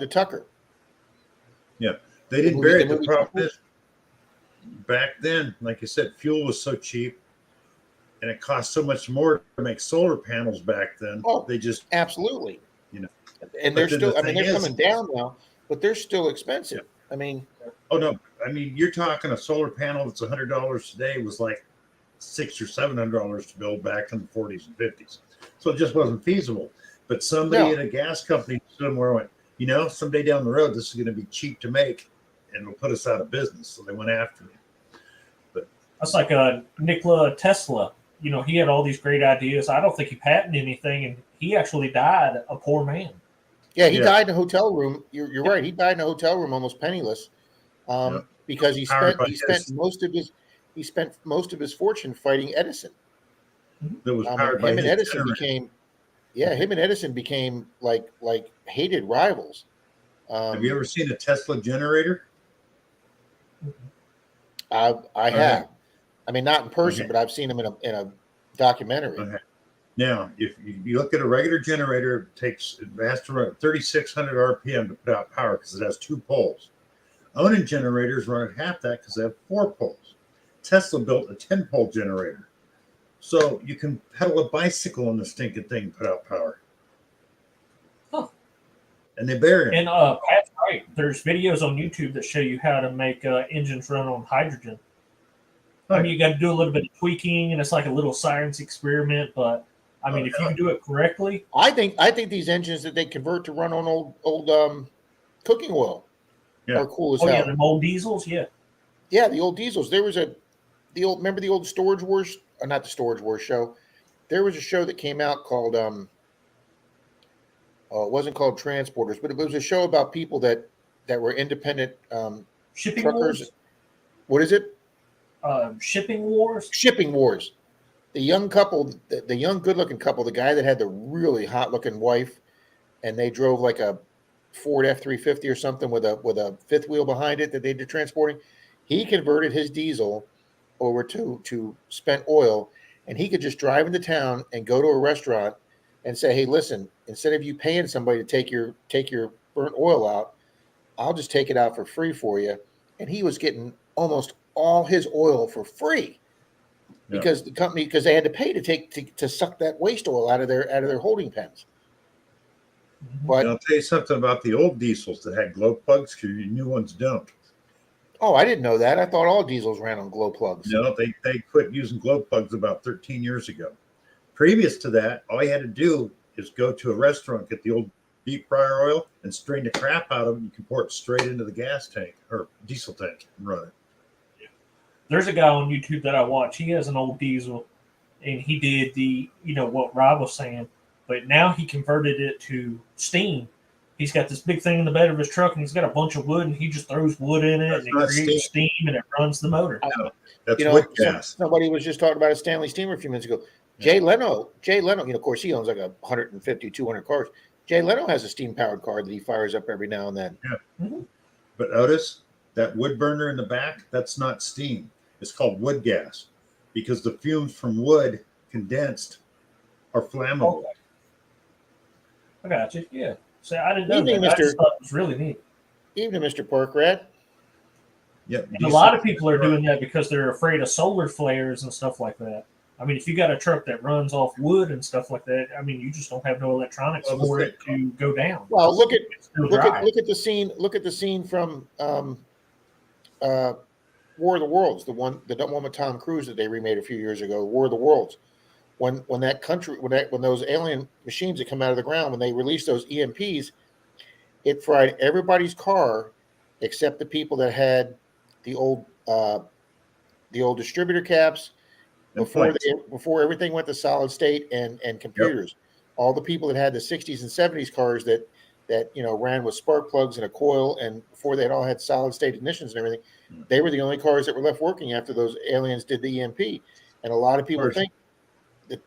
Tucker. Yeah, they didn't bury it. The problem is back then, like I said, fuel was so cheap, and it cost so much more to make solar panels back then. Oh, They just, absolutely. you know. And But they're then still. the I mean, thing they're is, coming down now, but they're still yeah. expensive. I mean, Oh no, I mean you're talking a solar panel that's $100 today was like $600 or $700 to build back in the 40s and 50s. So it just wasn't feasible. But somebody no. at a gas company somewhere went, someday down the road this is going to be cheap to make, and it'll put us out of business. So they went after it. But That's like Nikola Tesla. He had all these great ideas. I don't think he patented anything, and he actually died a poor man. Yeah, he yeah, died in a hotel room. You're right. He died in a hotel room, almost penniless, yeah, because he powered spent by he spent his most of his fortune fighting Edison. that was And powered by him and his Edison generator. became like hated rivals. Have you ever seen a Tesla generator? I Okay. have. I mean, not in person, Okay. but I've seen him in a documentary. Okay. Now, if you look at a regular generator, it has to run 3,600 RPM to put out power because it has 2 poles. Onan generators run at half that because they have 4 poles. Tesla built a 10-pole generator. So you can pedal a bicycle on the stinking thing and put out power. Huh. And they bury And it. Pat's right. There's videos on YouTube that show you how to make engines run on hydrogen. I mean, you got to do a little bit of tweaking, and it's like a little science experiment. But I mean, if you do it correctly, I think these engines that they convert to run on old cooking oil are cool as hell. Yeah, the old diesels, yeah, the old diesels. There was remember the old Storage Wars, or not the Storage Wars show. There was a show that came out called it wasn't called Transporters, but it was a show about people that were independent shipping truckers. wars. What is it? Shipping wars. Shipping wars. The young couple, the young, good-looking couple, the guy that had the really hot-looking wife, and they drove like a Ford F-350 or something with a fifth wheel behind it that they did transporting. He converted his diesel over to spent oil, and he could just drive into town and go to a restaurant and say, "Hey, listen, instead of you paying somebody to take your burnt oil out, I'll just take it out for free for you." And he was getting almost all his oil for free because because they had to pay to suck that waste oil out of their holding pens. But I'll tell you something about the old diesels that had glow plugs because your new ones don't. Oh, I didn't know that. I thought all diesels ran on glow plugs. No, they quit using glow plugs about 13 years ago. Previous to that, all you had to do is go to a restaurant, get the old deep fryer oil, and strain the crap out of them. You can pour it straight into the gas tank or diesel tank and run it. There's a guy on YouTube that I watch. He has an old diesel, and he did what Rob was saying, but now he converted it to steam. He's got this big thing in the bed of his truck, and he's got a bunch of wood, and he just throws wood in it, and it creates steam, and it runs the motor. No, that's wood gas. Somebody was just talking about a Stanley steamer a few minutes ago. Jay Leno, of course, he owns like 150, 200 cars. Jay Leno has a steam-powered car that he fires up every now and then. Yeah. Mm-hmm. But Otis, that wood burner in the back, that's not steam. It's called wood gas because the fumes from wood condensed are flammable. Okay. I got you. Yeah. So I didn't know Evening, that. I Mr. just thought it was really neat. Evening, Mr. Porkrat. Yeah. And a lot of people are doing that because they're afraid of solar flares and stuff like that. I mean, if you got a truck that runs off wood and stuff like that, I mean, you just don't have no electronics for it to go down. Well, look at the scene. Look at the scene from War of the Worlds, the one with Tom Cruise that they remade a few years ago, War of the Worlds. When those alien machines that come out of the ground, when they release those EMPs, it fried everybody's car except the people that had the old distributor caps before everything went to solid state and computers. Yep. All the people that had the 60s and 70s cars that ran with spark plugs and a coil, and before they had all had solid state ignitions and everything, they were the only cars that were left working after those aliens did the EMP. And a lot of people think that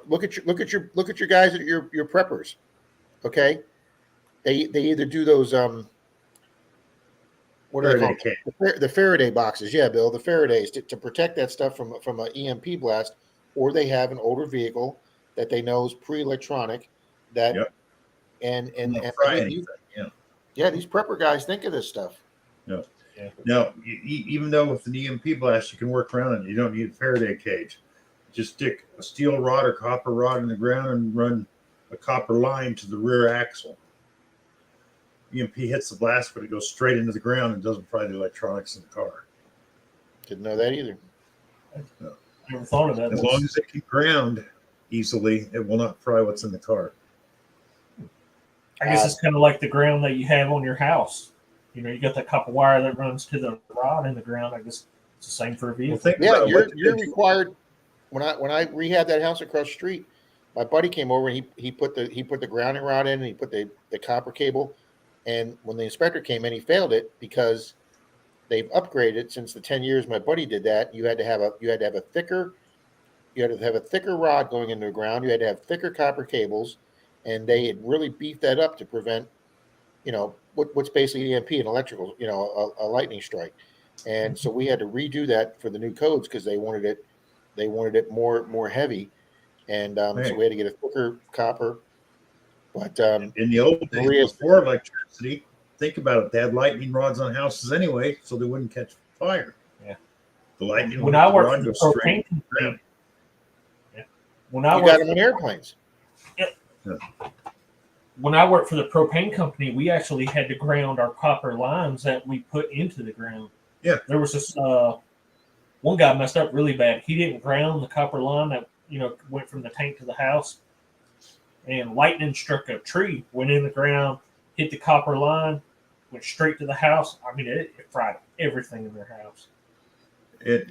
look at your guys that your preppers. Okay, they either do those what are they called? The Faraday boxes, yeah, Bill, the Faradays to protect that stuff from an EMP blast, or they have an older vehicle that they know is pre-electronic that and these prepper guys think of this stuff. Yeah. Yeah. Now, even though with an EMP blast you can work around it, you don't need a Faraday cage. Just stick a steel rod or copper rod in the ground and run a copper line to the rear axle. EMP hits the blast, but it goes straight into the ground and doesn't fry the electronics in the car. Didn't know that either. No. Never thought of that. As long as it can ground easily, it will not fry what's in the car. I guess it's kind of like the ground that you have on your house. You know, you got that copper wire that runs to the rod in the ground. I guess it's the same for a vehicle. Yeah, you're required. When I rehabbed that house across the street, my buddy came over and he put the grounding rod in and he put the copper cable. And when the inspector came in, he failed it because they've upgraded since the 10 years my buddy did that. You had to have a thicker rod going into the ground. You had to have thicker copper cables, and they had really beefed that up to prevent, what's basically EMP, an electrical, a lightning strike. And so we had to redo that for the new codes because they wanted it more heavy, and so we had to get a thicker copper. But in the old days before electricity, think about it. They had lightning rods on houses anyway, so they wouldn't catch fire. Yeah. The lightning when I worked rod for the goes propane straight. company, you got them on airplanes. Yep. Yeah. When I worked for the propane company, we actually had to ground our copper lines that we put into the ground. Yeah. There was this one guy messed up really bad. He didn't ground the copper line that went from the tank to the house, and lightning struck a tree, went in the ground, hit the copper line, went straight to the house. I mean, it fried everything in their house. Look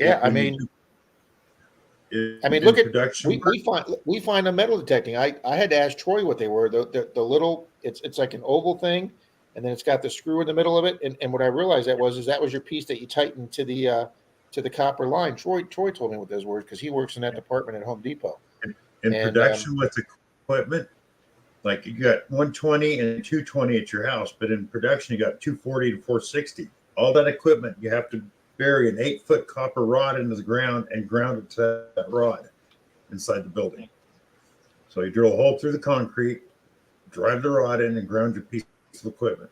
at we find them metal detecting. I had to ask Troy what they were. The little it's like an oval thing, and then it's got the screw in the middle of it. And what I realized that was your piece that you tighten to the copper line. Troy told me what those were because he works in that department at Home Depot. In production with equipment, like you got 120 and 220 at your house, but in production you got 240 to 460. All that equipment you have to bury an 8-foot copper rod into the ground and ground it to that rod inside the building. So you drill a hole through the concrete, drive the rod in, and ground your piece of equipment.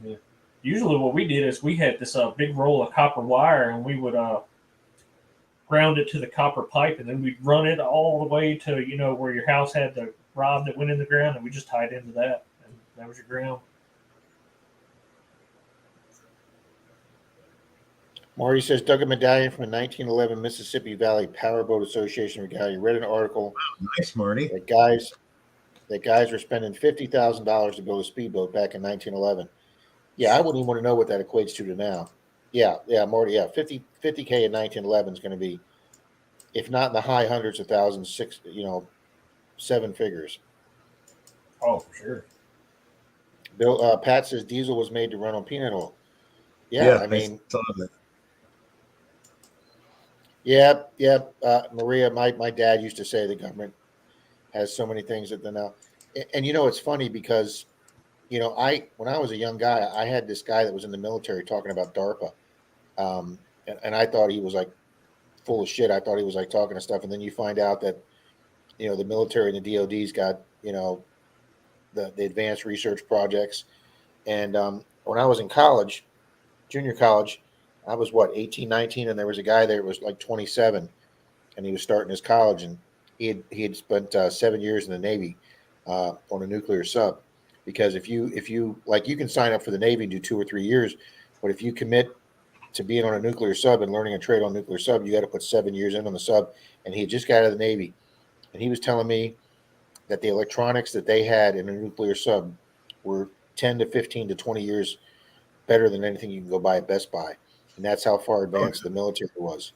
Yeah. Usually what we did is we had this big roll of copper wire, and we would ground it to the copper pipe, and then we'd run it all the way to where your house had the rod that went in the ground, and we just tied into that, and that was your ground. Marty says dug a medallion from the 1911 Mississippi Valley Powerboat Association regalia. Read an article. Wow, nice, Marty. That guys were spending $50,000 to build a speedboat back in 1911. Yeah, I wouldn't even want to know what that equates to now. Yeah, Marty. Yeah, 50K in 1911 is going to be, if not in the high hundreds of thousands, seven figures. Oh, for sure. Pat says diesel was made to run on peanut oil. Yeah, I mean. Yeah. Maria, my dad used to say the government has so many things that they're now. And it's funny because, when I was a young guy, I had this guy that was in the military talking about DARPA. And I thought he was like full of shit. I thought he was like talking to stuff. And then you find out that, the military and the DOD's got, the advanced research projects. And when I was in college, junior college, I was 18, 19, and there was a guy there who was like 27, and he was starting his college, and he had spent 7 years in the Navy on a nuclear sub. Because if you like, you can sign up for the Navy and do 2 or 3 years, but if you commit to being on a nuclear sub and learning a trade on a nuclear sub, you got to put 7 years in on the sub. And he had just got out of the Navy, and he was telling me that the electronics that they had in a nuclear sub were 10 to 15 to 20 years better than anything you can go buy at Best Buy. And that's how far advanced the military was.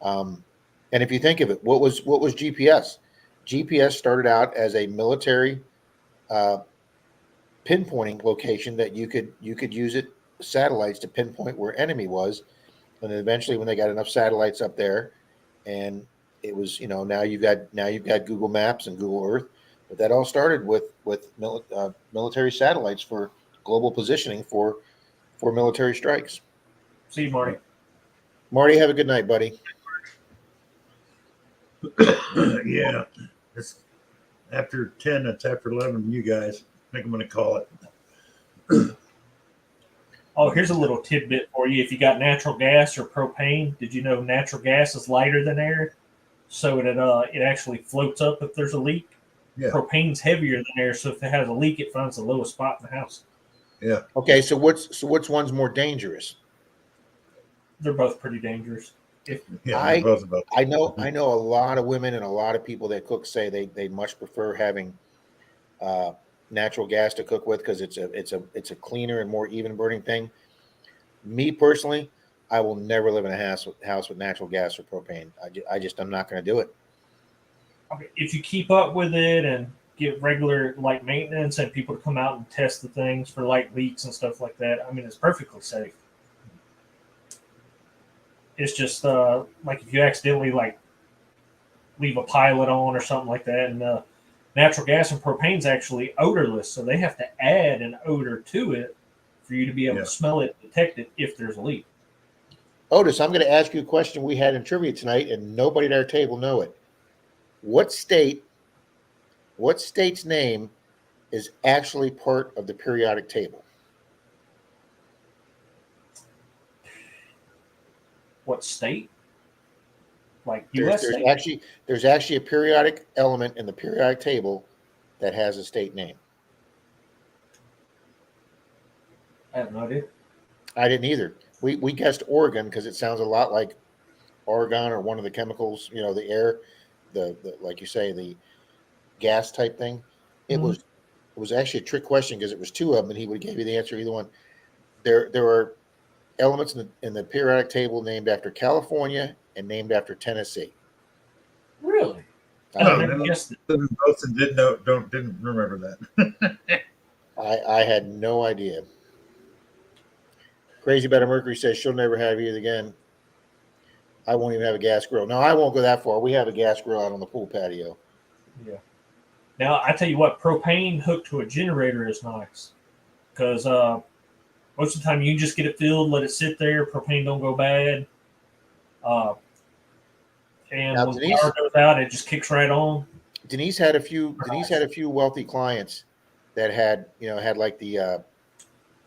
And if you think of it, what was GPS? GPS started out as a military pinpointing location that you could use it satellites to pinpoint where enemy was, and then eventually when they got enough satellites up there, and it was now you've got Google Maps and Google Earth, but that all started with military satellites for global positioning for military strikes. See you, Marty. Marty, have a good night, buddy. Yeah, it's after 10. It's after 11. You guys, I think I'm going to call it. Oh, here's a little tidbit for you. If you got natural gas or propane, did you know natural gas is lighter than air? So it actually floats up if there's a leak. Yeah. Propane's heavier than air, so if it has a leak, it finds the lowest spot in the house. Yeah. Okay, so which one's more dangerous? They're both pretty dangerous. Yeah, both about. I know a lot of women and a lot of people that cook say they much prefer having natural gas to cook with because it's a cleaner and more even burning thing. Me personally, I will never live in a house with natural gas or propane. I'm not going to do it. Okay, if you keep up with it and get regular like maintenance and people to come out and test the things for like leaks and stuff like that, I mean it's perfectly safe. It's just like if you accidentally like leave a pilot on or something like that, and natural gas and propane's actually odorless, so they have to add an odor to it for you to be able to smell it, detect it if there's a leak. Otis, I'm going to ask you a question we had in trivia tonight, and nobody at our table know it. What state's name is actually part of the periodic table? What state? Like U.S. There's actually a periodic element in the periodic table that has a state name. I have no idea. I didn't either. We guessed Oregon because it sounds a lot like argon or one of the chemicals, the air, the like you say, the gas type thing. It was actually a trick question because it was two of them, and he would have gave you the answer either one. There are elements in the periodic table named after California and named after Tennessee. Really? Both didn't remember that. I had no idea. Crazy Better Mercury says she'll never have either again. I won't even have a gas grill. No, I won't go that far. We have a gas grill out on the pool patio. Yeah. Now, I tell you what, propane hooked to a generator is nice because most of the time you just get it filled, let it sit there. Propane don't go bad. And now, when the power goes out, it just kicks right on. Denise had a few wealthy clients that had like the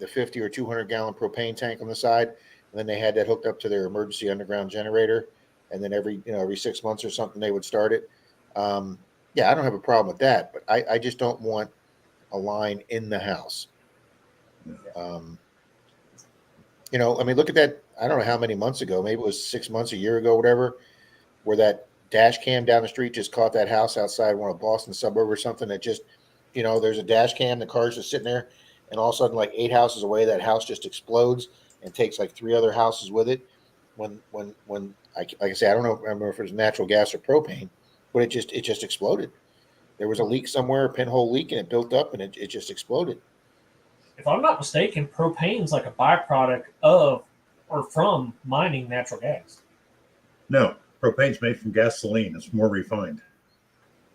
50 or 200 gallon propane tank on the side, and then they had that hooked up to their emergency underground generator, and then every 6 months or something they would start it. I don't have a problem with that, but I just don't want a line in the house. Look at that. I don't know how many months ago, maybe it was 6 months, a year ago, whatever, where that dash cam down the street just caught that house outside one of Boston suburb or something that just, there's a dash cam, the car's just sitting there, and all of a sudden, like 8 houses away, that house just explodes and takes like 3 other houses with it. When like I say, I don't remember if it was natural gas or propane, but it just exploded. There was a leak somewhere, a pinhole leak, and it built up and it just exploded. If I'm not mistaken, propane's like a byproduct of or from mining natural gas. No, propane's made from gasoline. It's more refined.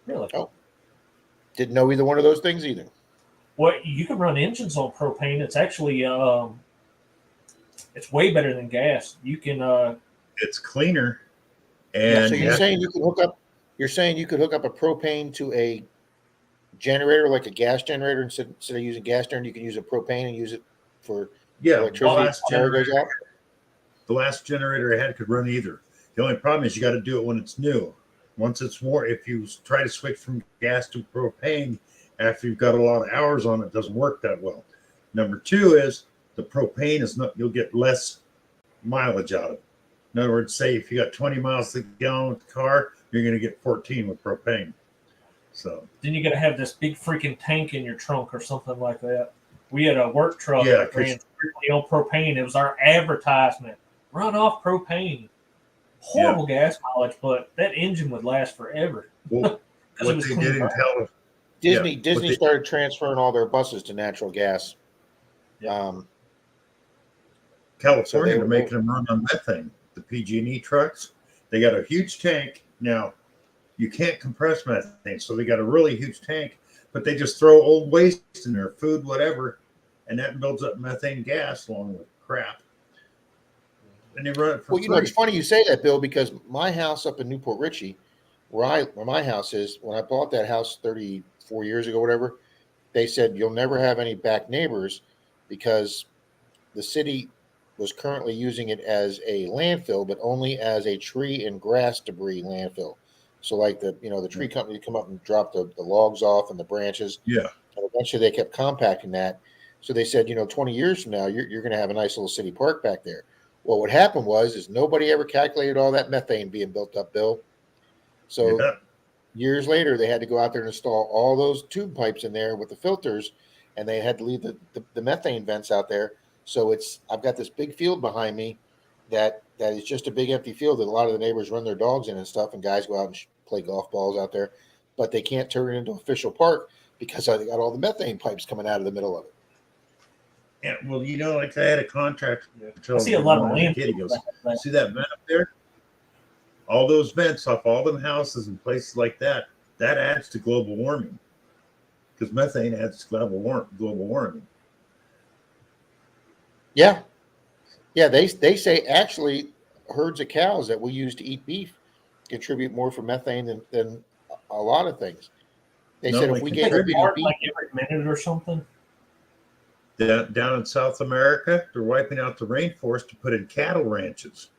Really? Oh, didn't know either one of those things either. Well, you can run engines on propane. It's actually it's way better than gas. You can. It's cleaner. And so you're saying you could hook up? You're saying you could hook up a propane to a generator, like a gas generator, instead of using gas generator, you can use a propane and use it for electricity. The last generator I had could run either. The only problem is you got to do it when it's new. Once it's warm, if you try to switch from gas to propane after you've got a lot of hours on it, doesn't work that well. Number two is the propane is not, you'll get less mileage out of it. In other words, say if you got 20 miles a gallon with the car, you're going to get 14 with propane. So then you got to have this big freaking tank in your trunk or something like that. We had a work truck that ran strictly on propane. It was our advertisement. Run off propane. Horrible gas mileage, but that engine would last forever. Well, what they did in California. Disney started transferring all their buses to natural gas. California, they're making them run on methane. The PG&E trucks, they got a huge tank. Now, you can't compress methane, so they got a really huge tank, but they just throw old waste in there, food, whatever, and that builds up methane gas along with crap. And they run it for free. It's funny you say that, Bill, because my house up in Newport Richey, where my house is, when I bought that house 34 years ago, whatever, they said you'll never have any back neighbors because the city was currently using it as a landfill, but only as a tree and grass debris landfill. So like the tree company would come up and drop the logs off and the branches. Yeah. And eventually they kept compacting that. So they said, 20 years from now, you're going to have a nice little city park back there. Well, what happened is nobody ever calculated all that methane being built up, Bill. So years later, they had to go out there and install all those tube pipes in there with the filters, and they had to leave the methane vents out there. So I've got this big field behind me that is just a big empty field that a lot of the neighbors run their dogs in and stuff, and guys go out and play golf balls out there, but they can't turn it into official park because they got all the methane pipes coming out of the middle of it. Yeah, well, like I had a contract. I see a lot of land. He goes, see that vent up there? All those vents off all them houses and places like that adds to global warming, because methane adds to global warming. Yeah. They say actually herds of cows that we use to eat beef contribute more for methane than a lot of things. They said if we get beef, like every minute or something. Down in South America, they're wiping out the rainforest to put in cattle ranches.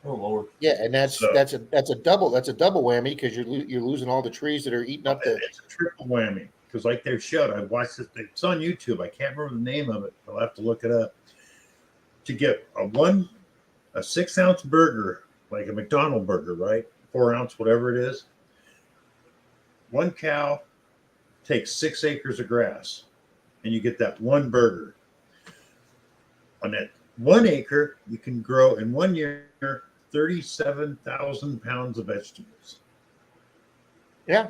Oh Lord! Yeah, and that's a double whammy, because you're losing all the trees that are eating up the. It's a triple whammy, because like they showed, I watched it. It's on YouTube. I can't remember the name of it. I'll have to look it up. To get a 6-ounce burger, like a McDonald's burger, right? 4 ounce, whatever it is. One cow takes 6 acres of grass, and you get that one burger. On that 1 acre, you can grow in 1 year 37,000 pounds of vegetables. Yeah.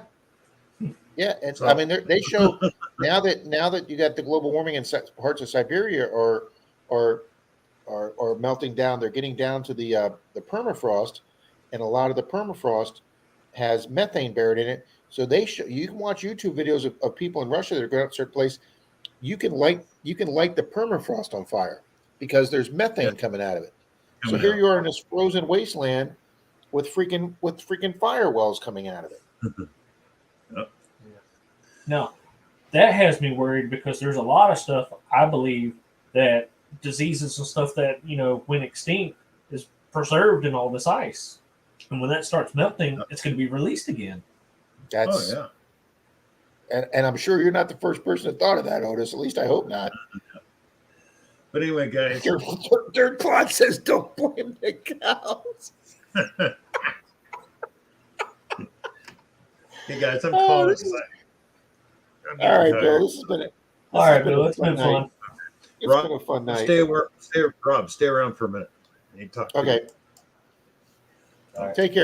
Yeah, I mean, they show now that you got the global warming in parts of Siberia or melting down, they're getting down to the permafrost, and a lot of the permafrost has methane buried in it. So you can watch YouTube videos of people in Russia that are going out to a certain place. You can light the permafrost on fire because there's methane coming out of it. So here you are in this frozen wasteland with freaking firewalls coming out of it. Now, that has me worried, because there's a lot of stuff, I believe, that diseases and stuff that, went extinct is preserved in all this ice. And when that starts melting, it's going to be released again. And I'm sure you're not the first person that thought of that, Otis. At least I hope not. But anyway, guys. Dirt Plot says don't blame the cows. Hey, guys, I'm calling. All right, Bill. This has been it. All right, Bill. It's been fun. It's been a fun night. Rob, stay around for a minute. I need to talk to you. Okay. All right. Take care.